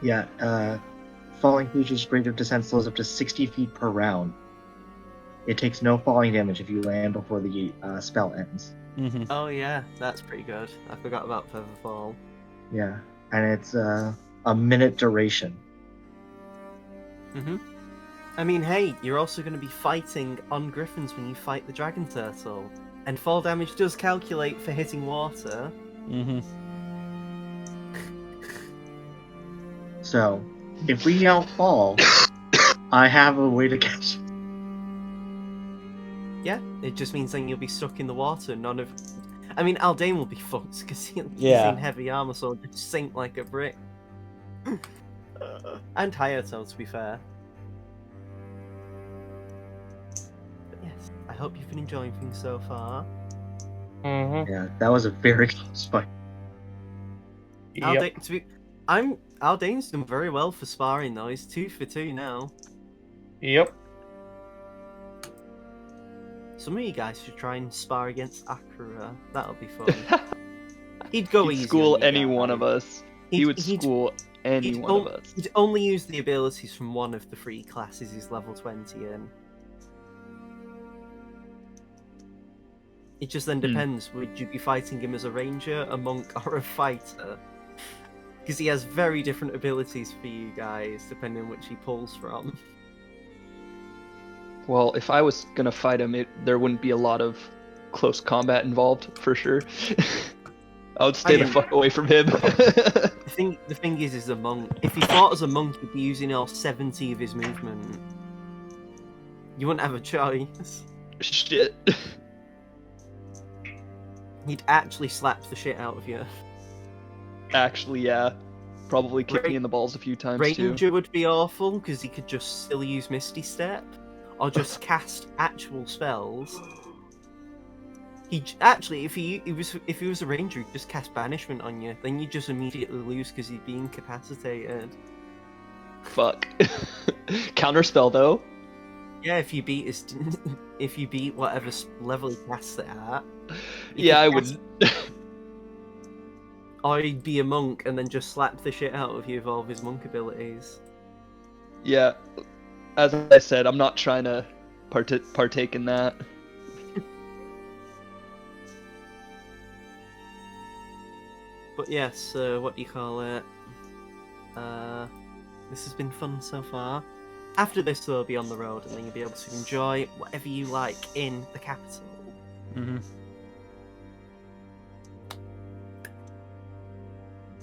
S4: Yeah, falling creatures' rate of descent slows up to 60 feet per round. It takes no falling damage if you land before the spell ends.
S1: Mm-hmm.
S2: Oh yeah, that's pretty good. I forgot about Feather Fall.
S4: Yeah, and it's a minute duration.
S2: Mhm. I mean, hey, you're also going to be fighting on griffins when you fight the dragon turtle, and fall damage does calculate for hitting water.
S1: Mm-hmm.
S4: So, if we don't fall, I have a way to catch.
S2: Yeah, it just means then you'll be stuck in the water. None of, I mean, Aldane will be fucked because he's
S1: Yeah.
S2: in heavy armor, so he'll just sink like a brick. And Hayato, to be fair. But yes, I hope you've been enjoying things so far.
S5: Mm-hmm.
S4: Yeah, that was a very close fight.
S5: Yep.
S2: Aldane's done very well for sparring though. He's 2 for 2 now.
S5: Yep.
S2: Some of you guys should try and spar against Akira. That'll be fun. He'd go
S6: He'd
S2: easy.
S6: school
S2: on you
S6: any
S2: guys.
S6: one of us. He would school any one of us.
S2: He'd only use the abilities from one of the 3 classes he's level 20 in. It just then depends. Would you be fighting him as a ranger, a monk, or a fighter? Because he has very different abilities for you guys, depending on which he pulls from.
S6: Well, if I was gonna fight him, there wouldn't be a lot of close combat involved, for sure. I would stay the fuck away from him.
S2: The thing is a monk. If he fought as a monk, he'd be using all 70 of his movement. You wouldn't have a choice.
S6: Shit.
S2: He'd actually slap the shit out of you.
S6: Actually, yeah. Probably kick me in the balls a few times
S2: Ranger
S6: too.
S2: would be awful because he could just still use Misty Step, or just cast actual spells. He actually, if he was a ranger, he'd just cast banishment on you. Then you just immediately lose because he'd be incapacitated.
S6: Fuck. Counterspell though.
S2: Yeah, if you beat whatever level he casts it at.
S6: Yeah, I would.
S2: Or he'd be a monk and then just slap the shit out of you with all of his monk abilities.
S6: Yeah. As I said, I'm not trying to partake in that.
S2: But yes, what do you call it? This has been fun so far. After this, we'll be on the road, and then you'll be able to enjoy whatever you like in the capital.
S1: Mm-hmm.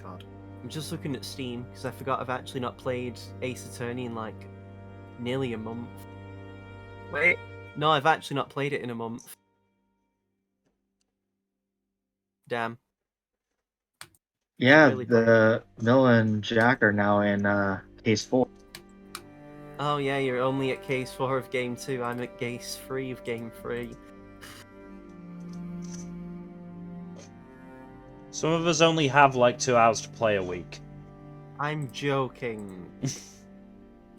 S2: God, I'm just looking at Steam because I forgot I've actually not played Ace Attorney in like nearly a month. Wait, no, I've actually not played it in a month. Damn.
S4: Yeah,
S2: Really
S4: Mill and Jack are now in case 4.
S2: Oh yeah, you're only at case 4 of game 2. I'm at case 3 of game 3.
S1: Some of us only have like 2 hours to play a week.
S2: I'm joking.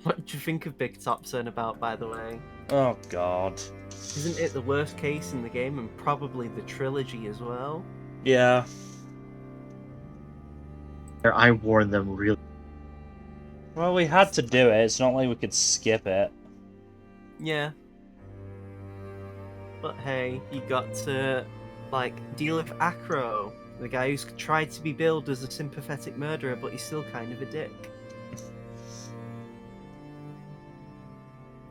S2: What do you think of Big Top Turnabout, by the way?
S1: Oh god.
S2: Isn't it the worst case in the game, and probably the trilogy as well?
S1: Yeah.
S4: I warned them really.
S1: Well, we had to do it. It's not like we could skip it.
S2: Yeah. But hey, you got to, like, deal with Acro, the guy who's tried to be billed as a sympathetic murderer, but he's still kind of a dick.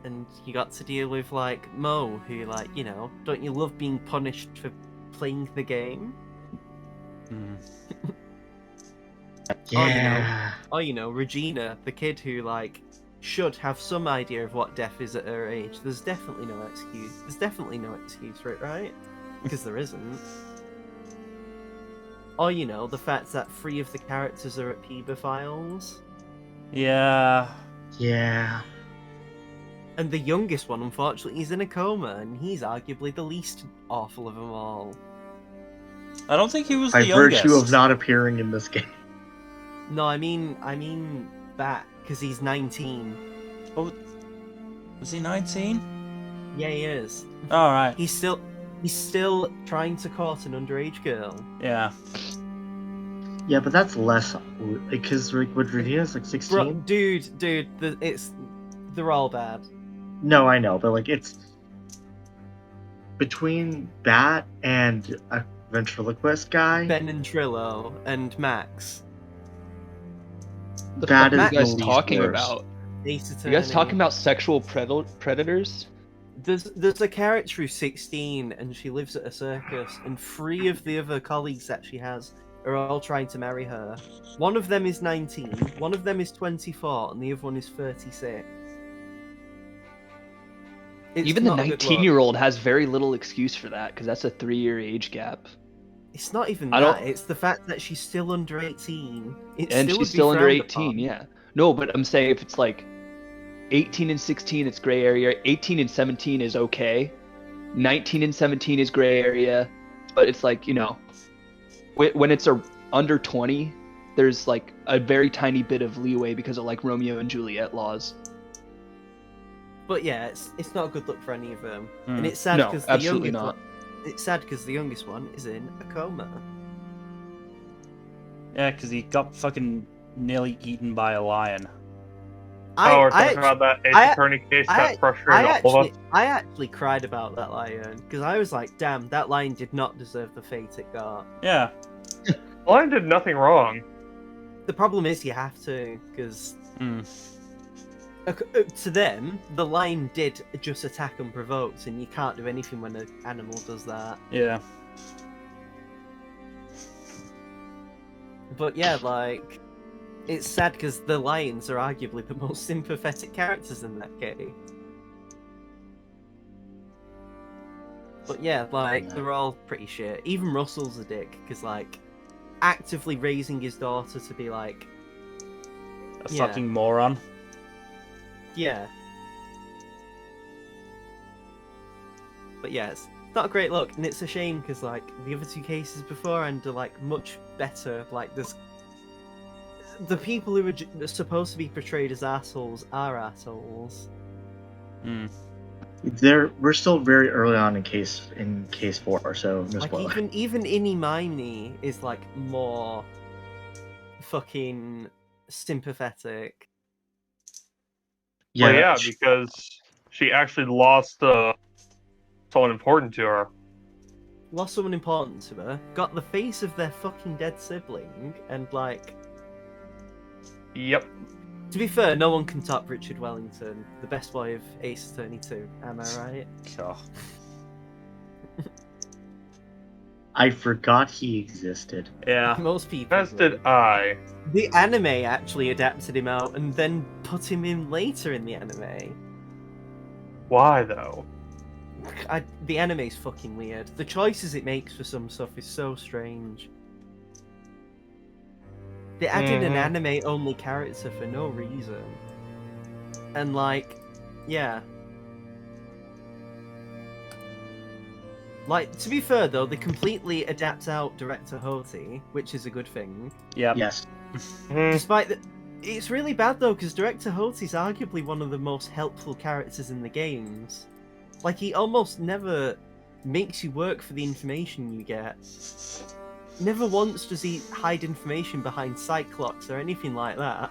S2: And you got to deal with, like, Mo, who, like, you know, don't you love being punished for playing the game?
S4: Yeah.
S2: Or, you know, Regina, the kid who, like, should have some idea of what death is at her age. There's definitely no excuse. There's definitely no excuse for it, right? Because there isn't. Or, you know, the fact that 3 of the characters are at pedophiles.
S1: Yeah.
S4: Yeah.
S2: And the youngest one, unfortunately, is in a coma, and he's arguably the least awful of them all.
S1: I don't think he was
S4: By
S1: the youngest.
S4: virtue of not appearing in this game.
S2: No, I mean back, because he's 19.
S1: Oh, was he 19?
S2: Yeah, he is.
S1: All right.
S2: He's still trying to court an underage girl.
S1: Yeah.
S4: Yeah, but that's less because with Regina's like 16.
S2: Bro, dude, they're all bad.
S4: No, I know, but like it's between that and a ventriloquist guy.
S2: Ben and Trillo and Max.
S6: The
S4: That
S6: fuck are
S4: is
S6: you guys
S4: the least
S6: talking
S4: worst.
S6: about?
S2: Ace
S6: You guys
S2: Attorney.
S6: talking about sexual predators?
S2: There's a character who's 16 and she lives at a circus, and 3 of the other colleagues that she has are all trying to marry her. One of them is 19, one of them is 24, and the other one is 36.
S6: Even the
S2: not a good look.
S6: 19-year-old has very little excuse for that, because that's a 3-year age gap.
S2: It's not even
S6: I
S2: that.
S6: don't-
S2: It's the fact that she's still under 18. It
S6: And
S2: still
S6: she's
S2: would be
S6: still under
S2: frowned
S6: 18,
S2: upon.
S6: yeah. No, but I'm saying if it's like 18 and 16, it's gray area. 18 and 17 is okay. 19 and 17 is gray area. But it's like, you know, when it's under 20, there's like a very tiny bit of leeway because of like Romeo and Juliet laws.
S2: But yeah, it's not a good look for any of them.
S1: Hmm.
S2: And it's sad
S6: No,
S2: because the
S6: absolutely
S2: youngest
S6: not.
S2: one, it's sad because the youngest one is in a coma.
S1: Yeah, because he got fucking nearly eaten by a lion.
S5: We're talking about that Ace Attorney case that frustrated all of us.
S2: I actually cried about that lion because I was like, damn, that lion did not deserve the fate it got.
S1: Yeah.
S5: Lion did nothing wrong.
S2: The problem is you have to, because
S1: Hmm.
S2: to them, the lion did just attack unprovoked, and you can't do anything when an animal does that.
S1: Yeah.
S2: But yeah, like, it's sad because the lions are arguably the most sympathetic characters in that game. But yeah, like, they're all pretty shit. Even Russell's a dick, because, like, actively raising his daughter to be, like...
S1: A
S2: Yeah.
S1: fucking moron.
S2: Yeah. But yeah, it's not a great look, and it's a shame, because, like, the other 2 cases beforehand are, like, much better. Like, there's... The people who are supposed to be portrayed as assholes are assholes.
S1: Hmm.
S4: We're still very early on in case 4, so no
S2: Like,
S4: spoiler.
S2: even Inimini is, like, more fucking sympathetic.
S5: Well, yeah, because she actually lost someone important to her.
S2: Lost someone important to her, got the face of their fucking dead sibling, and, like...
S5: Yep.
S2: To be fair, no one can top Richard Wellington, the best boy of Ace Attorney 2, am I right?
S1: God.
S4: I forgot he existed.
S1: Yeah.
S2: Most people
S5: As
S2: do.
S5: did I.
S2: The anime actually adapted him out and then put him in later in the anime.
S5: Why, though?
S2: The anime's fucking weird. The choices it makes for some stuff is so strange. They added an anime-only character for no reason. And, like, yeah. Like, to be fair, though, they completely adapt out Director Hoti, which is a good thing.
S1: Yep.
S4: Yes.
S2: Despite that, it's really bad, though, because Director Hoti's arguably one of the most helpful characters in the games. Like, he almost never makes you work for the information you get. Never once does he hide information behind Cyclops or anything like that.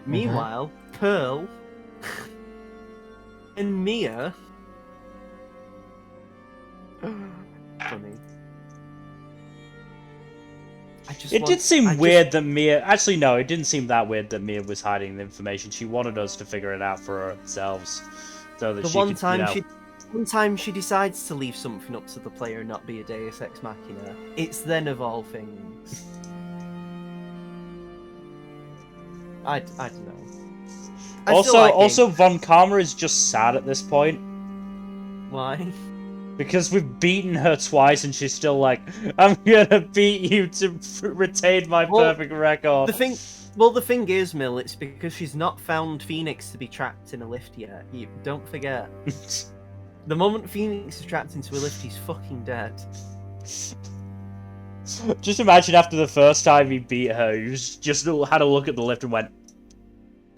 S2: Meanwhile, Pearl and Mia... Funny.
S1: It did seem weird that Mia... Actually, no, it didn't seem that weird that Mia was hiding the information. She wanted us to figure it out for ourselves. So that
S2: The
S1: she
S2: one
S1: could,
S2: time
S1: you know...
S2: one time she decides to leave something up to the player and not be a Deus Ex Machina, it's then of all things. I don't know.
S1: Also, Von Karma is just sad at this point.
S2: Why?
S1: Because we've beaten her twice and she's still like, I'm gonna beat you to retain my perfect record.
S2: The thing is, Mill, it's because she's not found Phoenix to be trapped in a lift yet. You don't forget. The moment Phoenix is trapped into a lift, he's fucking dead.
S1: Just imagine after the first time he beat her, he just had a look at the lift and went,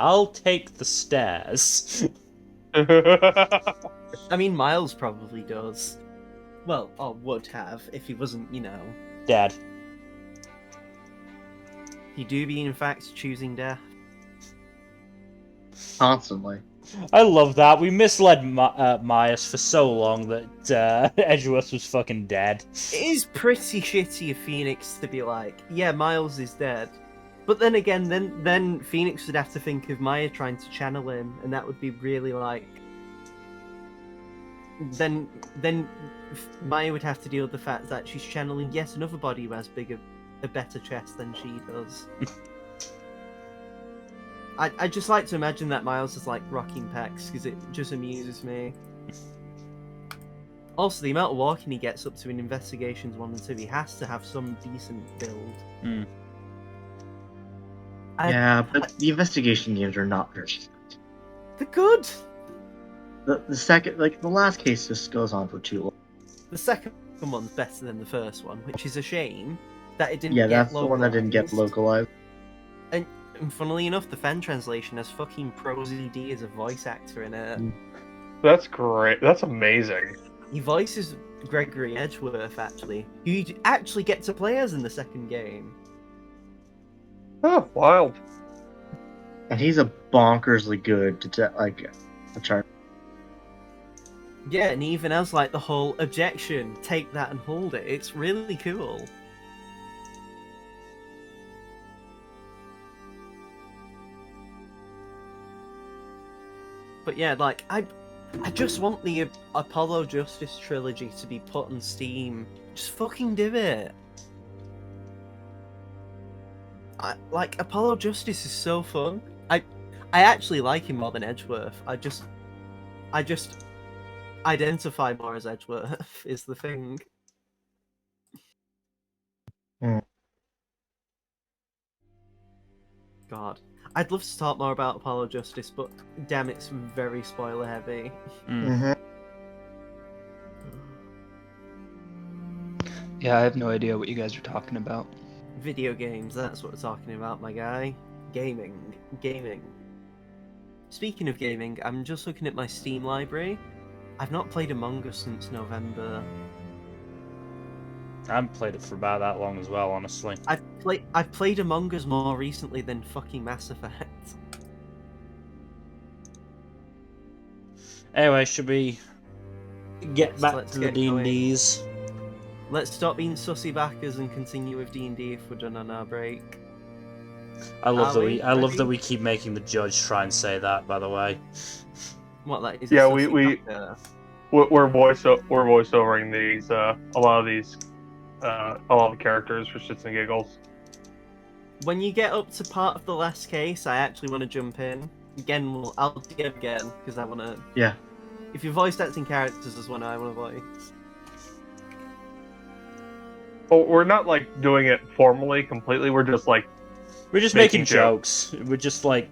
S1: I'll take the stairs.
S2: I mean, Miles probably does. Well, or would have if he wasn't,
S1: Dad.
S2: He do be in fact choosing death.
S4: Constantly.
S1: I love that. We misled Myers for so long that Edgeworth was fucking dead.
S2: It is pretty shitty of Phoenix to be like, yeah, Miles is dead. But then again, then Phoenix would have to think of Maya trying to channel him, and that would be really like. Then Maya would have to deal with the fact that she's channeling yet another body who has a better chest than she does. I just like to imagine that Miles is like rocking pecs because it just amuses me. Also, the amount of walking he gets up to in Investigations 1 and 2, he has to have some decent build.
S1: Mm.
S4: Yeah, but the investigation games are not very good.
S2: They're good!
S4: The second, like, the last case just goes on for too long.
S2: The second one's better than the first one, which is a shame that it didn't
S4: Yeah,
S2: get
S4: that's the one that didn't get localized.
S2: And funnily enough, the fan translation has fucking Prosy D as a voice actor in it.
S5: That's great. That's amazing.
S2: He voices Gregory Edgeworth, actually, who you actually get to play as in the second game.
S5: Oh, wild.
S4: And he's a bonkersly good a chart.
S2: Yeah, and he even has like the whole objection, take that and hold it. It's really cool. But yeah, like I just want the Apollo Justice trilogy to be put on Steam. Just fucking do it. Like Apollo Justice is so fun. I actually like him more than Edgeworth. I just identify more as Edgeworth is the thing. God. I'd love to talk more about Apollo Justice, but damn, it's very spoiler heavy.
S6: Yeah, I have no idea what you guys are talking about.
S2: Video games, that's what we're talking about, my guy. Gaming. Speaking of gaming, I'm just looking at my Steam library. I've not played Among Us since November.
S1: I haven't played it for about that long as well, honestly.
S2: I've played Among Us more recently than fucking Mass Effect.
S1: Anyway, should we get back
S2: Let's
S1: to the
S2: get going.
S1: D&Ds?
S2: Let's stop being sussy backers and continue with D&D if we're done on our break.
S1: I love
S2: Are we
S1: I love that
S2: ready?
S1: we keep making the judge try and say that, by the way.
S2: What, that is?
S5: Yeah, we're voiceovering these a lot of these a lot of characters for shits and giggles.
S2: When you get up to part of the last case, I actually want to jump in. Again, I'll DM again, because I want to...
S4: Yeah.
S2: If you're voice acting characters as one I want to voice.
S5: Well, we're not like doing it formally completely. We're just like
S1: We're just
S5: making
S1: making jokes. We're just like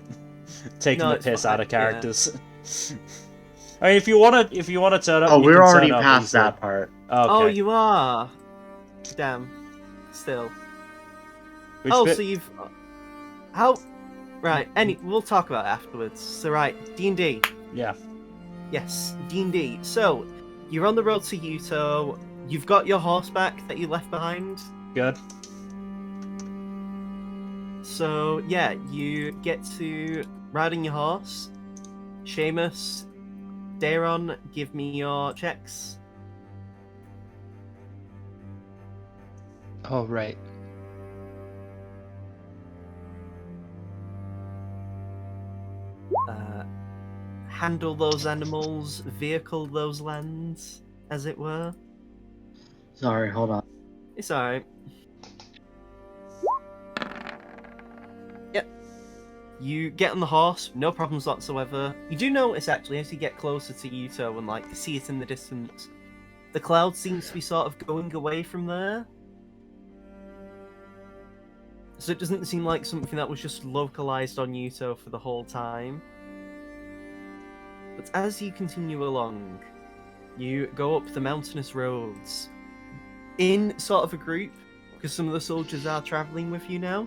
S1: taking
S2: No,
S1: the
S2: it's
S1: piss
S2: fine,
S1: out of
S2: yeah.
S1: characters. I mean, if you wanna turn up,
S4: Oh,
S1: you
S4: we're
S1: can
S4: already
S1: turn up
S4: past
S1: easily.
S4: that part.
S1: Okay.
S2: Oh, you are? Damn. Still.
S1: Which
S2: Oh,
S1: bit?
S2: so you've... How... Right, we'll talk about it afterwards. So right, D&D.
S1: Yeah.
S2: Yes, D&D. So, you're on the road to Yuto. You've got your horseback that you left behind.
S1: Good.
S2: So, yeah, you get to ride on your horse. Seamus, Daron, give me your checks.
S6: Oh, right.
S2: Handle those animals, vehicle those lands, as it were.
S4: Sorry, hold on.
S2: It's alright. Yep. You get on the horse, no problems whatsoever. You do notice, actually, as you get closer to Yuto and, like, see it in the distance, the cloud seems to be sort of going away from there. So it doesn't seem like something that was just localized on Yuto for the whole time. But as you continue along, you go up the mountainous roads in sort of a group, because some of the soldiers are traveling with you now.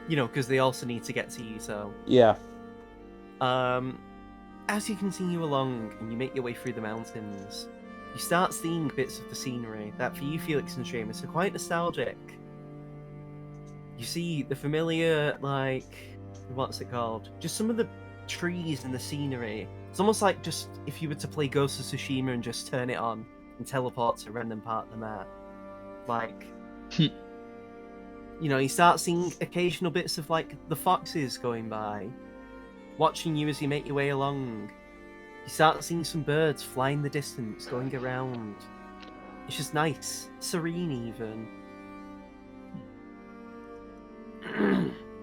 S2: You know, because they also need to get to Yuto.
S1: Yeah.
S2: as you continue along and you make your way through the mountains, you start seeing bits of the scenery that for you, Felix and Seamus, are quite nostalgic. You see the familiar, like, what's it called? Just some of the trees and the scenery. It's almost like just if you were to play Ghost of Tsushima and just turn it on and teleport to a random part of the map. Like, you know, you start seeing occasional bits of, like, the foxes going by, watching you as you make your way along. You start seeing some birds fly in the distance, going around. It's just nice, serene even.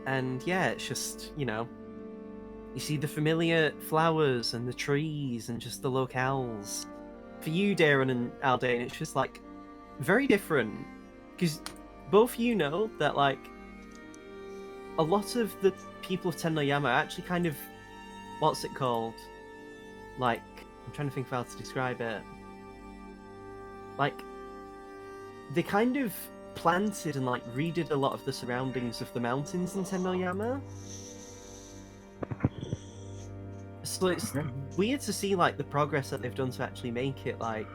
S2: And yeah, it's just, you know, you see the familiar flowers and the trees and just the locales. For you, Darren and Aldane, it's just like very different. Because both you know that, like, a lot of the people of Tennoyama are actually kind of, what's it called? Like, I'm trying to think of how to describe it. Like, they kind of planted and, like, redid a lot of the surroundings of the mountains in Tennoyama. So it's weird to see, like, the progress that they've done to actually make it, like,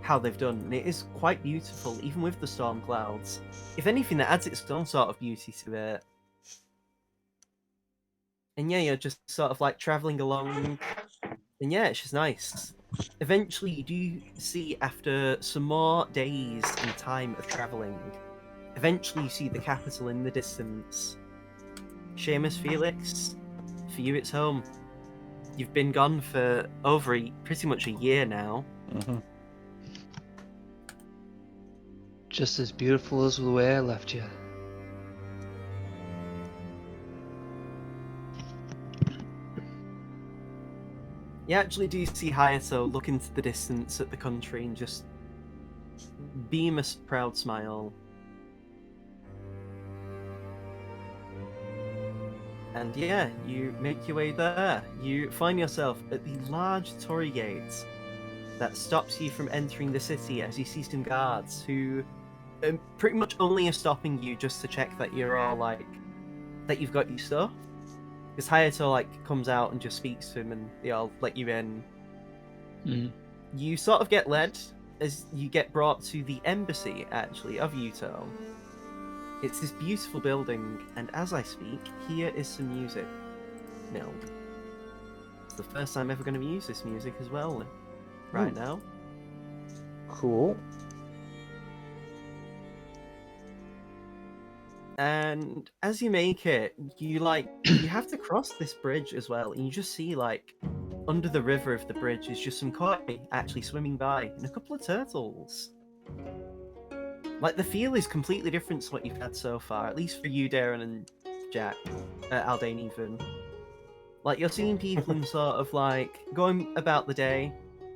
S2: how they've done. And it is quite beautiful, even with the storm clouds. If anything, that adds its own sort of beauty to it. And yeah, you're just sort of, like, travelling along. And yeah, it's just nice. Eventually, you do see, after some more days and time of travelling, eventually you see the capital in the distance. Seamus, Felix, for you it's home. You've been gone for over pretty much a year now.
S1: Mm-hmm.
S6: Just as beautiful as the way I left you.
S2: You actually do see Hayato look into the distance at the country and just beam a proud smile. And yeah, you make your way there. You find yourself at the large torii gate that stops you from entering the city, as you see some guards who pretty much only are stopping you just to check that you're all, like, that you've got your stuff. Because Hayato, like, comes out and just speaks to him and they all let you in.
S6: Mm.
S2: You sort of get led as you get brought to the embassy, actually, of Yuto. It's this beautiful building, and as I speak, here is some music. No. It's the first time I'm ever going to use this music as well, right now.
S1: Cool.
S2: And as you make it, you have to cross this bridge as well, and you just see, like, under the river of the bridge is just some koi actually swimming by, and a couple of turtles. Like, the feel is completely different to what you've had so far, at least for you, Darren and Jack, Aldane even. Like, you're seeing people in sort of, like, going about the day.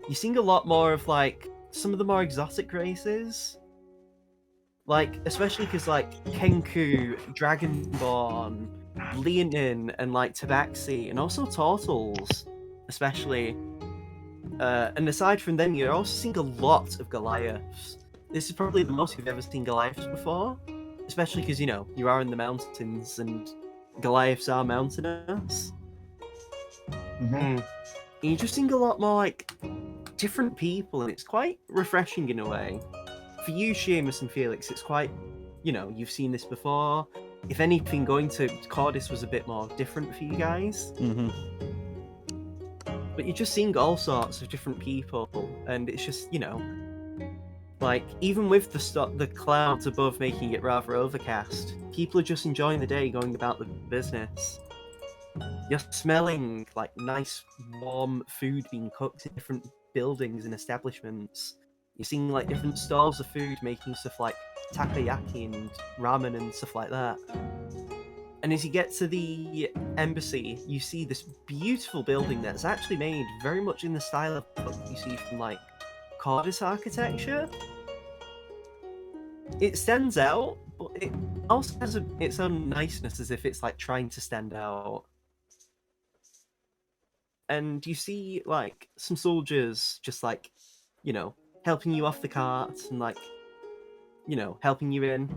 S2: You're seeing a lot more of, like, some of the more exotic races. Like, especially because, like, Kenku, Dragonborn, Leonin, and, like, Tabaxi, and also Turtles, especially. And aside from them, you're also seeing a lot of Goliaths. This is probably the most you've ever seen Goliaths before, especially because, you know, you are in the mountains, and Goliaths are mountainous.
S4: Mm-hmm.
S2: And you're just seeing a lot more, like, different people, and it's quite refreshing in a way. For you, Seamus and Felix, it's quite, you know, you've seen this before. If anything, going to Cordis was a bit more different for you guys.
S1: Mm-hmm.
S2: But you're just seeing all sorts of different people, and it's just, you know, like, even with the clouds above making it rather overcast, people are just enjoying the day, going about the business. You're smelling, like, nice, warm food being cooked in different buildings and establishments. You're seeing, like, different stalls of food making stuff like takoyaki and ramen and stuff like that. And as you get to the embassy, you see this beautiful building that's actually made very much in the style of what you see from, like, Cordis architecture. It stands out, but it also has its own niceness, as if it's, like, trying to stand out. And you see, like, some soldiers just, like, you know, helping you off the cart and, like, you know, helping you in.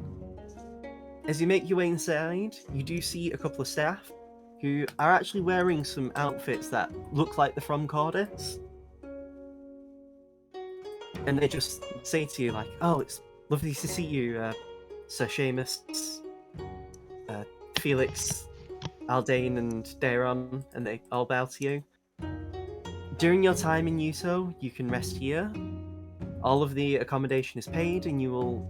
S2: As you make your way inside, you do see a couple of staff. who are actually wearing some outfits that look like they're from Cordis. And they just say to you, like, oh, it's lovely to see you, Sir Seamus, Felix, Aldane, and Daron, and they all bow to you. During your time in Yuto, you can rest here. All of the accommodation is paid, and you will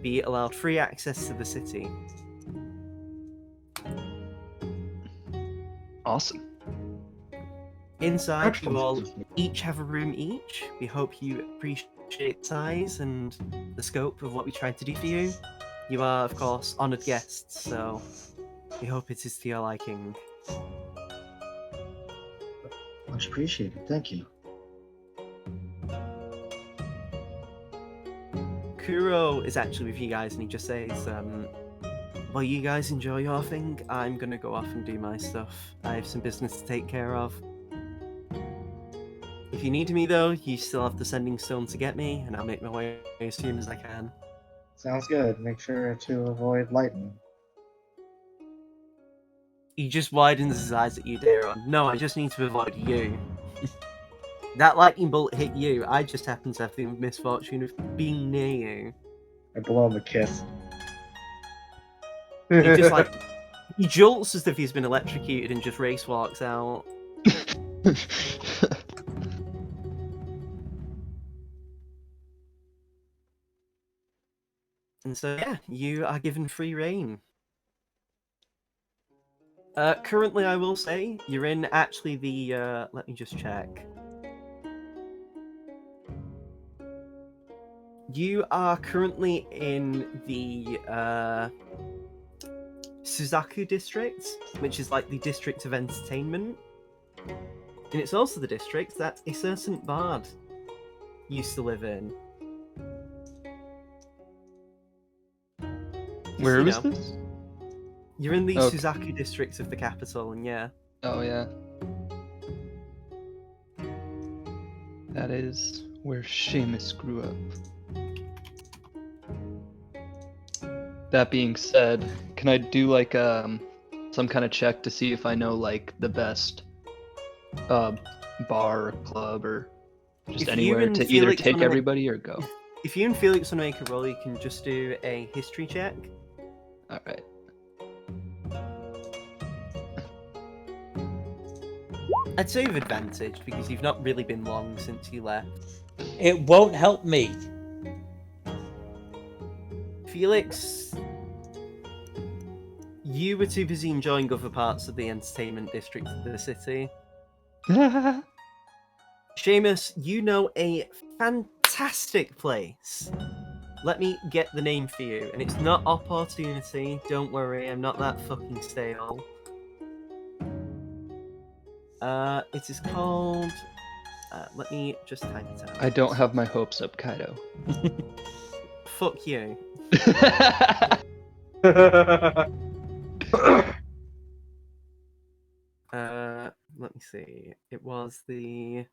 S2: be allowed free access to the city.
S6: Awesome.
S2: Inside, you all
S4: Excellent.
S2: each have a room each. We hope you appreciate the size and the scope of what we tried to do for you. You are, of course, honoured guests, so we hope it is to your liking.
S4: Much appreciated. Thank you.
S2: Kuro is actually with you guys, and he just says, while you guys enjoy your thing, I'm gonna go off and do my stuff. I have some business to take care of. If you need me, though, you still have the sending stone to get me, and I'll make my way as soon as I can.
S4: Sounds good. Make sure to avoid lightning.
S2: He just widens his eyes at you, Daron. No, I just need to avoid you. That lightning bolt hit you. I just happen to have the misfortune of being near you.
S4: I blow him a kiss.
S2: He just like he jolts as if he's been electrocuted and just race walks out. And so yeah, you are given free reign. Currently, I will say you're in actually the. Let me just check. You are currently in the Suzaku district, which is like the district of entertainment. And it's also the district that a certain bard used to live in.
S6: Where
S2: you
S6: was
S2: know.
S6: this?
S2: You're in the
S6: Okay.
S2: Suzaku district of the capital, and yeah.
S6: Oh yeah. That is where Seamus grew up. That being said, can I do like some kind of check to see if I know like the best bar or club or just
S2: If you
S6: anywhere
S2: and
S6: to either
S2: Felix
S6: take
S2: wanna make-
S6: everybody or go?
S2: If you and Felix want to make a roll, you can just do a history check.
S6: All right.
S2: I'd say with advantage because you've not really been long since you left.
S1: It won't help me.
S2: Felix, you were too busy enjoying other parts of the entertainment district of the city. Seamus, you know a fantastic place. Let me get the name for you, and it's not Opportunity. Don't worry, I'm not that fucking stale. It is called. Let me just type it out.
S6: I don't have my hopes up, Kaido.
S2: Fuck you. Let me see. It was the.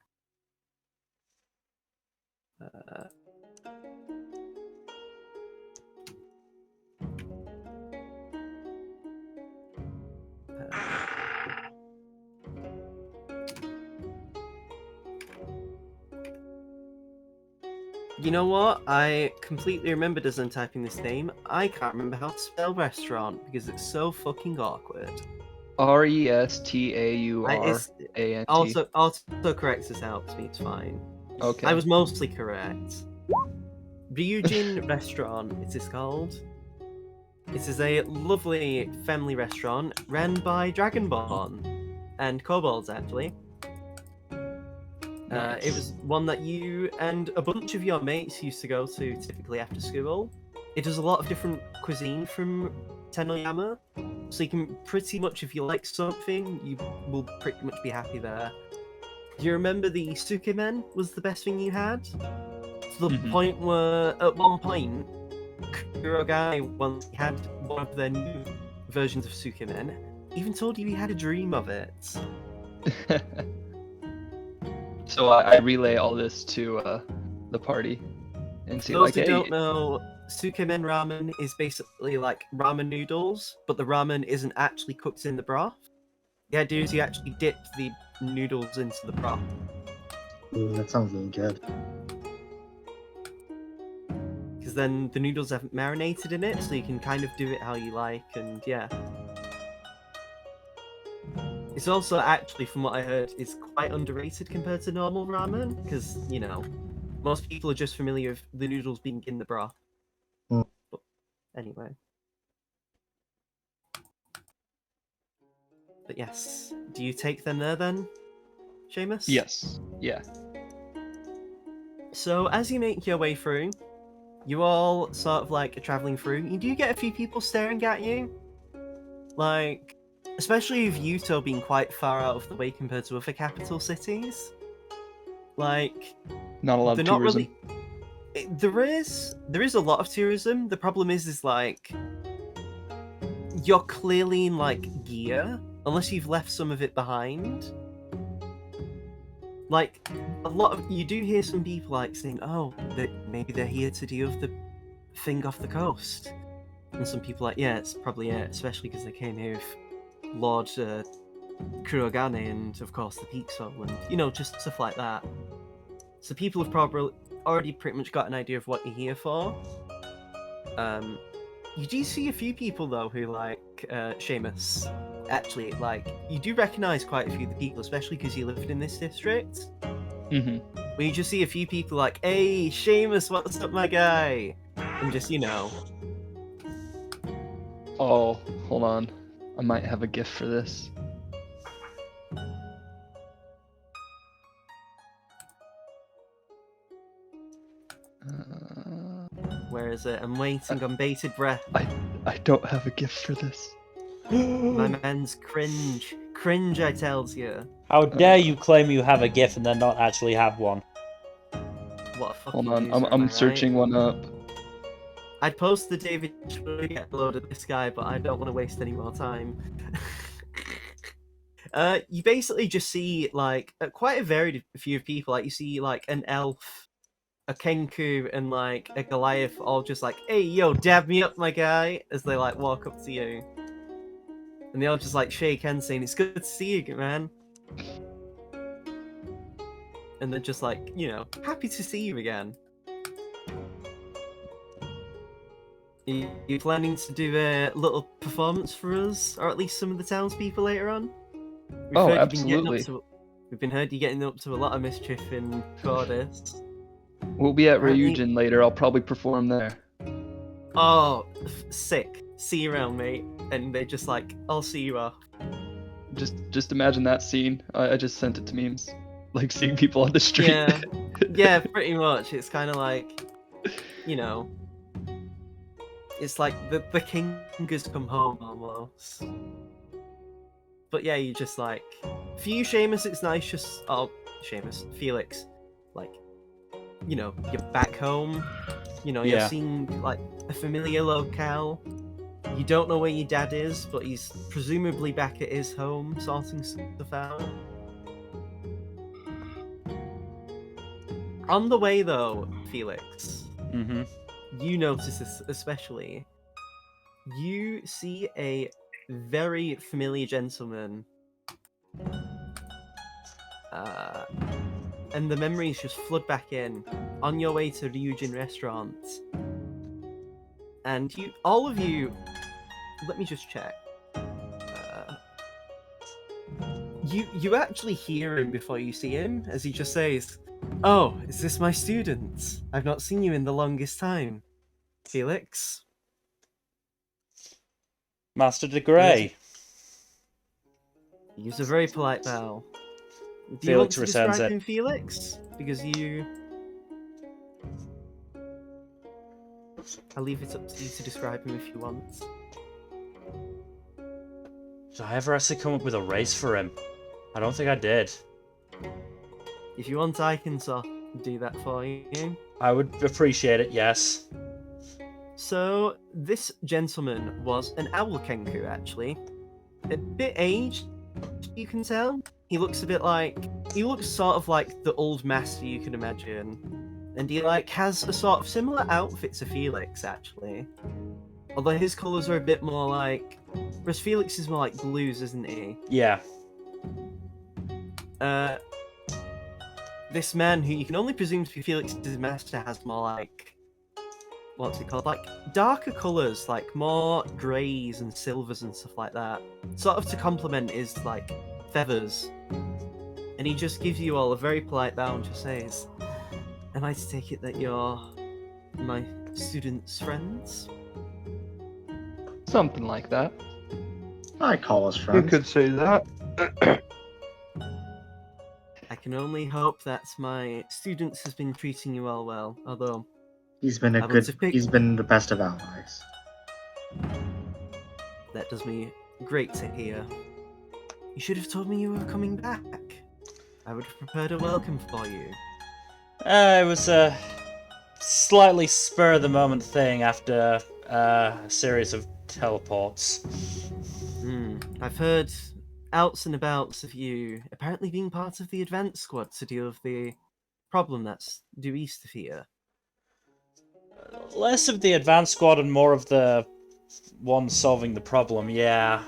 S2: You know what? I completely remembered as I'm typing this name. I can't remember how to spell restaurant because it's so fucking awkward.
S6: RESTAURANT.
S2: Also corrects helps me, it's fine.
S6: Okay.
S2: I was mostly correct. Ryujin Restaurant, it is called. It is a lovely family restaurant run by Dragonborn and kobolds, actually.
S6: Nice.
S2: It was one that you and a bunch of your mates used to go to typically after school. It does a lot of different cuisine from Tenoyama, so you can pretty much, if you like something, you will pretty much be happy there. Do you remember the Sukemen was the best thing you had? To the point where, at one point, Kurogai, once he had one of their new versions of Sukemen, even told you he had a dream of it.
S6: So I relay all this to the party and see
S2: For those
S6: like,
S2: who
S6: hey,
S2: don't know, Sukemen ramen is basically like ramen noodles, but the ramen isn't actually cooked in the broth. The idea is you actually dip the noodles into the broth.
S4: Ooh, that sounds really good.
S2: Because then the noodles have marinated in it, so you can kind of do it how you like, and yeah. It's also actually, from what I heard, is quite underrated compared to normal ramen, because, you know, most people are just familiar with the noodles being in the broth.
S4: Mm.
S2: But anyway. But yes, do you take them there then, Seamus?
S6: Yes. Yeah.
S2: So as you make your way through, you all sort of like are traveling through. You do get a few people staring at you, like especially with Yuto being quite far out of the way compared to other capital cities. Like
S6: Not a lot
S2: they're
S6: of
S2: not
S6: tourism.
S2: really. There is a lot of tourism. The problem is like you're clearly in like gear, unless you've left some of it behind. Like a lot of you do hear some people like saying, "Oh, that maybe they're here to deal with the thing off the coast," and some people like, "Yeah, it's probably it," especially because they came here with Lord Kurogane and of course the Peak Soul and you know just stuff like that. So people have probably already pretty much got an idea of what you're here for. You do see a few people though who like Seamus. Actually, like you do recognise quite a few of the people, especially because you lived in this district.
S6: Mm-hmm.
S2: Where you just see a few people like, "Hey, Seamus, what's up, my guy?" And just you know.
S6: Oh, hold on. I might have a gift for this.
S2: Where is it? I'm waiting on bated breath.
S6: I don't have a gift for this.
S2: My man's cringe. Cringe, I tells you.
S1: How dare you claim you have a GIF and then not actually have one?
S2: What a fucking
S6: Hold on,
S2: loser, am I
S6: I'm
S2: right?
S6: searching one up.
S2: I'd post the David Schwimmer upload of this guy, but I don't want to waste any more time. You basically just see like quite a varied few of people. Like you see like an elf, a Kenku, and like a Goliath, all just like, "Hey, yo, dab me up, my guy," as they like walk up to you, and they all just like shake hands, saying, "It's good to see you, man." And they're just like, you know, happy to see you again. You planning to do a little performance for us, or at least some of the townspeople later on?
S6: Oh,
S2: We've
S6: absolutely.
S2: heard you getting up to a lot of mischief in Cordis.
S6: We'll be at
S2: Apparently-
S6: Ryujin later. I'll probably perform there.
S2: Oh, sick. See you around, mate. And they just like, "I'll see you off."
S6: Just imagine that scene. I just sent it to memes, like seeing people on the street.
S2: Yeah, yeah, pretty much. It's kind of like, you know, it's like the king has come home almost. But yeah, you just like, for you, Seamus, it's nice just, Seamus, Felix, like, you know, you're back home, you know, you're
S1: Yeah.
S2: seeing like a familiar locale. You don't know where your dad is, but he's presumably back at his home sorting stuff out. On the way though, Felix,
S1: Mm-hmm.
S2: you notice this especially. You see a very familiar gentleman. And the memories just flood back in on your way to Ryujin restaurant. And all of you, let me just check. You actually hear him before you see him, as he just says, "Oh, is this my student? I've not seen you in the longest time. Felix?"
S1: Master de Grey.
S2: Use a very polite bow. Do you want
S1: Felix
S2: to
S1: returns
S2: describe
S1: it.
S2: him, Felix? Because you... I'll leave it up to you to describe him if you want.
S1: Did I ever actually come up with a race for him? I don't think I did.
S2: If you want, I can do that for you.
S1: I would appreciate it, yes.
S2: So, this gentleman was an owl kenku, actually. A bit aged, you can tell. He looks sort of like the old master you can imagine. And he has a sort of similar outfit to Felix, actually. Although his colours are a bit more whereas Felix is more like blues, isn't he?
S1: Yeah.
S2: this man, who you can only presume to be Felix's master, has more like, what's it called? Like darker colours, like more greys and silvers and stuff like that. Sort of to complement his like feathers. And he just gives you all a very polite bow and just says, "Am I to take it that you're my students' friends?"
S6: Something like that.
S4: I call us
S5: You
S4: friends.
S5: could say that.
S2: I can only hope that my students has been treating you all well, although
S4: He's been
S2: I want to pick-
S4: He's been the best of allies.
S2: that does me great to hear. You should have told me you were coming back. I would have prepared a welcome for you.
S1: It was a slightly spur of the moment thing after a series of teleports.
S2: I've heard outs and abouts of you apparently being part of the advance squad to deal with the problem that's due east of here.
S1: Less of the advanced squad and more of the one solving the problem, yeah.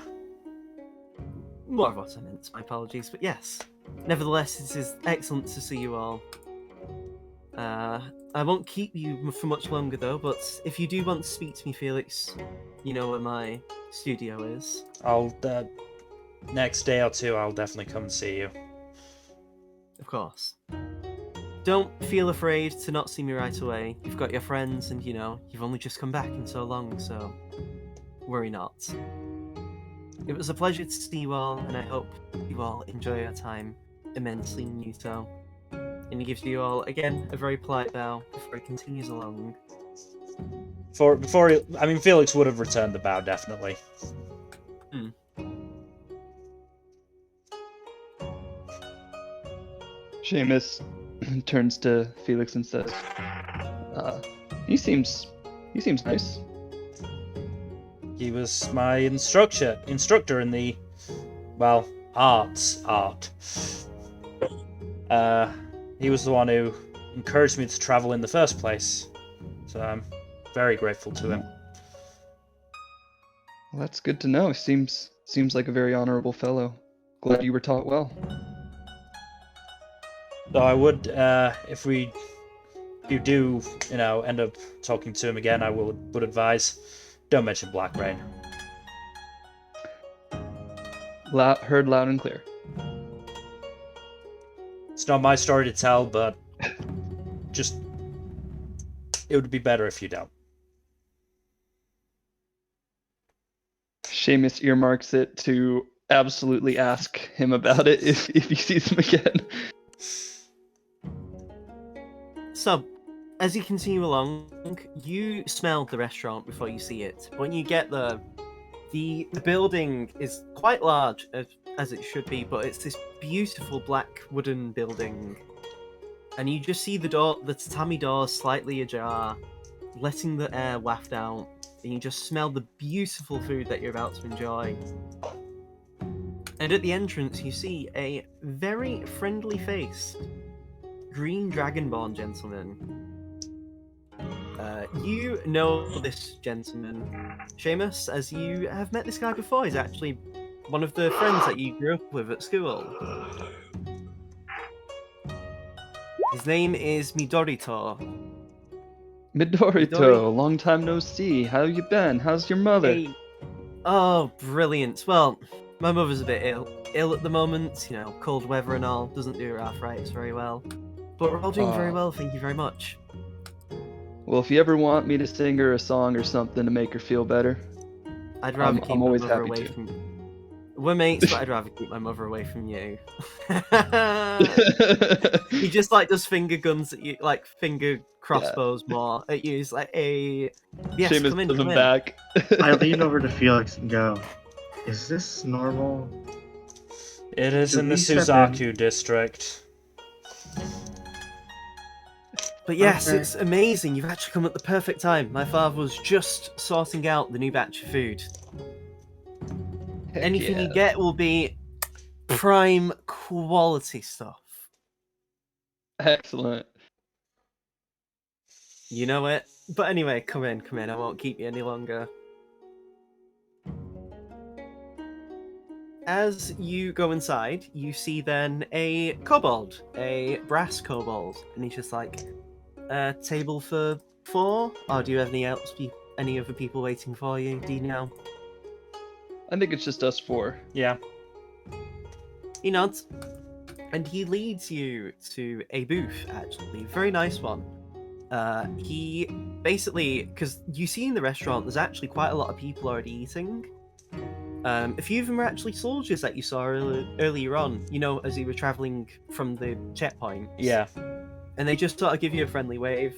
S2: More of what I meant, my apologies, but yes. Nevertheless, it is excellent to see you all. I won't keep you for much longer though, but if you do want to speak to me, Felix, you know where my studio is.
S1: I'll, next day or two, I'll definitely come and see you.
S2: Of course. Don't feel afraid to not see me right away. You've got your friends, and you know, you've only just come back in so long, so worry not. It was a pleasure to see you all, and I hope you all enjoy your time immensely in Yuto. And he gives you all, again, a very polite bow before he continues along.
S1: Felix would have returned the bow, definitely.
S6: Seamus turns to Felix and says, he seems nice.
S1: He was my instructor in the, well, art. He was the one who encouraged me to travel in the first place, so I'm very grateful to him.
S6: Well, that's good to know. Seems like a very honorable fellow. Glad you were taught well.
S1: So I would, if you do, end up talking to him again, I would advise, don't mention Black Rain.
S6: Heard loud and clear.
S1: It's not my story to tell, but just, it would be better if you don't.
S6: Seamus earmarks it to absolutely ask him about it if he sees him again.
S2: So, as you continue along, you smell the restaurant before you see it. When you get there, the building is quite large, as it should be, but it's this beautiful black wooden building. And you just see the tatami door slightly ajar, letting the air waft out, and you just smell the beautiful food that you're about to enjoy. And at the entrance, you see a very friendly-faced green dragonborn gentleman. You know this gentleman, Seamus, as you have met this guy before. He's actually one of the friends that you grew up with at school. His name is Midorito.
S6: Midorito, long time no see. How you been? How's your mother?
S2: Oh, brilliant. Well, my mother's a bit ill at the moment, you know, cold weather and all, doesn't do her arthritis very well. But we're all doing very well, thank you very much.
S6: Well, if you ever want me to sing her a song or something to make her feel better,
S2: I'd rather keep
S6: I'm
S2: my
S6: always
S2: mother
S6: happy
S2: away
S6: to.
S2: from... We're mates, but I'd rather keep my mother away from you. He just does finger guns at you, finger crossbows more at you. He's like, hey, yes,
S6: Seamus
S2: come in,
S6: does
S2: come
S6: him
S2: in.
S6: back.
S4: I lean over to Felix and go, "Is this normal?"
S1: It is
S4: Should
S1: in the
S4: we step
S1: Suzaku district.
S2: But yes,
S4: Okay.
S2: it's amazing. You've actually come at the perfect time. My father was just sorting out the new batch of food.
S6: Heck
S2: Anything
S6: yeah.
S2: you get will be prime quality stuff.
S6: Excellent.
S2: You know it. But anyway, come in. I won't keep you any longer. as you go inside, you see then a kobold, a brass kobold, and he's just like, table for 4? Or do you have any other people waiting for you? Do you know?
S6: I think it's just us 4.
S1: Yeah.
S2: He nods, and he leads you to a booth, actually. Very nice one. He basically, because you see in the restaurant, there's actually quite a lot of people already eating. A few of them are actually soldiers that you saw earlier on, as you were traveling from the checkpoint.
S1: Yeah.
S2: And they just sort of give you a friendly wave.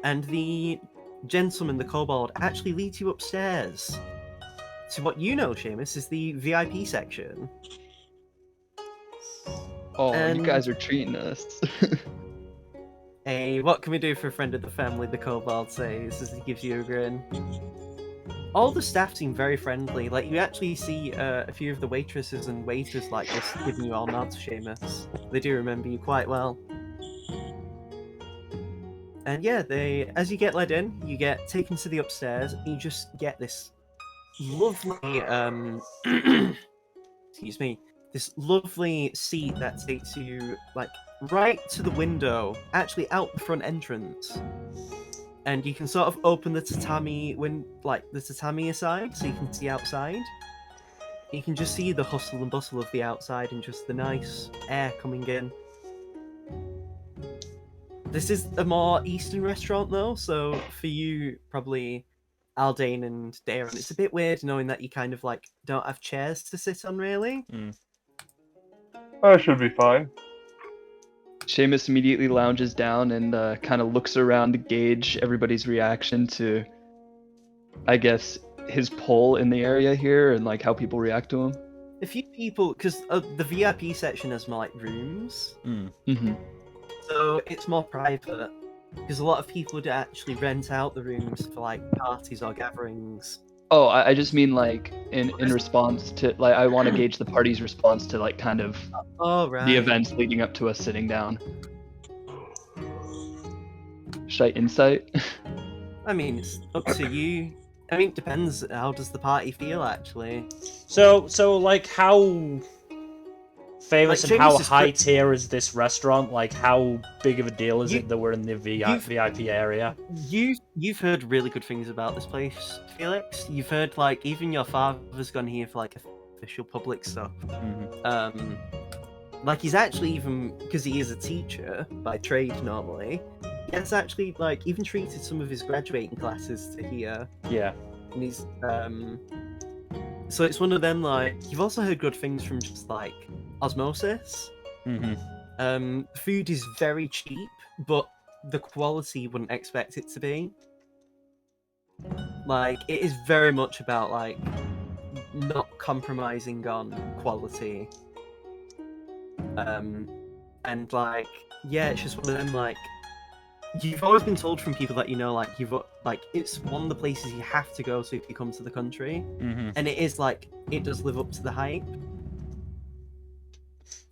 S2: And the gentleman, the kobold, actually leads you upstairs to what you know, Seamus, is the VIP section.
S6: Oh,
S2: And-
S6: you guys are treating us.
S2: Hey, what can we do for a friend of the family, the kobold says as he gives you a grin. All the staff seem very friendly. Like, you actually see a few of the waitresses and waiters like this giving you all nods, Seamus. They do remember you quite well. And yeah, as you get led in, you get taken to the upstairs, and you just get this lovely, excuse me, this lovely seat that takes you, like, right to the window, actually out the front entrance. And you can sort of open the tatami the tatami aside, so you can see outside. You can just see the hustle and bustle of the outside and just the nice air coming in. This is a more eastern restaurant though, so for you, probably Aldane and Darren, it's a bit weird knowing that you kind of like don't have chairs to sit on really.
S5: That should be fine.
S6: Seamus immediately lounges down and kind of looks around to gauge everybody's reaction to, I guess, his pull in the area here and like how people react to him.
S2: A few people, because the VIP section has more like rooms,
S6: Mm-hmm.
S2: so it's more private. Because a lot of people do actually rent out the rooms for like parties or gatherings.
S6: Oh, I just mean like in response to like I want to gauge the party's response to like kind of
S2: Oh right.
S6: the events leading up to us sitting down. Should I insight?
S2: I mean, it's up to you. I mean, it depends. How does the party feel actually?
S1: So like, how famous
S2: Like,
S1: and how
S2: James is
S1: high tier is this restaurant? Like, how big of a deal is
S2: You-
S1: it that we're in the VIP area?
S2: You've heard really good things about this place, Felix. You've heard like even your father's gone here for like official public stuff.
S1: Mhm.
S2: Like he's actually even because he is a teacher by trade normally. He has actually like even treated some of his graduating classes to here,
S1: Yeah.
S2: and he's So it's one of them like you've also heard good things from just like osmosis. Food is very cheap, but the quality you wouldn't expect it to be. Like it is very much about like not compromising on quality. And like yeah, it's just one of them like you've always been told from people that like it's one of the places you have to go to if you come to the country, and it is like it does live up to the hype.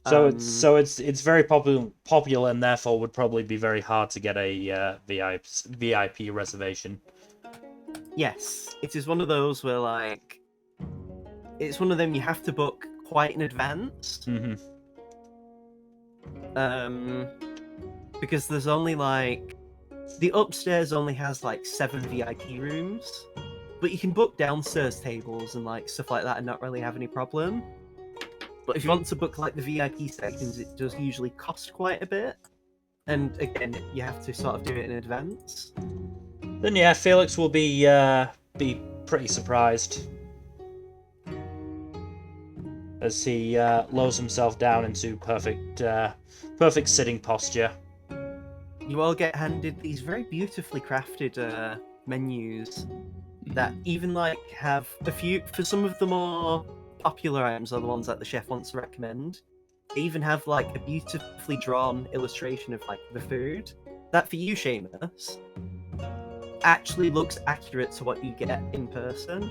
S1: So it's very popular and therefore would probably be very hard to get a VIP reservation.
S2: Yes, it is one of those where like it's one of them you have to book quite in advance. Because there's only like the upstairs only has like 7 VIP rooms, but you can book downstairs tables and like stuff like that and not really have any problem. But if you want to book like the VIP sections, it does usually cost quite a bit, and again, you have to sort of do it in advance.
S1: Then yeah, Felix will be pretty surprised as he lowers himself down into perfect sitting posture.
S2: You all get handed these very beautifully crafted menus that even like have a few for some of the more popular items are the ones that the chef wants to recommend. They even have like a beautifully drawn illustration of like the food that for you, Seamus, actually looks accurate to what you get in person.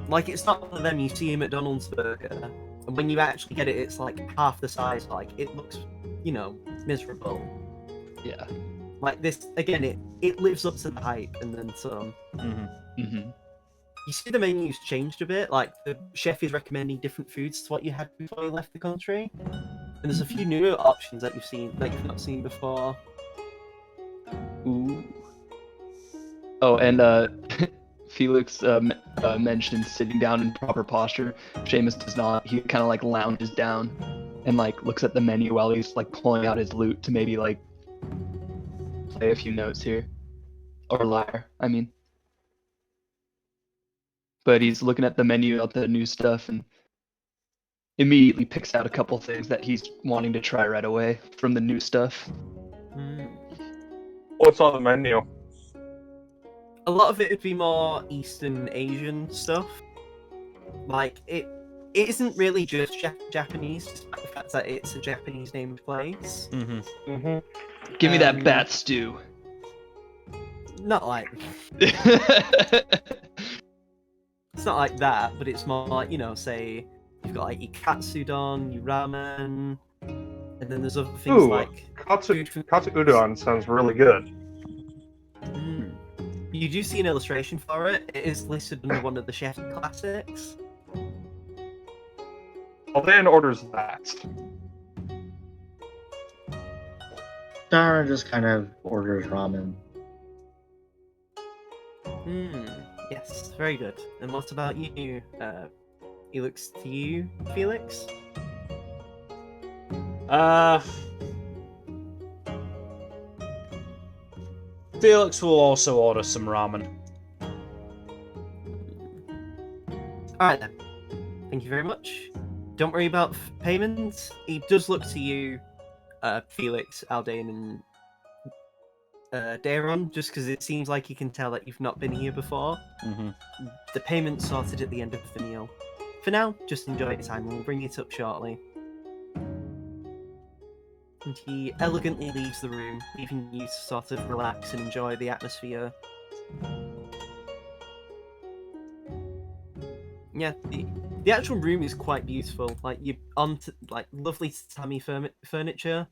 S2: Like it's not one of them you see a McDonald's burger, and when you actually get it, it's like half the size. Like it looks, miserable.
S6: Yeah.
S2: Like this again, it lives up to the hype and then some. You see the menu's changed a bit. Like the chef is recommending different foods to what you had before you left the country, and there's a few newer options that you've not seen before.
S6: Ooh. Oh, and Felix mentioned sitting down in proper posture. Seamus does not. He kind of like lounges down and like looks at the menu while he's like pulling out his lute to maybe like play a few notes here, or lyre, I mean. But he's looking at the menu, at the new stuff, and immediately picks out a couple things that he's wanting to try right away from the new stuff.
S5: What's on the menu?
S2: A lot of it would be more Eastern Asian stuff. Like it isn't really just Japanese, despite the fact that it's a Japanese named place.
S6: Give me that bat stew.
S2: Not like it's not like that, but it's more like, you know, say you've got like your katsudon, your ramen, and then there's other things like
S5: katsu udon sounds really good.
S2: You do see an illustration for it. It is listed under one of the chef classics.
S5: Well, Dan orders that.
S4: Dara just kind of orders ramen.
S2: Yes, very good. And what about you? He looks to you, Felix?
S1: Felix will also order some ramen.
S2: Alright then. Thank you very much. Don't worry about payment. He does look to you, Felix, Aldain, and Daron, just because it seems like you can tell that you've not been here before. The payment's sorted at the end of the meal. For now, just enjoy your time and we'll bring it up shortly. And he elegantly leaves the room, leaving you to sort of relax and enjoy the atmosphere. Yeah, the actual room is quite beautiful. Like, you're onto like lovely tatami furniture.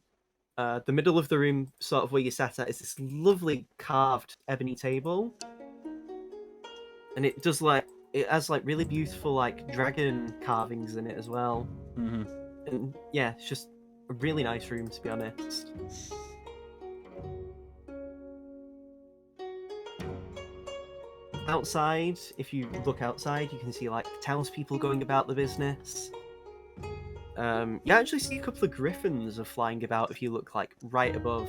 S2: The middle of the room, sort of where you sat at, is this lovely carved ebony table, and it has like really beautiful like dragon carvings in it as well. And yeah, it's just a really nice room, to be honest. Outside, if you look outside, you can see like townspeople going about the business. You actually see a couple of griffins are flying about if you look like right above.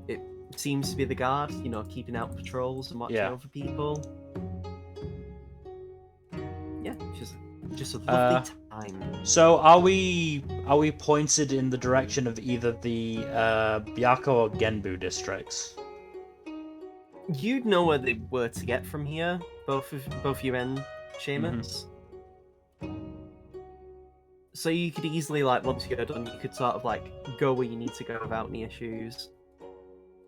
S2: It seems to be the guard, you know, keeping out patrols and watching over people. Yeah, just a lovely time.
S1: So are we pointed in the direction of either the Byako or Genbu districts?
S2: You'd know where they were to get from here, both you and Seamus. So you could easily, like, once you're done, you could sort of like go where you need to go without any issues.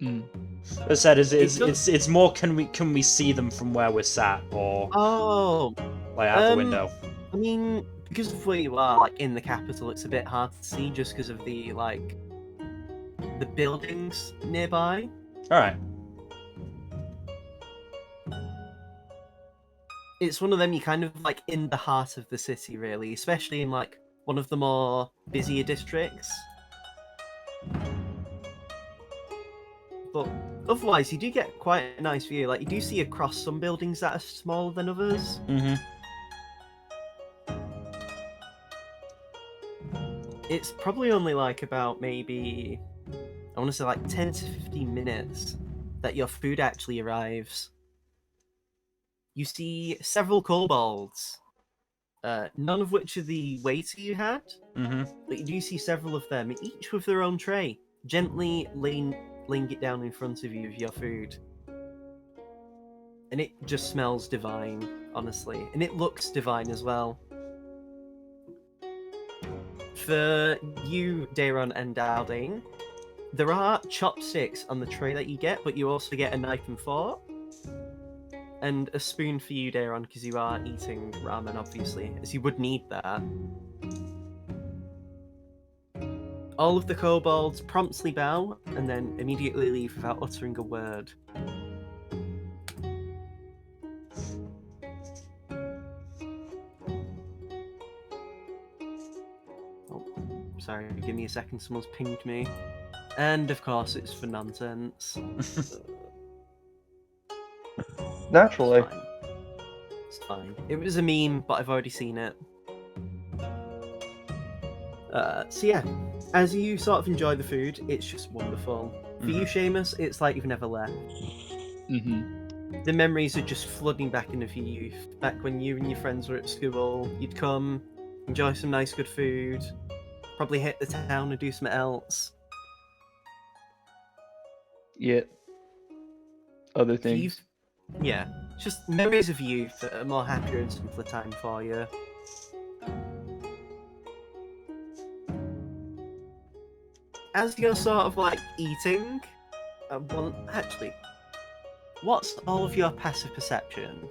S1: As I said, it's more can we see them from where we're sat, or like out the window?
S2: I mean, because of where you are, like in the capital, it's a bit hard to see just because of the buildings nearby.
S1: All right.
S2: It's one of them, you kind of like in the heart of the city, really, especially in like one of the more busier districts. But otherwise, you do get quite a nice view. Like, you do see across some buildings that are smaller than others. It's probably only like about maybe, I want to say like 10 to 15 minutes that your food actually arrives. You see several kobolds, none of which are the waiter you had, but you do see several of them, each with their own tray, gently laying it down in front of you with your food. And it just smells divine, honestly. And it looks divine as well. For you, Daron and Dalding, there are chopsticks on the tray that you get, but you also get a knife and fork. And a spoon for you, Daron, because you are eating ramen, obviously, as you would need that. All of the kobolds promptly bow, and then immediately leave without uttering a word. Sorry, give me a second. Someone's pinged me. And of course, it's for nonsense.
S5: Naturally.
S2: It's fine. It's fine. It was a meme, but I've already seen it. So yeah, as you sort of enjoy the food, it's just wonderful. For you, Seamus, it's like you've never left.
S6: Mm-hmm.
S2: The memories are just flooding back into your youth. Back when you and your friends were at school, you'd come, enjoy some nice good food, probably hit the town and do something else.
S6: Yeah. Other
S2: So you've-
S6: things.
S2: yeah, just memories of youth that are more happier and simpler time for you. As you're sort of like eating, well, actually, what's all of your passive perception?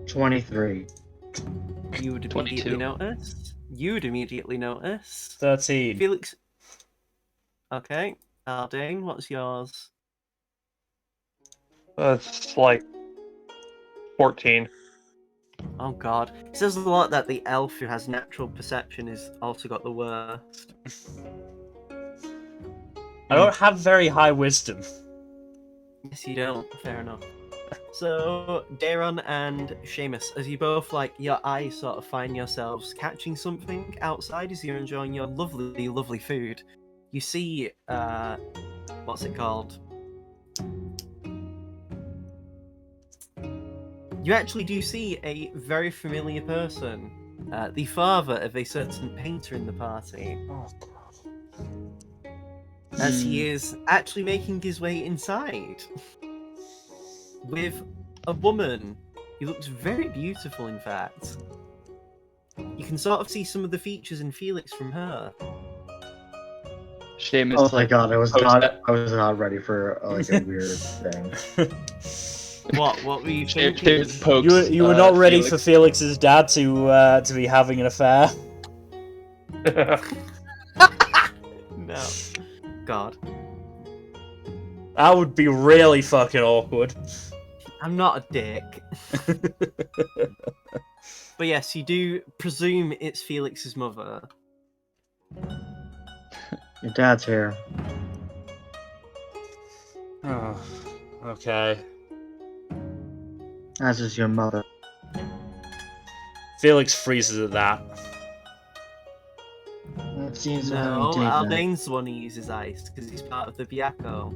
S4: 23.
S2: You would
S6: 22.
S2: immediately notice. You would immediately notice.
S1: 13.
S2: Felix. Okay. Aldane, what's yours?
S5: It's like 14.
S2: Oh god. It says a lot that the elf who has natural perception is also got the worst.
S1: I don't have very high wisdom.
S2: Yes, you don't. Fair enough. So, Daron and Seamus, as you both, like, your eyes sort of find yourselves catching something outside as you're enjoying your lovely, lovely food, you see, what's it called? You actually do see a very familiar person, the father of a certain painter in the party,
S1: Oh,
S2: as he is actually making his way inside with a woman who looks very beautiful, in fact. You can sort of see some of the features in Felix from her.
S6: Seamus,
S4: Oh my
S6: like,
S4: god, I was
S6: post
S4: not
S6: that-
S4: I was not ready for like a weird thing.
S2: What were you
S6: Seamus
S2: thinking?
S6: pokes,
S1: You were not ready
S6: Felix.
S1: for Felix's dad to be having an affair.
S2: No. God.
S1: That would be really fucking awkward.
S2: I'm not a dick. But yes, you do presume it's Felix's mother.
S4: Your dad's here.
S1: Oh, okay.
S4: As is your mother.
S1: Felix freezes at that.
S4: It seems we're
S2: No,
S4: having a date night.
S2: Aldane's the one who uses ice because he's part of the Biako.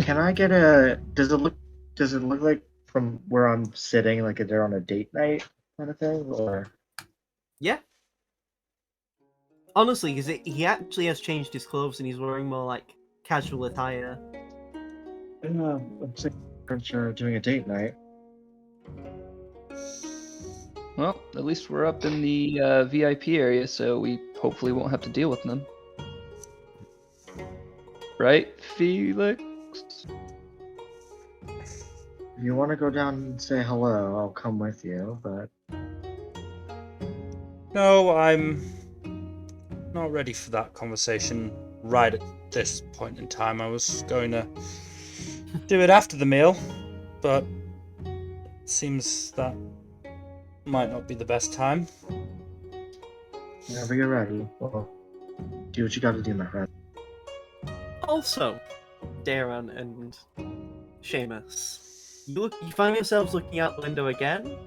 S4: Can I get a? Does it look like from where I'm sitting like they're on a date night kind of thing, or?
S2: Yeah. Honestly, because he actually has changed his clothes and he's wearing more like casual attire.
S4: I'm pretty sure doing a date night.
S6: Well, at least we're up in the VIP area, so we hopefully won't have to deal with them. Right, Felix?
S4: If you want to go down and say hello, I'll come with you. But
S1: No, I'm not ready for that conversation right at this point in time. I was going to do it after the meal, but it seems that might not be the best time.
S4: whenever you're ready, well, do what you got to do, my friend.
S2: Also, Daron and Seamus, you find yourselves looking out the window again.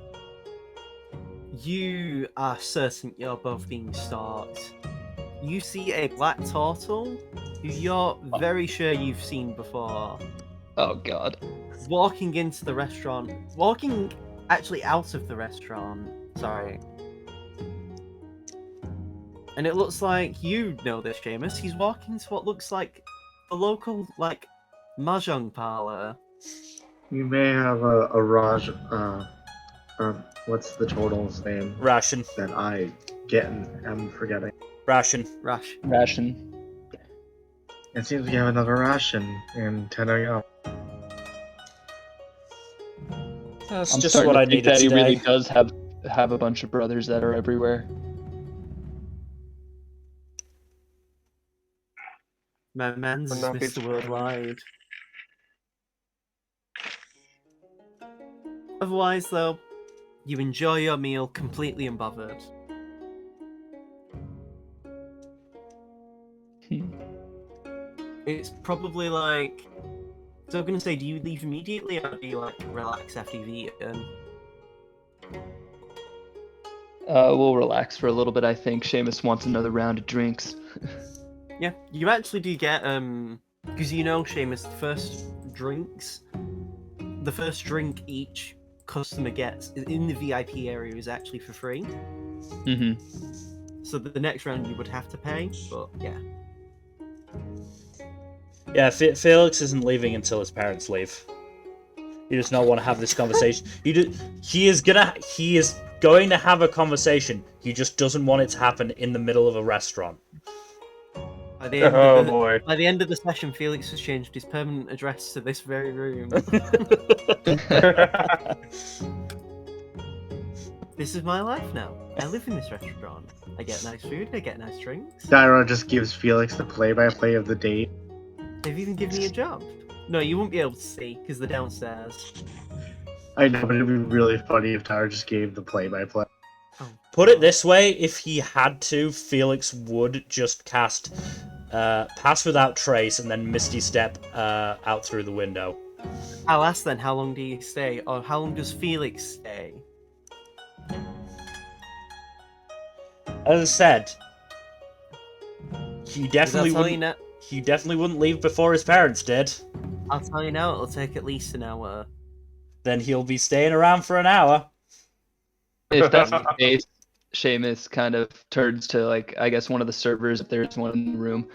S2: You are certain you're both being stalked. You see a black turtle who you're very sure you've seen before,
S6: Oh god.
S2: walking into the restaurant, walking actually out of the restaurant, sorry. And it looks like you know this, Seamus. He's walking to what looks like the local, like, mahjong parlor.
S4: You may have a Raj. What's the turtle's name
S1: Ration.
S4: that I am forgetting?
S1: Ration.
S2: Rash.
S6: Ration.
S4: It seems we have another ration in Tenno.
S1: That's
S6: I'm
S1: just
S6: starting
S1: what
S6: to
S1: I
S6: think
S1: needed
S6: that he
S1: today.
S6: really does have a bunch of brothers that are everywhere.
S2: My man's
S5: Would not be
S2: Mr. Worldwide. Otherwise, though, you enjoy your meal completely unbothered. It's probably like. So I'm gonna say, do you leave immediately or do you like relax after you've eaten?
S6: We'll relax for a little bit. I think Seamus wants another round of drinks.
S2: Yeah, you actually do get because you know, Seamus, the first drink each customer gets in the VIP area is actually for free.
S6: Mm-hmm.
S2: So the next round you would have to pay, but yeah.
S1: Yeah, Felix isn't leaving until his parents leave. He does not want to have this conversation. He is going to have a conversation. He just doesn't want it to happen in the middle of a restaurant.
S2: By the end
S5: Oh
S2: of the,
S5: boy.
S2: By the end of the session, Felix has changed his permanent address to this very room. This is my life now. I live in this restaurant. I get nice food. I get nice drinks.
S4: Dairo just gives Felix the play-by-play of the date.
S2: They've even given me a job. No, you won't be able to see because they're downstairs.
S4: I know, but it'd be really funny if Dairo just gave the play-by-play.
S1: Put it this way, if he had to, Felix would just cast Pass Without Trace and then Misty Step out through the window.
S2: I'll ask then, how long do you stay? Or how long does Felix stay?
S1: As I said, he definitely
S2: I'll tell you now,
S1: wouldn't leave before his parents did.
S2: I'll tell you now, it'll take at least an hour.
S1: Then he'll be staying around for an hour.
S6: If that's the case, Seamus kind of turns to, like, I guess one of the servers, if there's one in the room.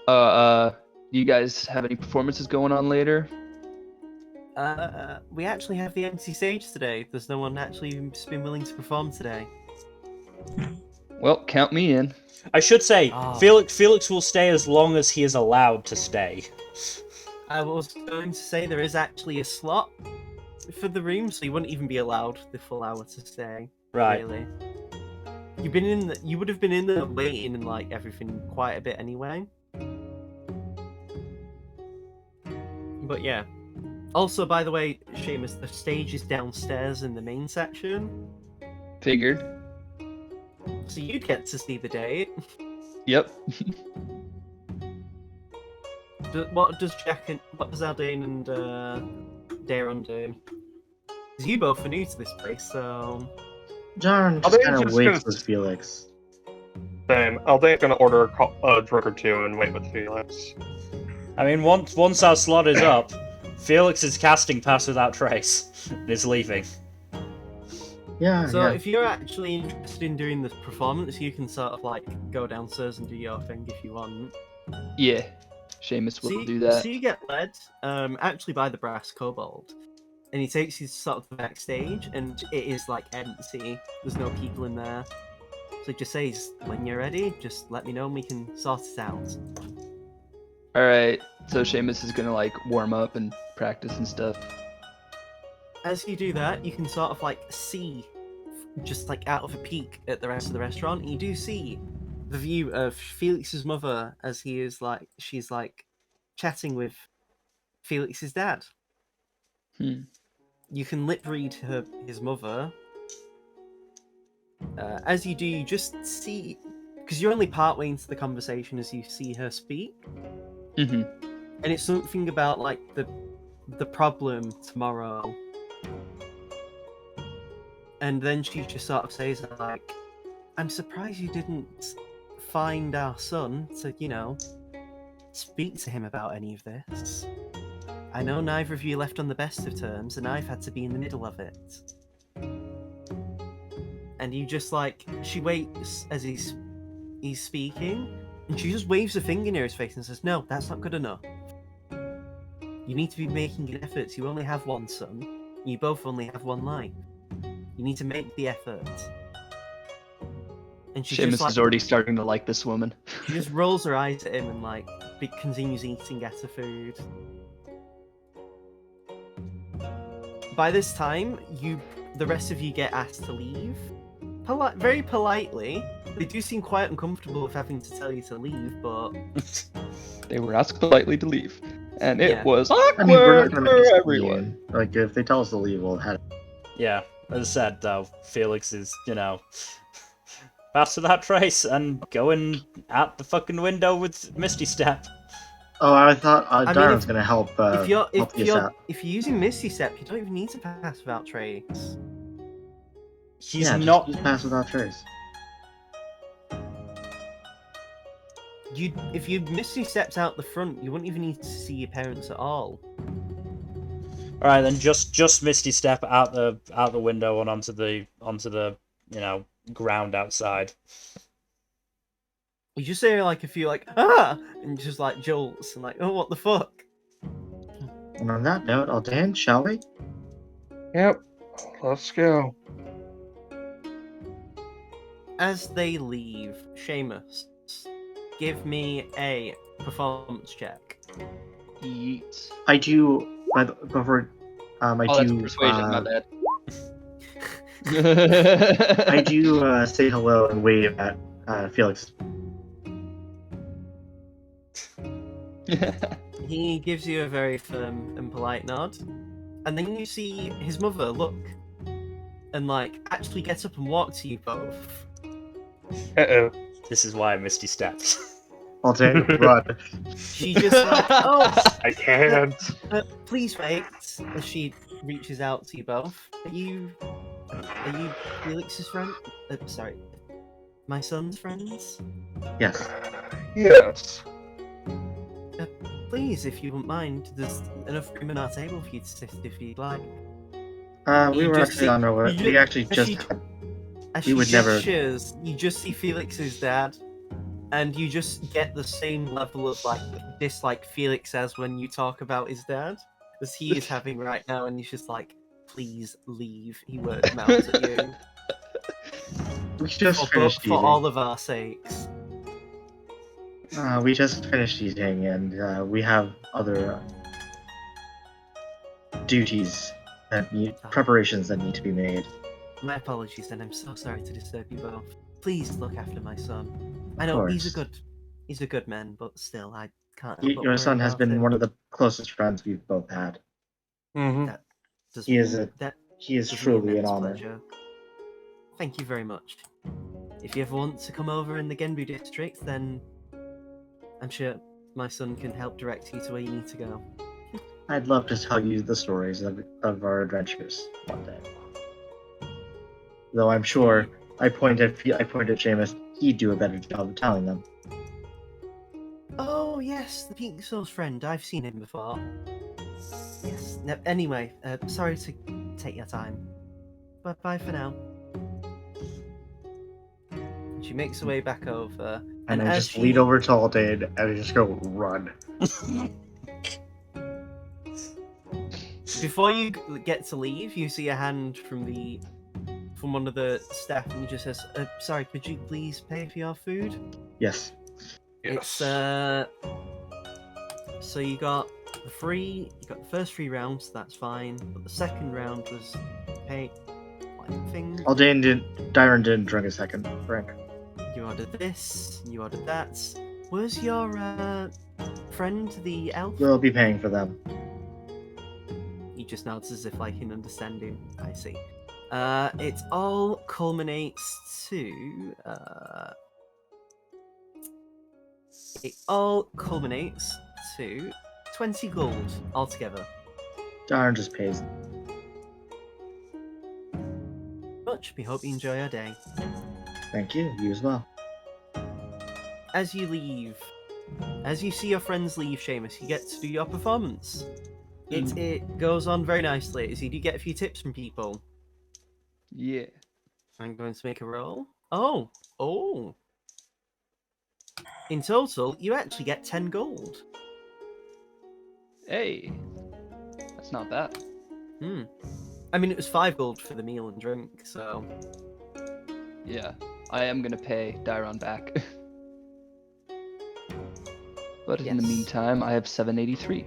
S6: Do you guys have any performances going on later?
S2: We actually have the empty stage today. There's no one actually who's been willing to perform today.
S6: Well, count me in.
S1: I should say,
S2: Oh.
S1: Felix will stay as long as he is allowed to stay.
S2: I was going to say there is actually a slot for the room, so you wouldn't even be allowed the full hour to stay.
S1: Right.
S2: Really. You would have been in there waiting and like everything quite a bit anyway. But yeah. Also, by the way, Seamus, the stage is downstairs in the main section,
S6: Figured.
S2: so you get to see the date.
S6: Yep.
S2: What does Aldane and Daron do? Because you both are new to this place, so
S4: John
S5: Are
S4: just
S5: they
S4: kind of
S5: just
S4: waits
S5: gonna-
S4: with Felix.
S5: Same. Aldane's gonna order a drink or two and wait with Felix.
S1: I mean, once our slot is up, Felix is casting Pass Without Trace and is leaving.
S4: Yeah,
S2: So
S4: yeah.
S2: if you're actually interested in doing this performance, you can sort of like go downstairs and do your thing if you want.
S6: Yeah. Seamus will
S2: So
S6: do that.
S2: So you get led, actually by the brass kobold, and he takes you sort of the backstage, and it is like empty. There's no people in there. So he just says, "When you're ready, just let me know and we can sort it out."
S6: Alright, so Seamus is gonna, like, warm up and practice and stuff.
S2: As you do that, you can sort of like see, just like out of a peek at the rest of the restaurant, you do see the view of Felix's mother as she's like chatting with Felix's dad. You can lip read his mother. As you do, you just see, because you're only partway into the conversation as you see her speak,
S6: Mm-hmm.
S2: and it's something about like the problem tomorrow. And then she just sort of says like, "I'm surprised you didn't find our son to, speak to him about any of this. I know neither of you left on the best of terms, and I've had to be in the middle of it." And you just like, she waits as he's speaking, and she just waves a finger near his face and says, "No, that's not good enough. You need to be making an effort. You only have one son. You both only have one life. You need to make the effort." And she
S6: Seamus
S2: just like,
S6: is already starting to like this woman.
S2: she just rolls her eyes at him and like continues eating at her food. By this time, the rest of you get asked to leave. Very politely. They do seem quite uncomfortable with having to tell you to leave, but
S6: They were asked politely to leave. And it
S2: Yeah.
S6: was
S4: I mean, we're
S6: awkward
S4: not
S6: for
S4: gonna
S6: everyone.
S4: Like, if they tell us to leave, we'll head.
S1: Yeah, as I said, though, Felix is, Pass Without Trace and going out the fucking window with Misty Step.
S4: Oh, I thought
S2: mean,
S4: Darren was gonna help.
S2: If you're
S4: help us out.
S2: if you're using Misty Step, you don't even need to pass without trace.
S1: He's
S4: Yeah,
S1: not.
S4: just pass without trace.
S2: If you Misty Steps out the front, you wouldn't even need to see your parents at all.
S1: All right, then just Misty Step out the window and onto the ground outside.
S2: You just say like if you like and just like jolts and like oh what the fuck.
S4: And on that note, Aldan, shall we?
S5: Yep. Let's go.
S2: As they leave, Seamus, give me a performance check.
S6: Yeet.
S4: I do. Before, I
S6: Oh,
S4: do.
S6: that's persuasion. My bad.
S4: I do say hello and wave at Felix.
S2: He gives you a very firm and polite nod, and then you see his mother look and like actually get up and walk to you both.
S5: Uh-oh.
S1: This is why Misty Steps.
S4: Aldan, run.
S2: She just like, oh,
S5: I can't.
S2: please wait. As she reaches out to you both. Are you Felix's friend? Sorry, my son's friends.
S4: Yes.
S5: Yes.
S2: Please, if you wouldn't mind, there's enough room in our table for you to sit if you'd like.
S4: We
S2: You
S4: were
S2: just
S4: actually
S2: see-
S4: on our way.
S2: you
S4: We
S2: ju-
S4: actually
S2: as
S4: just.
S2: she- As
S4: We
S2: she
S4: would never-
S2: gestures, you just see Felix's dad, and you just get the same level of like dislike Felix has when you talk about his dad, as he is having right now, and he's just like, "Please leave." He mouths at you
S4: We just
S2: for
S4: finished eating.
S2: all of our sakes.
S4: We just finished eating, and we have other duties preparations that need to be made.
S2: My apologies, and I'm so sorry to disturb you both. Please look after my son. I know
S4: course.
S2: he's a good man, but still, I can't. help but
S4: Your
S2: worry
S4: son has
S2: about
S4: been
S2: him.
S4: one of the closest friends we've both had.
S5: Mm-hmm.
S2: That does
S4: He is
S2: mean- that
S4: He is
S2: does me
S4: truly an
S2: immense
S4: honor.
S2: pleasure. Thank you very much. If you ever want to come over in the Genbu district, then I'm sure my son can help direct you to where you need to go.
S4: I'd love to tell you the stories of our adventures one day. Though I'm sure I point at Seamus, he'd do a better job of telling them.
S2: Oh yes, the Pink Soul's friend. I've seen him before. Yes. No, anyway, sorry to take your time. Bye for now. She makes her way back over,
S4: And I
S2: as
S4: just
S2: she-
S4: lead over to Aldan and I just go, run.
S2: Before you get to leave, you see a hand from one of the staff, and he just says, "Sorry, could you please pay for your food?"
S4: Yes.
S2: It's so you got the first 3 rounds, that's fine, but the second round was pay thing.
S4: Darren didn't drink a second drink.
S2: You ordered this, you ordered that. Where's your friend, the elf?
S4: We'll be paying for them.
S2: He just nods as if like in understanding. I see. It all culminates to 20 gold altogether.
S4: Darren just pays.
S2: We hope you enjoy your day.
S4: Thank you. You as well.
S2: As you leave, as you see your friends leave, Seamus, you get to do your performance. It goes on very nicely. So you do get a few tips from people.
S6: Yeah.
S2: I'm going to make a roll. Oh. In total, you actually get 10 gold.
S6: Hey. That's not bad.
S2: I mean, it was 5 gold for the meal and drink, so...
S6: Yeah. I am gonna pay Dairon back. But in the
S2: Yes.
S6: meantime, I have 783.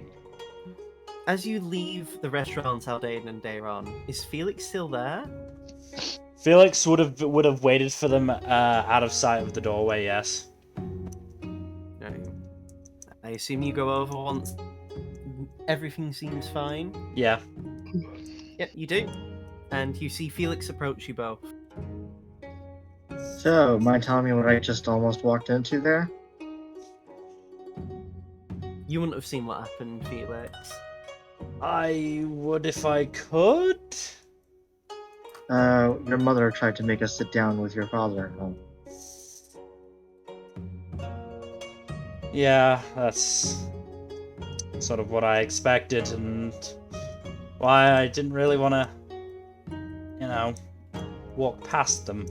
S2: As you leave the restaurant, Aldain and Dayron, is Felix still there?
S1: Felix would have waited for them out of sight of the doorway. Yes.
S2: No. I assume you go over once everything seems fine.
S1: Yeah.
S2: Yep, you do. And you see Felix approach you both.
S4: So, mind telling me what I just almost walked into there?
S2: You wouldn't have seen what happened, Felix.
S1: I would if I could.
S4: Your mother tried to make us sit down with your father. Oh,
S1: Yeah, that's sort of what I expected, and why I didn't really want to, walk past them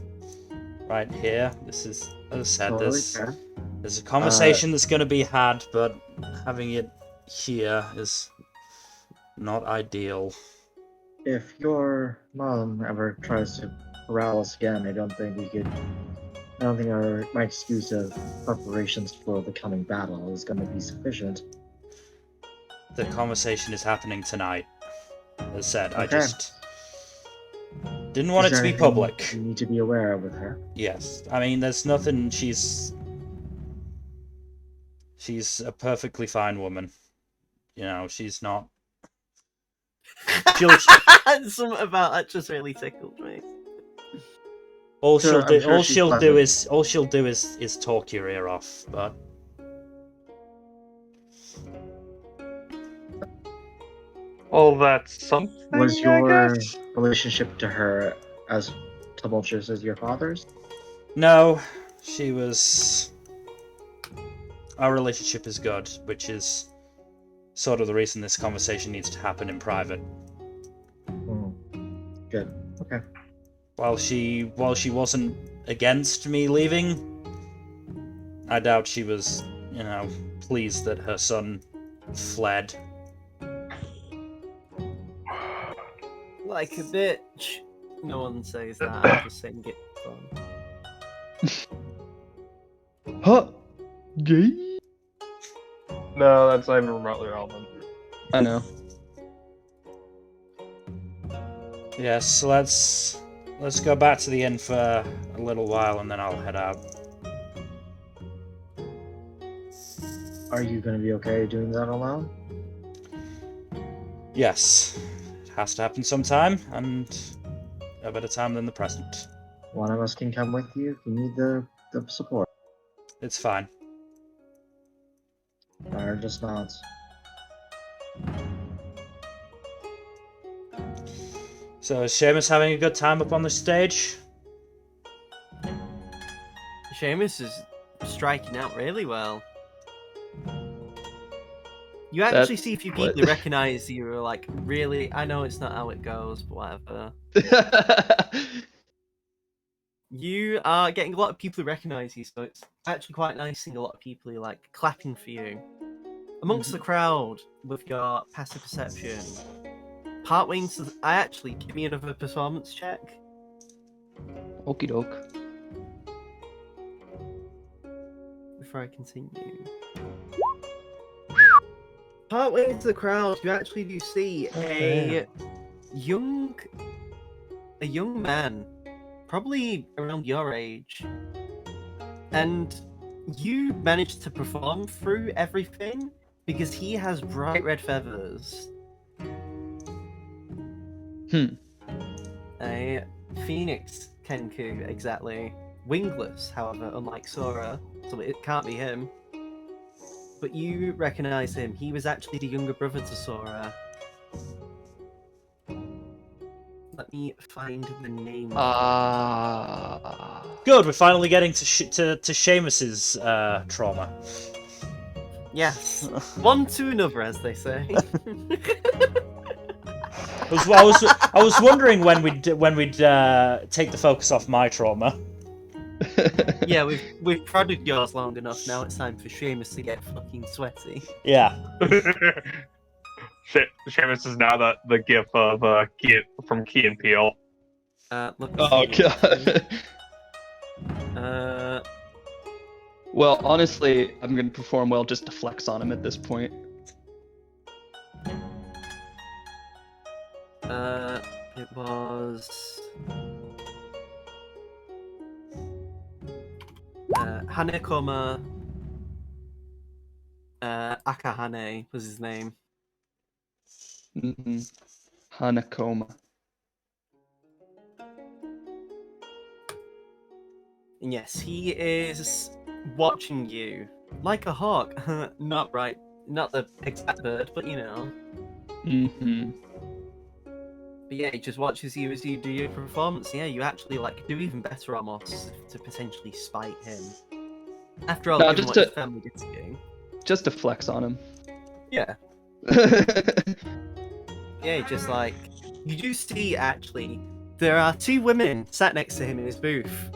S1: right here. This is, as I said,
S4: totally fair.
S1: there's a conversation that's going to be had, but having it here is not ideal.
S4: If your mom ever tries to corral us again, I don't think my excuse of preparations for the coming battle is going to be sufficient.
S1: The conversation is happening tonight. As I said, I
S4: Okay.
S1: just didn't want
S4: Is
S1: it to
S4: there
S1: be
S4: anything
S1: public.
S4: you need to be aware of with her?
S1: Yes, I mean, there's nothing. She's a perfectly fine woman. She's not.
S2: Something about that just really tickled me.
S1: All
S4: So,
S1: she'll do.
S4: I'm sure
S1: All
S4: she's
S1: she'll do is talk your ear off. But
S5: Well, that's something.
S4: Was
S5: I
S4: your
S5: guess.
S4: relationship to her as tumultuous as your father's?
S1: no, she was. Our relationship is good, which is sort of the reason this conversation needs to happen in private.
S4: Good. Okay.
S1: While she wasn't against me leaving, I doubt she was, pleased that her son fled.
S2: Like a bitch. No one says that. I'm just saying it for fun.
S6: Huh? Gay?
S5: No, that's not even remotely relevant.
S6: I know.
S1: Yes, so let's go back to the inn for a little while, and then I'll head out.
S4: Are you going to be okay doing that alone?
S1: Yes, it has to happen sometime, and no better time than the present.
S4: One of us can come with you if you need the support.
S1: It's fine.
S4: Or just nods.
S1: So is Seamus having a good time up on the stage?
S2: Seamus is striking out really well. You actually see a few people who recognize you who are like, really? I know it's not how it goes, but whatever. You are getting a lot of people who recognize you, so it's actually quite nice seeing a lot of people who like clapping for you. Amongst the crowd, with your passive perception, partway into give me another performance check.
S6: Okie doke.
S2: Before I continue. Partway into the crowd, you actually do see a young man, probably around your age, and you managed to perform through everything because he has bright red feathers. A phoenix Kenku, exactly. Wingless, however, unlike Sora, so it can't be him. But you recognize him. He was actually the younger brother to Sora. Let me find the name.
S1: Good, we're finally getting to Seamus's trauma.
S2: Yes. One to another, as they say.
S1: I was wondering when we'd take the focus off my trauma.
S2: Yeah, we've prodded yours long enough. Now it's time for Seamus to get fucking sweaty.
S1: Yeah.
S5: Seamus is now the gif of from Key and Peele.
S2: Look.
S6: Oh god. Well, honestly, I'm gonna perform well just to flex on him at this point.
S2: It was Hanekoma Akahane was his name.
S6: Hanakoma.
S2: And yes, he is watching you like a hawk. Not right. Not the exact bird, but you know.
S6: Mm-hmm.
S2: But yeah, he just watches you as you do your performance. Yeah, you actually like do even better almost to potentially spite him. After all,
S6: No,
S2: given what his family did to you.
S6: Just to flex on him.
S2: Yeah. Yeah, just like you do see actually there are two women sat next to him in his booth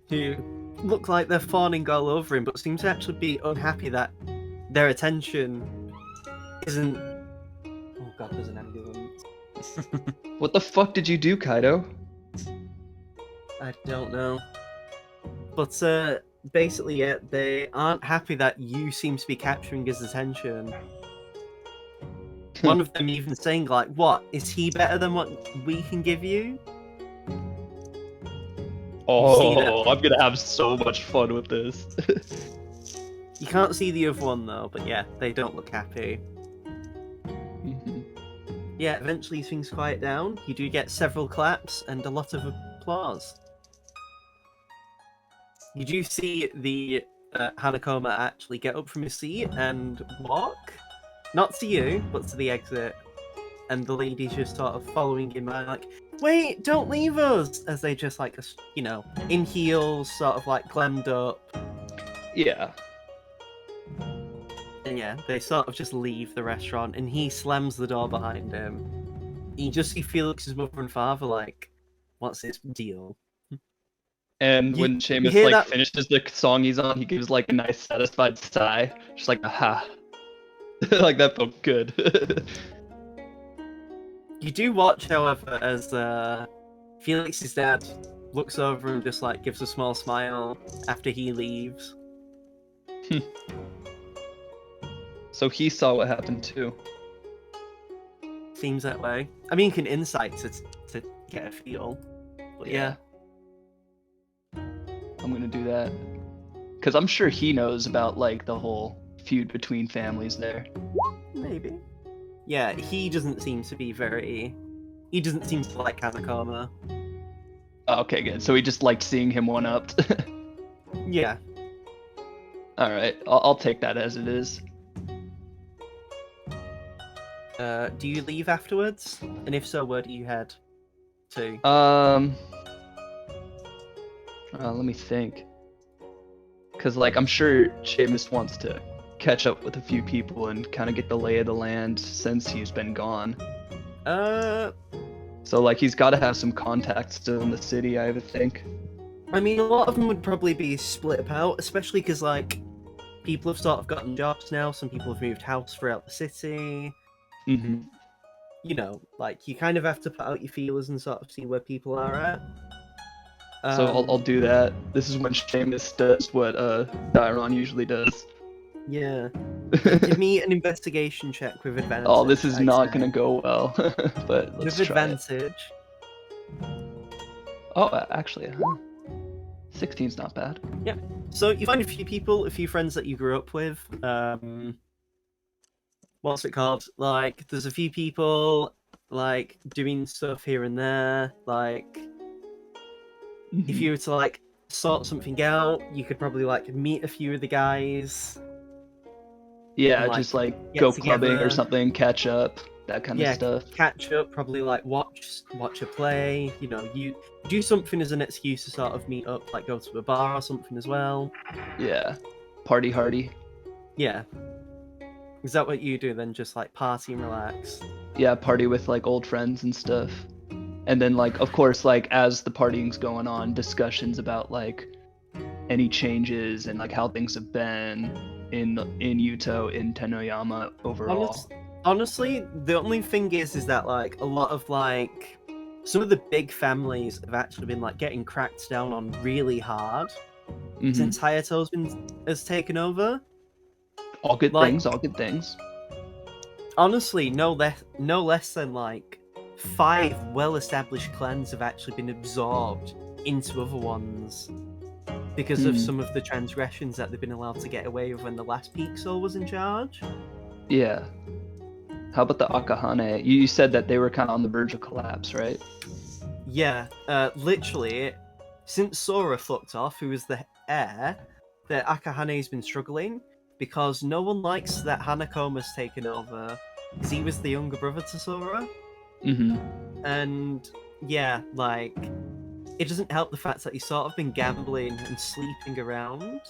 S2: who look like they're fawning all over him, but seem to actually be unhappy that their attention isn't. Oh god, there's an ambulance.
S6: What the fuck did you do, Kaido?
S2: I don't know. But basically, yeah, they aren't happy that you seem to be capturing his attention. One of them even saying like, "What, is he better than what we can give you?" see that-
S6: Oh, I'm gonna have so much fun with this.
S2: You can't see the other one though, but yeah, they don't look happy.
S6: Mhm.
S2: Yeah, eventually things quiet down. You do get several claps and a lot of applause. You do see the Hanakoma actually get up from his seat and walk. Not to you, but to the exit. And the lady's just sort of following him by like, wait, don't leave us! As they just like, you know, in heels, sort of like glammed up.
S6: Yeah.
S2: And yeah, they sort of just leave the restaurant and he slams the door behind him. You just see Felix's mother and father like, what's this deal?
S6: And
S2: You-
S6: when
S2: you
S6: Seamus
S2: hear
S6: like
S2: that-
S6: finishes the song he's on, he gives like a nice satisfied sigh, just like aha. Like that felt good.
S2: You do watch, however, as Felix's dad looks over and just like gives a small smile after he leaves.
S6: So he saw what happened too.
S2: Seems that way. I mean, you can insight to get a feel. But yeah.
S6: I'm gonna do that. Cause I'm sure he knows about like the whole feud between families there.
S2: Maybe. Yeah, he doesn't seem to be very. He doesn't seem to like Hanakoma.
S6: Oh, okay, good. So he just liked seeing him one upped.
S2: Yeah.
S6: Alright, I'll take that as it is.
S2: Do you leave afterwards? And if so, where do you head to?
S6: Let me think. Cause like I'm sure Seamus wants to catch up with a few people and kind of get the lay of the land since he's been gone. So like he's got to have some contacts still in the city, I would think.
S2: I mean, a lot of them would probably be split out, especially because like people have sort of gotten jobs now. Some people have moved house throughout the city.
S6: Mm-hmm.
S2: You know, like you kind of have to put out your feelers and sort of see where people are at.
S6: So I'll do that. This is when Seamus does what Dairon usually does.
S2: Yeah. Give me an investigation check with advantage.
S6: Oh, this is
S2: I'd
S6: not
S2: say.
S6: gonna go well, but let's
S2: With
S6: try it.
S2: advantage.
S6: Oh, actually, 16's not bad.
S2: So you find a few people, a few friends that you grew up with. What's it called? Like, there's a few people like doing stuff here and there. Like, if you were to like sort something out, you could probably like meet a few of the guys.
S6: Yeah,
S2: like,
S6: just like
S2: get
S6: go clubbing
S2: together.
S6: or something, catch up, that kind
S2: Yeah,
S6: of stuff.
S2: catch up. Probably like watch a play. You know, you do something as an excuse to sort of meet up, like go to a bar or something as well.
S6: Yeah, party hardy.
S2: Yeah. Is that what you do then? Just like party and relax?
S6: Yeah, party with like old friends and stuff. And then like of course like as the partying's going on, discussions about like any changes and like how things have been in Yuto, in Tenoyama overall.
S2: Honestly, the only thing is that like a lot of like some of the big families have actually been like getting cracked down on really hard
S6: Mhm.
S2: since Hayato's has taken over.
S6: All good
S2: like-
S6: things, all good things.
S2: Honestly, no less than like 5 well-established clans have actually been absorbed into other ones because of some of the transgressions that they've been allowed to get away with when the last Peak Soul was in charge.
S6: Yeah. How about the Akahane? You said that they were kind of on the verge of collapse, right?
S2: Yeah, literally, since Sora fucked off, who was the heir, the Akahane's been struggling. because no one likes that Hanakoma's taken over, because he was the younger brother to Sora.
S6: Mm-hmm.
S2: And yeah, like, it doesn't help the fact that he's sort of been gambling and sleeping around.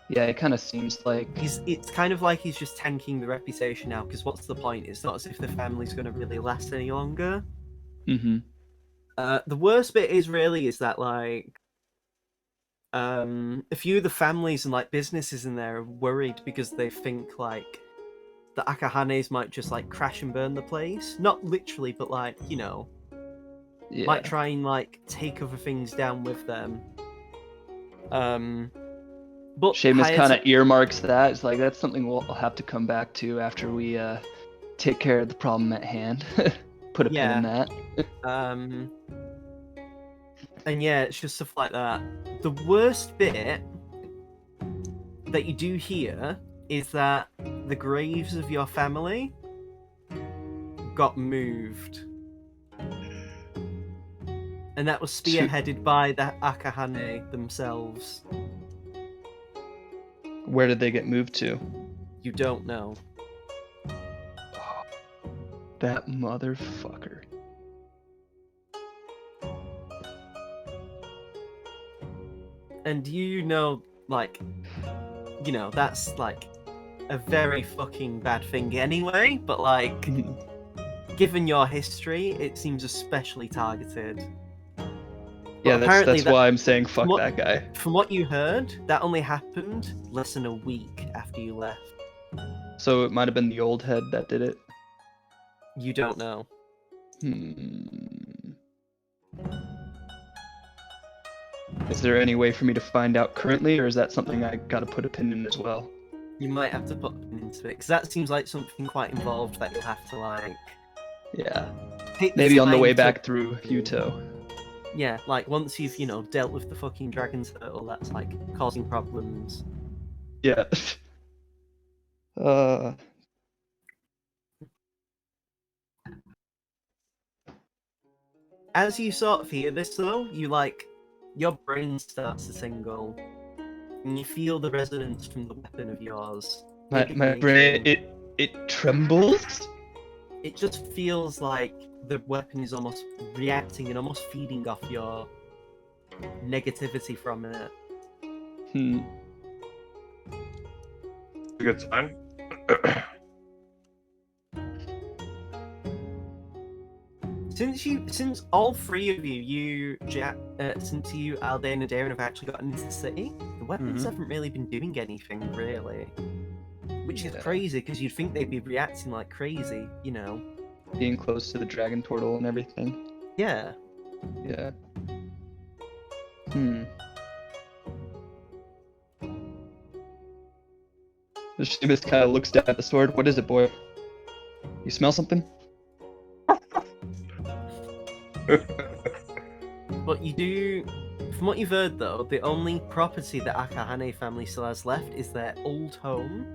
S6: Yeah, it kind of seems like
S2: It's kind of like he's just tanking the reputation now, because what's the point? It's not as if the family's going to really last any longer.
S6: Mm-hmm.
S2: The worst bit is that, like, a few of the families and, like, businesses in there are worried because they think, like, the Akahanes might just, like, crash and burn the place. Not literally, but, like, you know,
S6: yeah.
S2: might try and, like, take other things down with them. But
S6: Seamus kind of
S2: Hayato-
S6: earmarks that. It's like that's something we'll have to come back to after we take care of the problem at hand. Put a pin in that.
S2: And yeah, it's just stuff like that. The worst bit that you do hear is that the graves of your family got moved. And that was spearheaded by the Akahane themselves.
S6: Where did they get moved to?
S2: You don't know.
S6: That motherfucker.
S2: And you know, like, you know, that's, like, a very fucking bad thing anyway, but, like, given your history, it seems especially targeted.
S6: Yeah,
S2: apparently
S6: that's why I'm saying fuck
S2: what-
S6: that guy.
S2: From what you heard, that only happened less than a week after you left.
S6: So it might have been the old head that did it.
S2: You don't know.
S6: Is there any way for me to find out currently, or is that something I gotta put a pin in as well?
S2: You might have to put into it, because that seems like something quite involved that you'll have to, like...
S6: Yeah.
S2: take
S6: Maybe on the
S2: time
S6: way
S2: to-
S6: back through Yuto.
S2: Yeah, like, once you've, you know, dealt with the fucking dragon turtle that's, like, causing problems.
S6: Yeah.
S2: As you sort of hear this, though, you, like... your brain starts to tingle. And you feel the resonance from the weapon of yours.
S6: My brain, it trembles?
S2: It just feels like the weapon is almost reacting and almost feeding off your negativity from it.
S5: A good sign.
S2: Since all three of you, since you, Aldain and Darren have actually gotten into the city, the weapons haven't really been doing anything, really. Which is crazy, because you'd think they'd be reacting like crazy, you know.
S6: Being close to the dragon turtle and everything.
S2: Yeah.
S6: Yeah. Seamus kind of looks down at the sword. What is it, boy? You smell something?
S2: But you do... From what you've heard, though, the only property that Akahane family still has left is their old home,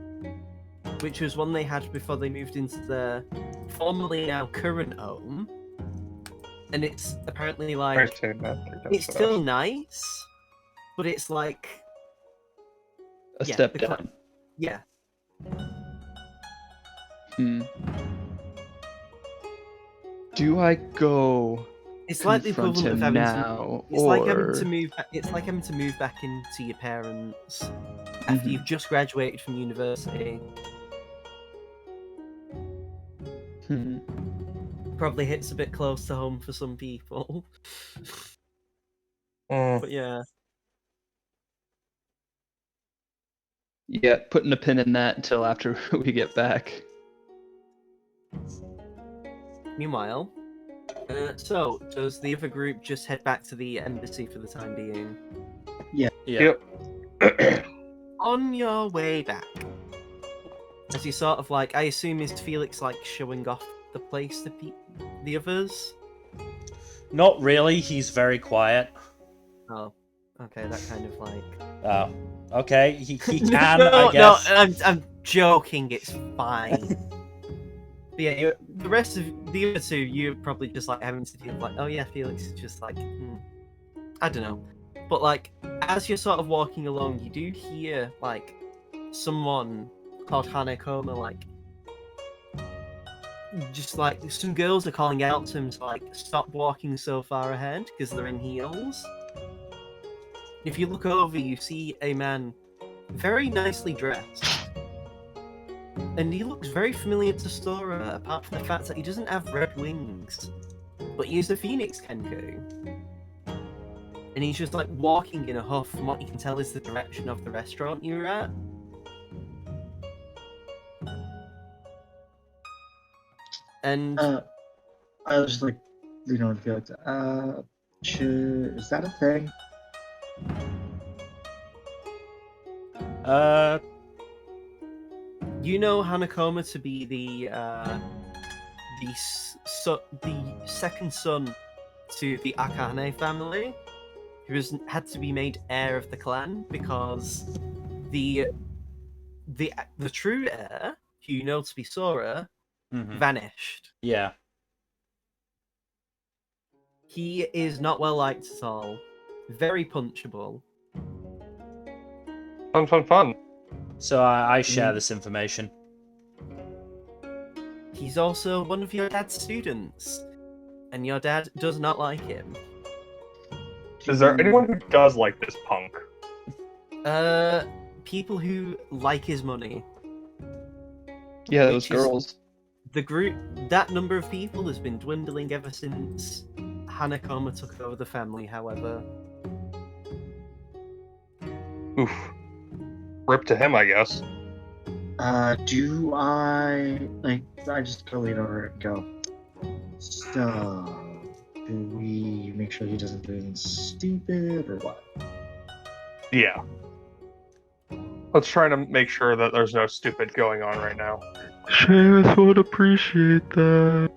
S2: which was one they had before they moved into their formerly now current home. And it's apparently, like... it's still nice, but it's like...
S6: A step down.
S2: Yeah.
S6: Do I go...
S2: It's like the
S6: confront
S2: equivalent of
S6: him
S2: having
S6: now,
S2: to... It's
S6: or...
S2: like having to move... It's like having to move back into your parents after you've just graduated from university. Probably hits a bit close to home for some people. But yeah.
S6: Yeah, putting a pin in that until after we get back.
S2: Meanwhile, so does the other group just head back to the embassy for the time being?
S5: Yep.
S2: On your way back, as you sort of like, I assume is Felix like showing off the place to the others?
S1: Not really, he's very quiet.
S2: Oh, okay, that kind of like...
S1: Oh, okay, he can,
S2: I
S1: guess.
S2: No, I'm joking, it's fine. But yeah, the rest of the other two, you're probably just like having to deal with like, oh yeah, Felix is just like, I don't know. But like, as you're sort of walking along, you do hear like someone called Hanekoma, like, just like some girls are calling out to him to like stop walking so far ahead because they're in heels. If you look over, you see a man very nicely dressed. And he looks very familiar to Sora, apart from the fact that he doesn't have red wings. But he is a Phoenix Kenku. And he's just like walking in a huff from what you can tell is the direction of the restaurant you're at. And
S4: I was just like, you know, feel like, is that a thing?
S2: you know Hanekoma to be the second son to the Akane family, who had to be made heir of the clan because the true heir, who you know to be Sora, vanished.
S1: Yeah.
S2: He is not well liked at all. Very punchable.
S5: Fun.
S1: So I share this information.
S2: He's also one of your dad's students, and your dad does not like him.
S5: Is there anyone who does like this punk?
S2: People who like his money.
S6: Yeah, those
S2: Which is-
S6: girls.
S2: The group, that number of people has been dwindling ever since Hanekoma took over the family, however.
S5: Oof. Rip to him, I guess.
S4: Do I just go lean over and go, so, do we make sure he doesn't do anything stupid, or what?
S5: Yeah. Let's try to make sure that there's no stupid going on right now.
S7: Seamus would appreciate that.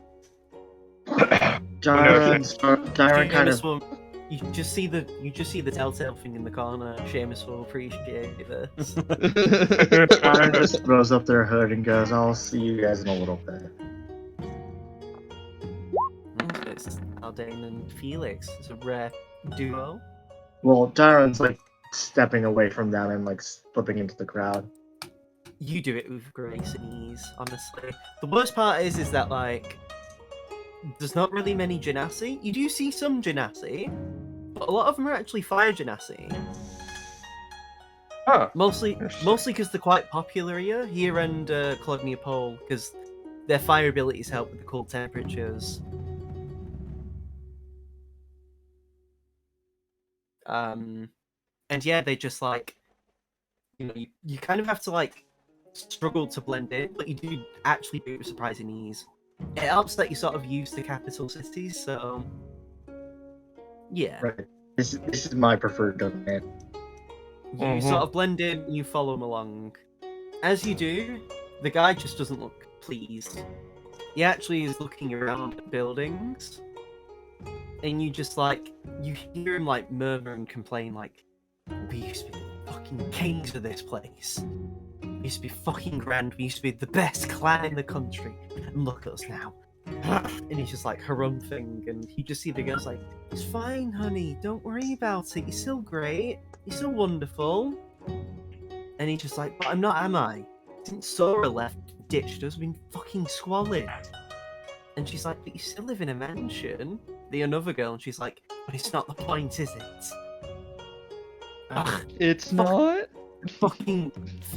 S4: Darren kind of...
S2: You just see the telltale thing in the corner. Seamus will appreciate this.
S4: Darren just throws up their hood and goes, I'll see you guys in a little bit.
S2: It's Aldane and Felix. It's a rare duo.
S4: Well, Darren's like stepping away from them and like slipping into the crowd.
S2: You do it with grace and ease, honestly. The worst part is that like there's not really many Genasi. You do see some Genasi, but a lot of them are actually fire Genasi.
S5: Huh.
S2: Mostly because they're quite popular here and Colonia Pole, because their fire abilities help with the cold temperatures. And yeah, they just like, you know, you kind of have to like struggle to blend in, but you do actually do it with surprising ease. It helps that you sort of use the capital cities, so yeah.
S4: Right. This is my preferred domain.
S2: You sort of blend in, you follow him along. As you do, the guy just doesn't look pleased. He actually is looking around at buildings, and you just like, you hear him like murmur and complain like, we used to be the fucking kings of this place. We used to be fucking grand, we used to be the best clan in the country, and look at us now. And he's just like harumphing, and you just see the girl's like, it's fine, honey, don't worry about it, you're still great, you're still wonderful. And he's just like, but I'm not, am I? Since Sora left, ditched us, we've been fucking squalid. And she's like, but you still live in a mansion. The another girl, and she's like, but it's not the point, is it? Ugh,
S6: It's not.
S2: fucking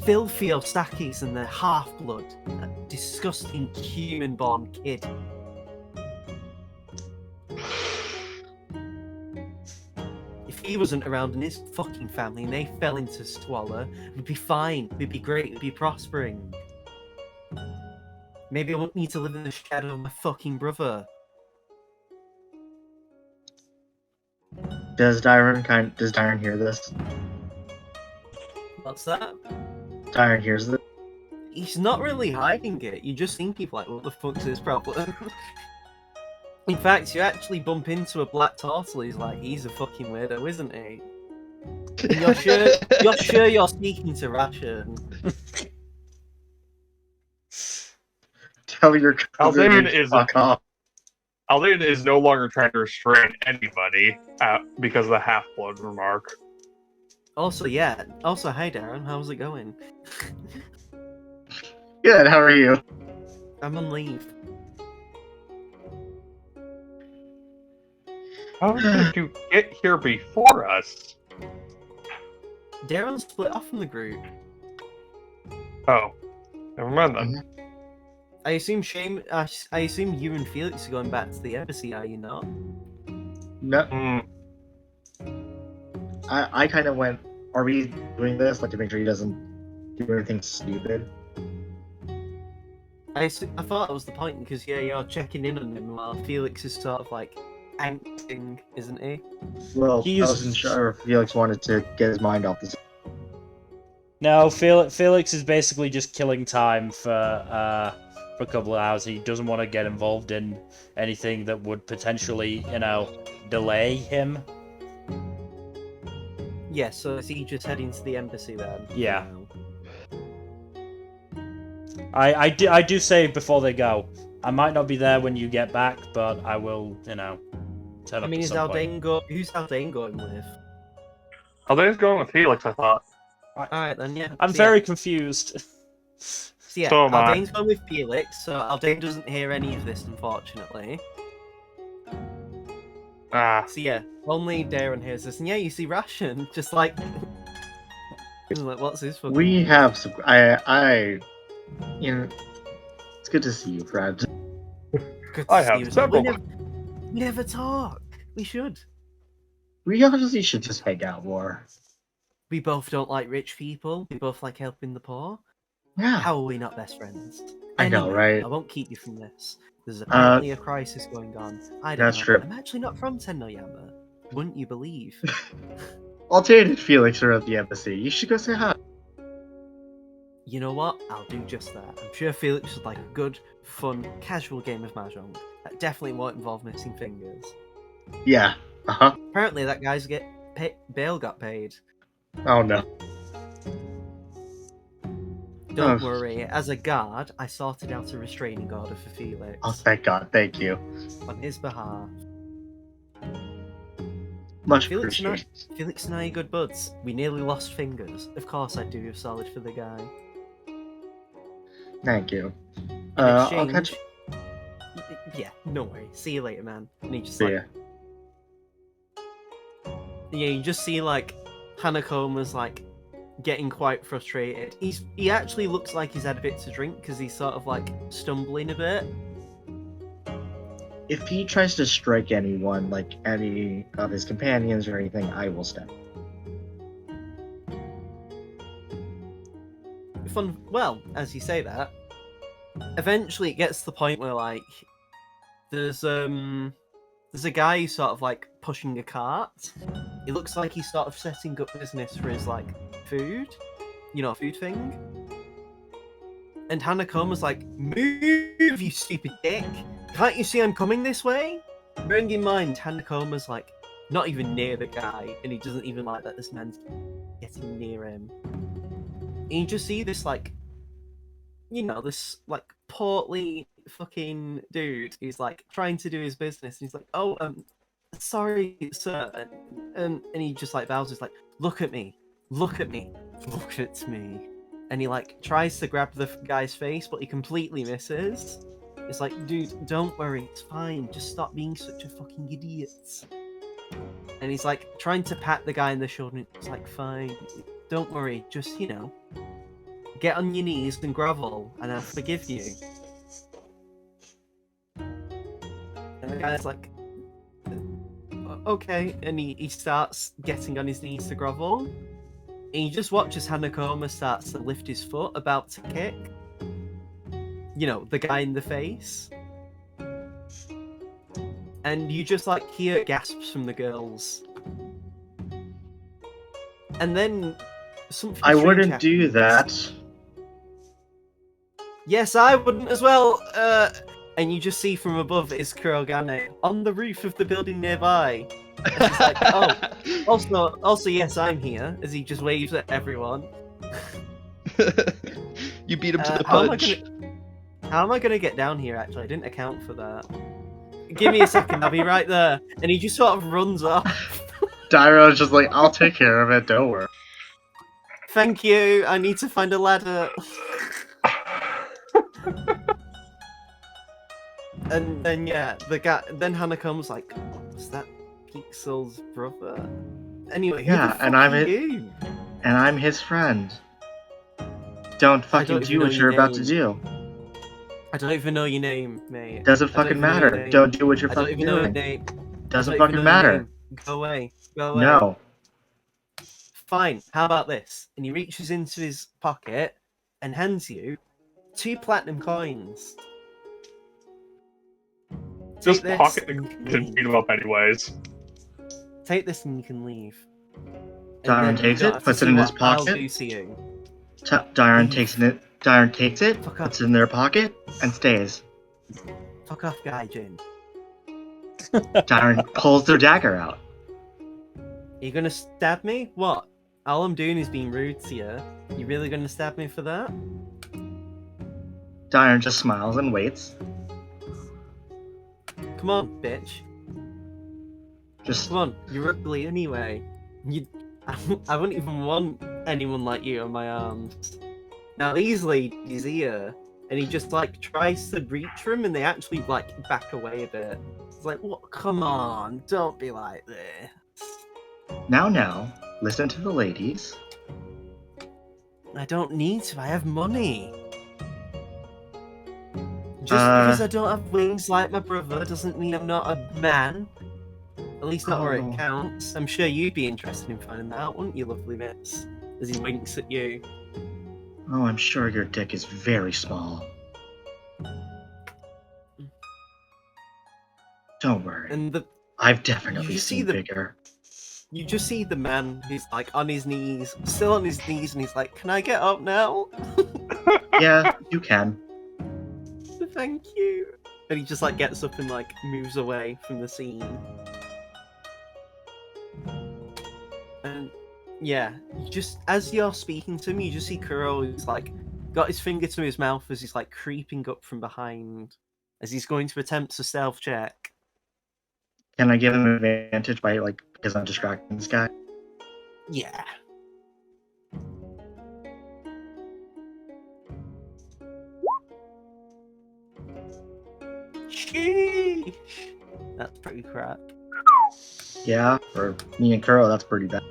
S2: filthy Ostakis and their half-blood. That disgusting human-born kid. If he wasn't around and his fucking family and they fell into squalor, we'd be fine, we'd be great, we'd be prospering. Maybe I won't need to live in the shadow of my fucking brother.
S4: Does Darren hear this?
S2: What's that?
S4: Darren hears this.
S2: He's not really hiding it. You just think people like, what the fuck's his problem? In fact, you actually bump into a black turtle. He's like, he's a fucking weirdo, isn't he? And you're sure you're speaking to Ration.
S4: Tell your cousin
S5: Aldane
S4: to
S5: is
S4: fuck off.
S5: Aldane is no longer trying to restrain anybody because of the half-blood remark.
S2: Also, yeah. Also, hi Darren. How's it going?
S4: Good. How are you?
S2: I'm on leave.
S5: How did you get here before us?
S2: Darren split off from the group.
S5: Oh, never mind then.
S2: I assume I assume you and Felix are going back to the embassy, are you not?
S4: No,
S5: Hmm.
S4: I kind of went. Are we doing this like to make sure he doesn't do anything stupid?
S2: I thought that was the point because yeah, you're checking in on him while Felix is sort of like acting, isn't he?
S4: Well, I
S1: He's-
S4: wasn't sure if Felix wanted to get his mind off this.
S1: No, Felix is basically just killing time for a couple of hours. He doesn't want to get involved in anything that would potentially, delay him.
S2: Yeah, so is he just heading to the embassy then?
S1: Yeah.
S2: No.
S1: I do say before they go, I might not be there when you get back, but I will, turn up
S2: I mean,
S1: at
S2: is
S1: some point.
S2: Aldane who's Aldane going with?
S5: Aldane's going with Felix, I thought.
S2: Alright then, yeah.
S1: I'm
S2: So,
S1: very confused.
S2: So yeah,
S5: So am I.
S2: Aldane's going with Felix, so Aldane doesn't hear any of this, unfortunately.
S5: Ah,
S2: So yeah, only Darren hears this, and yeah, you see Ration, just like... He's like, what's his fucking...
S4: We have some. You know, it's good to see you, Fred.
S2: Good
S5: I
S2: to
S5: have
S2: see you.
S5: several.
S2: We never talk. We should.
S4: We obviously should just hang out more.
S2: We both don't like rich people. We both like helping the poor.
S4: Yeah.
S2: How are we not best friends?
S4: I know,
S2: Anyway,
S4: right?
S2: I won't keep you from this. There's apparently a crisis going on. I don't
S4: That's
S2: know.
S4: true.
S2: I'm actually not from Tennoyama. Wouldn't you believe?
S4: Altair and Felix are at the embassy. You should go say hi.
S2: You know what? I'll do just that. I'm sure Felix would like a good, fun, casual game of Mahjong. That definitely won't involve missing fingers.
S4: Yeah. Uh-huh.
S2: Apparently that guy's bail got paid.
S4: Oh no.
S2: Don't
S4: Oh.
S2: worry, as a guard, I sorted out a restraining order for Felix.
S4: Oh, thank God. Thank you.
S2: On his behalf.
S4: Much
S2: Felix and, I,
S4: appreciated.
S2: Felix and I are good buds. We nearly lost fingers. Of course I'd do solid for the guy.
S4: Thank you.
S2: In
S4: I'll
S2: exchange...
S4: catch
S2: Yeah, no worries. See you later, man. And he just
S4: See
S2: like...
S4: ya.
S2: Yeah, you just see like Hanakoma's like getting quite frustrated. He actually looks like he's had a bit to drink because he's sort of like stumbling a bit.
S4: If he tries to strike anyone, like any of his companions or anything, I will step.
S2: Fun. Well, as you say that, eventually it gets to the point where like there's a guy who's sort of like pushing a cart. It looks like he's sort of setting up business for his like food, food thing. And Hanakoma's like, "Move, you stupid dick! Can't you see I'm coming this way?" Bearing in mind, Hanakoma's like not even near the guy, and he doesn't even like that this man's getting near him. And you just see this like, this like portly fucking dude. He's like trying to do his business, and he's like, "Oh, sorry, sir," and he just like bows. He's like, "Look at me, look at me, look at me," and he like tries to grab the guy's face, but he completely misses. It's like, dude, don't worry, it's fine. Just stop being such a fucking idiot. And he's like trying to pat the guy in the shoulder. And it's like, fine, don't worry, just get on your knees and grovel, and I'll forgive you. And the guy's like, okay, and he starts getting on his knees to grovel. And you just watch as Hanakoma starts to lift his foot, about to kick. The guy in the face. And you just like hear gasps from the girls. And then something
S4: I
S2: strange
S4: wouldn't do
S2: happens.
S4: that.
S2: Yes, I wouldn't as well. And you just see from above is Kurogane on the roof of the building nearby. And she's like, "Oh, also, yes, I'm here." As he just waves at everyone.
S6: You beat him to the
S2: How am I
S6: punch.
S2: How am I gonna get down here? Actually, I didn't account for that. Give me a second, I'll be right there. And he just sort of runs off.
S4: Dairo's just like, I'll take care of it, don't worry.
S2: Thank you. I need to find a ladder. And then yeah, then Hanakoma's like, was that Pixel's brother? Anyway, who
S4: Yeah,
S2: the fuck
S4: and
S2: are you?
S4: And I'm his friend. Don't fucking
S2: don't even
S4: do
S2: know
S4: what
S2: your
S4: you're about to
S2: name.
S4: do.
S2: I don't even know your name, mate.
S4: Doesn't
S2: I don't
S4: fucking
S2: even know your
S4: matter.
S2: name.
S4: Don't do what you're
S2: I don't
S4: fucking
S2: even know your
S4: doing.
S2: name.
S4: Doesn't
S2: I don't
S4: fucking
S2: even know your
S4: matter.
S2: name. Go away. Go away.
S4: No.
S2: Fine. How about this? And he reaches into his pocket and hands you 2 platinum coins.
S5: Just
S2: Take this
S5: pocket
S2: and you can
S5: and
S2: leave.
S5: beat him up anyways.
S2: Take this and you can leave. And
S4: Darren
S2: then you
S4: takes
S2: don't
S4: it,
S2: have to
S4: puts it
S2: see
S4: in his
S2: what I'll
S4: pocket.
S2: do to you.
S4: Darren
S2: Leave.
S4: takes it. Darren takes it,
S2: Fuck off.
S4: puts it in their pocket, and stays.
S2: Fuck off, Gaijin.
S4: Darren pulls their dagger out.
S2: Are you gonna stab me? What? All I'm doing is being rude to you. You really gonna stab me for that?
S4: Darren just smiles and waits.
S2: Come on, bitch.
S4: Just
S2: Come on, you're ugly anyway. I wouldn't even want anyone like you on my arms. Now these ladies here, and he just like tries to reach for him, and they actually like back away a bit. It's like, what? Come on, don't be like this.
S4: now, listen to the ladies.
S2: I don't need to. I have money. Just because I don't have wings like my brother doesn't mean I'm not a man. At least not where
S4: Oh.
S2: it counts. I'm sure you'd be interested in finding that out, wouldn't you, lovely miss? As he winks at you.
S4: Oh, I'm sure your dick is very small. Don't worry.
S2: And
S4: I've definitely
S2: you see
S4: seen
S2: the-
S4: bigger.
S2: you just see the man who's like on his knees, still on his knees, and he's like, "Can I get up now?"
S4: Yeah, you can.
S2: Thank you. And he just like gets up and like moves away from the scene. And yeah, you just as you're speaking to him, you just see Kuro who's like got his finger to his mouth as he's like creeping up from behind as he's going to attempt a stealth check.
S4: Can I give him advantage by because I'm distracting this guy?
S2: Yeah. Sheesh. That's pretty crap.
S4: Yeah, for me and Kuro, that's pretty bad.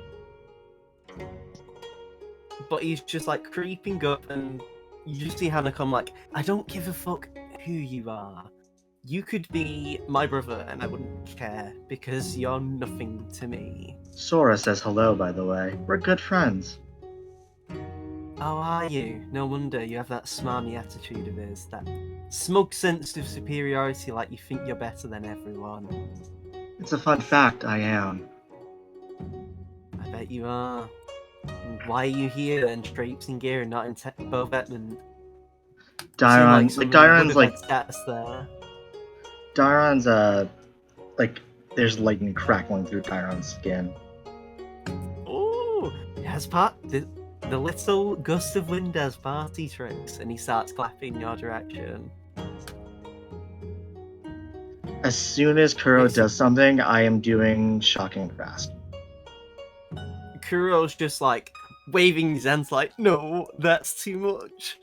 S2: But he's just like creeping up, and you just see Hannah come like, I don't give a fuck who you are. You could be my brother, and I wouldn't care because you're nothing to me.
S4: Sora says hello, by the way. We're good friends.
S2: Oh, are you? No wonder you have that smarmy attitude of his, that smug sense of superiority, like you think you're better than everyone.
S4: It's a fun fact, I am.
S2: I bet you are. And why are you here in traipsing gear and not in Bovetman? Stats there.
S4: Dairon's, there's lightning crackling through Dairon's skin.
S2: Ooh, it has the little gust of wind has party tricks, and he starts clapping in your direction.
S4: As soon as Kuro does something, I am doing shocking fast.
S2: Kuro's just like waving his hands like, no, that's too much.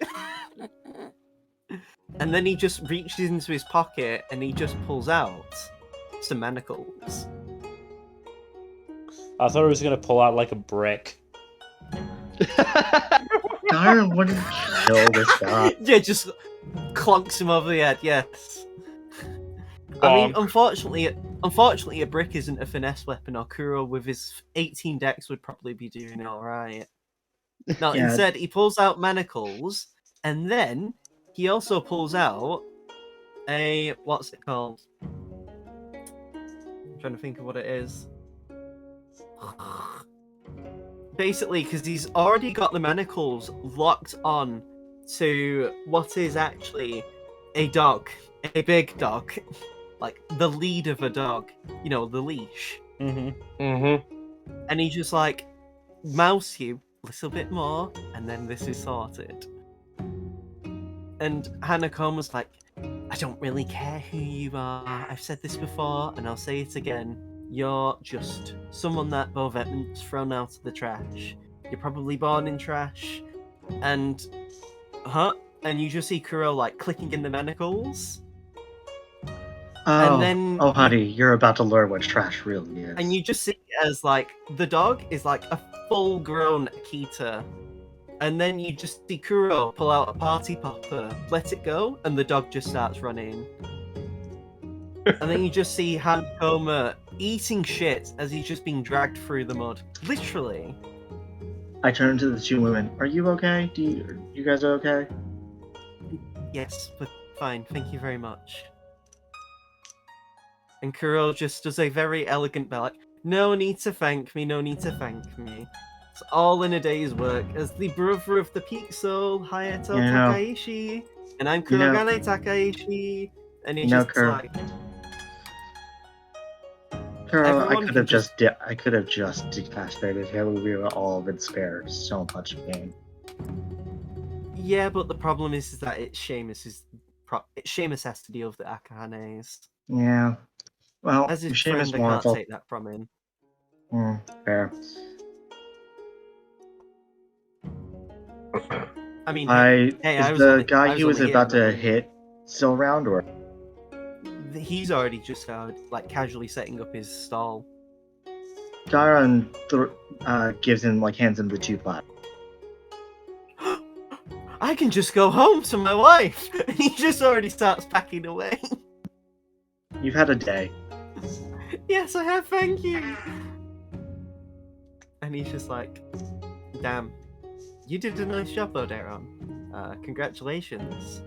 S2: And then he just reaches into his pocket and he just pulls out some manacles.
S1: I thought he was going to pull out like a brick.
S4: Dairon wouldn't kill this guy.
S2: Yeah, just clonks him over the head, yes. I mean, unfortunately, a brick isn't a finesse weapon, or Kuro with his 18 dex would probably be doing alright. No,
S4: Yeah.
S2: Instead, he pulls out manacles, and then he also pulls out a... what's it called? I'm trying to think of what it is. Basically, because he's already got the manacles locked on to what is actually a dog. A big dog. Like, the lead of a dog. You know, the leash.
S5: Mm-hmm.
S2: And he just, like, mouse you a little bit more, and then this is sorted. And Hanakoma's like, I don't really care who you are. I've said this before, and I'll say it again. You're just someone that Bovetman's thrown out of the trash. You're probably born in trash. And and you just see Kuro like clicking in the manacles.
S4: Oh,
S2: then
S4: oh, honey, you're about to learn what trash really is.
S2: And you just see it as like the dog is like a full-grown Akito. And then you just see Kuro pull out a party popper, let it go, and the dog just starts running. And then you just see Hanakoma eating shit as he's just being dragged through the mud. Literally.
S4: I turn to the two women. Are you okay? You guys okay?
S2: Yes, but fine, thank you very much. And Kuro just does a very elegant bow, like, no need to thank me, no need to thank me. It's all in a day's work. As the brother of the Peak Soul, Hayato Takaishi, and I'm Kurogane Takaishi, and he's just
S4: Kuro,
S2: like...
S4: Kuro, I could have just decapitated him. We would all been spared so much pain.
S2: Yeah, but the problem is that it's Seamus has to deal with the Akahanes.
S4: Yeah. Well,
S2: as his
S4: Seamus
S2: friend, I can't take that from him.
S4: Fair.
S2: I mean,
S4: is the guy he was about to hit still around, or?
S2: He's already just like casually setting up his stall.
S4: Gyron hands him the 2 plat.
S2: I can just go home to my wife, and he just already starts packing away.
S4: You've had a day.
S2: Yes, I have. Thank you. And he's just like, "Damn, you did a nice job, Oderon. Congratulations."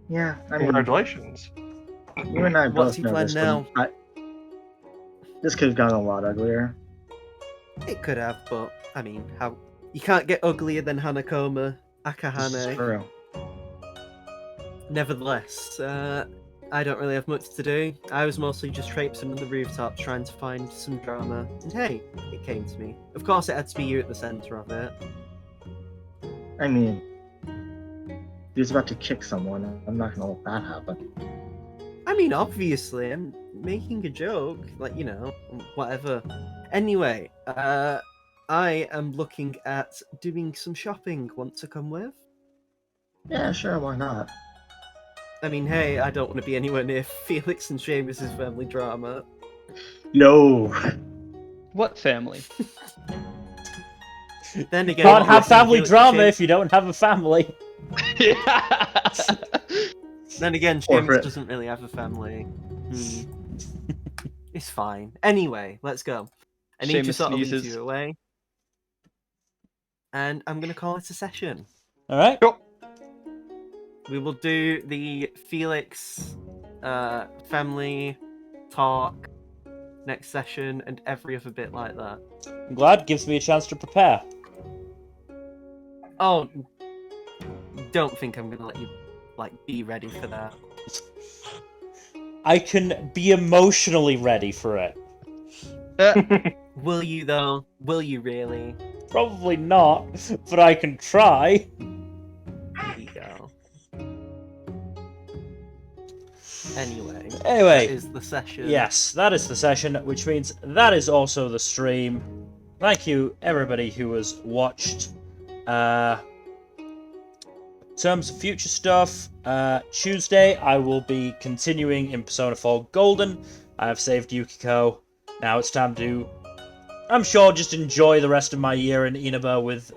S4: Yeah, I mean,
S5: congratulations.
S4: You and I both know
S2: this. Now?
S4: This could have gone a lot uglier.
S2: It could have, but I mean, how you can't get uglier than Hanakoma Akahane.
S4: This is true.
S2: Nevertheless, I don't really have much to do. I was mostly just traipsing on the rooftops trying to find some drama. And hey, it came to me. Of course, it had to be you at the center of it.
S4: I mean, he was about to kick someone. I'm not gonna let that happen.
S2: I mean, obviously, I'm making a joke. Like, whatever. Anyway, I am looking at doing some shopping. Want to come with?
S4: Yeah, sure, why not?
S2: I mean, hey, I don't want to be anywhere near Felix and Seamus' family drama.
S4: No.
S6: What family?
S2: Then again,
S1: You can't have family drama if you don't have a family.
S6: Yeah.
S2: Then again, Seamus doesn't really have a family. It's fine. Anyway, let's go. I need to sort of lead you away. And I'm going to call it a session.
S1: Alright.
S5: Cool.
S2: We will do the Felix family talk next session and every other bit like that.
S1: I'm glad. Gives me a chance to prepare.
S2: Oh, don't think I'm going to let you be ready for that.
S1: I can be emotionally ready for it.
S2: Will you, though? Will you really?
S1: Probably not, but I can try.
S2: There you go. Anyway, that is the session.
S1: Yes, that is the session, which means that is also the stream. Thank you, everybody who has watched. In terms of future stuff, Tuesday I will be continuing in Persona 4 Golden. I have saved Yukiko. Now it's time to, I'm sure, just enjoy the rest of my year in Inaba with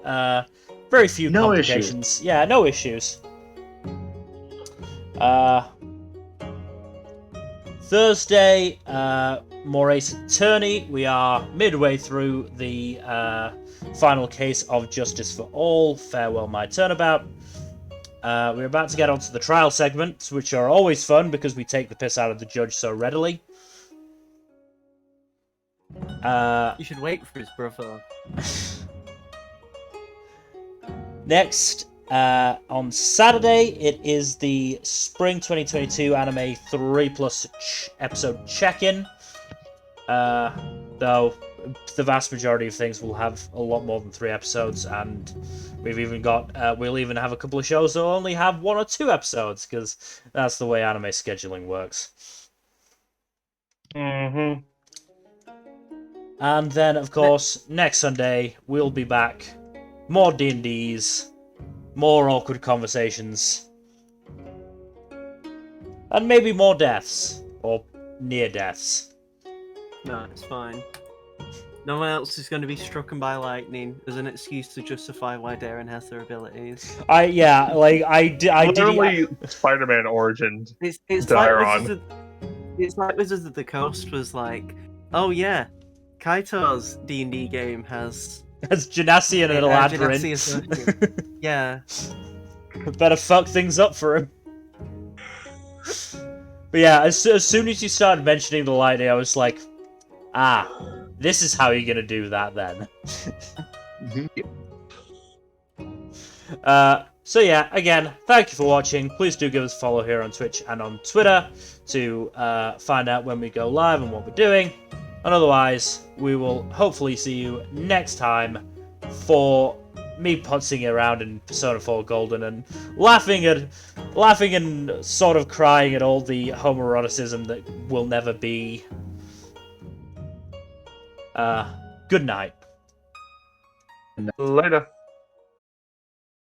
S1: very few complications.
S4: Issues.
S1: Yeah, no issues. Thursday, more Ace Attorney. We are midway through the final case of Justice for All. Farewell, My Turnabout. We're about to get onto the trial segments, which are always fun because we take the piss out of the judge so readily.
S2: You should wait for his brother.
S1: Next, on Saturday, it is the Spring 2022 Anime 3+ episode check-in. Though the vast majority of things will have a lot more than 3 episodes, and we've even got we'll even have a couple of shows that only have 1 or 2 episodes, because that's the way anime scheduling works. And then, of course, next Sunday, we'll be back. More D&Ds, more awkward conversations, and maybe more deaths, or near deaths.
S2: No, it's fine. No one else is going to be struck by lightning as an excuse to justify why Darren has their abilities.
S1: I did.
S5: Literally, Spider-Man origins.
S2: It's
S5: Dairon.
S2: like Wizards of the Coast was like, oh yeah, Kaito's D&D game has
S1: As Genasi and a labyrinth.
S2: Genasi. Yeah.
S1: Better fuck things up for him. But yeah, as soon as you started mentioning the lightning, I was like, this is how you're gonna do that then. So yeah, again, thank you for watching. Please do give us a follow here on Twitch and on Twitter to find out when we go live and what we're doing. And otherwise, we will hopefully see you next time for me putzing around in Persona 4 Golden and laughing and sort of crying at all the homoeroticism that will never be. Good night.
S5: Later.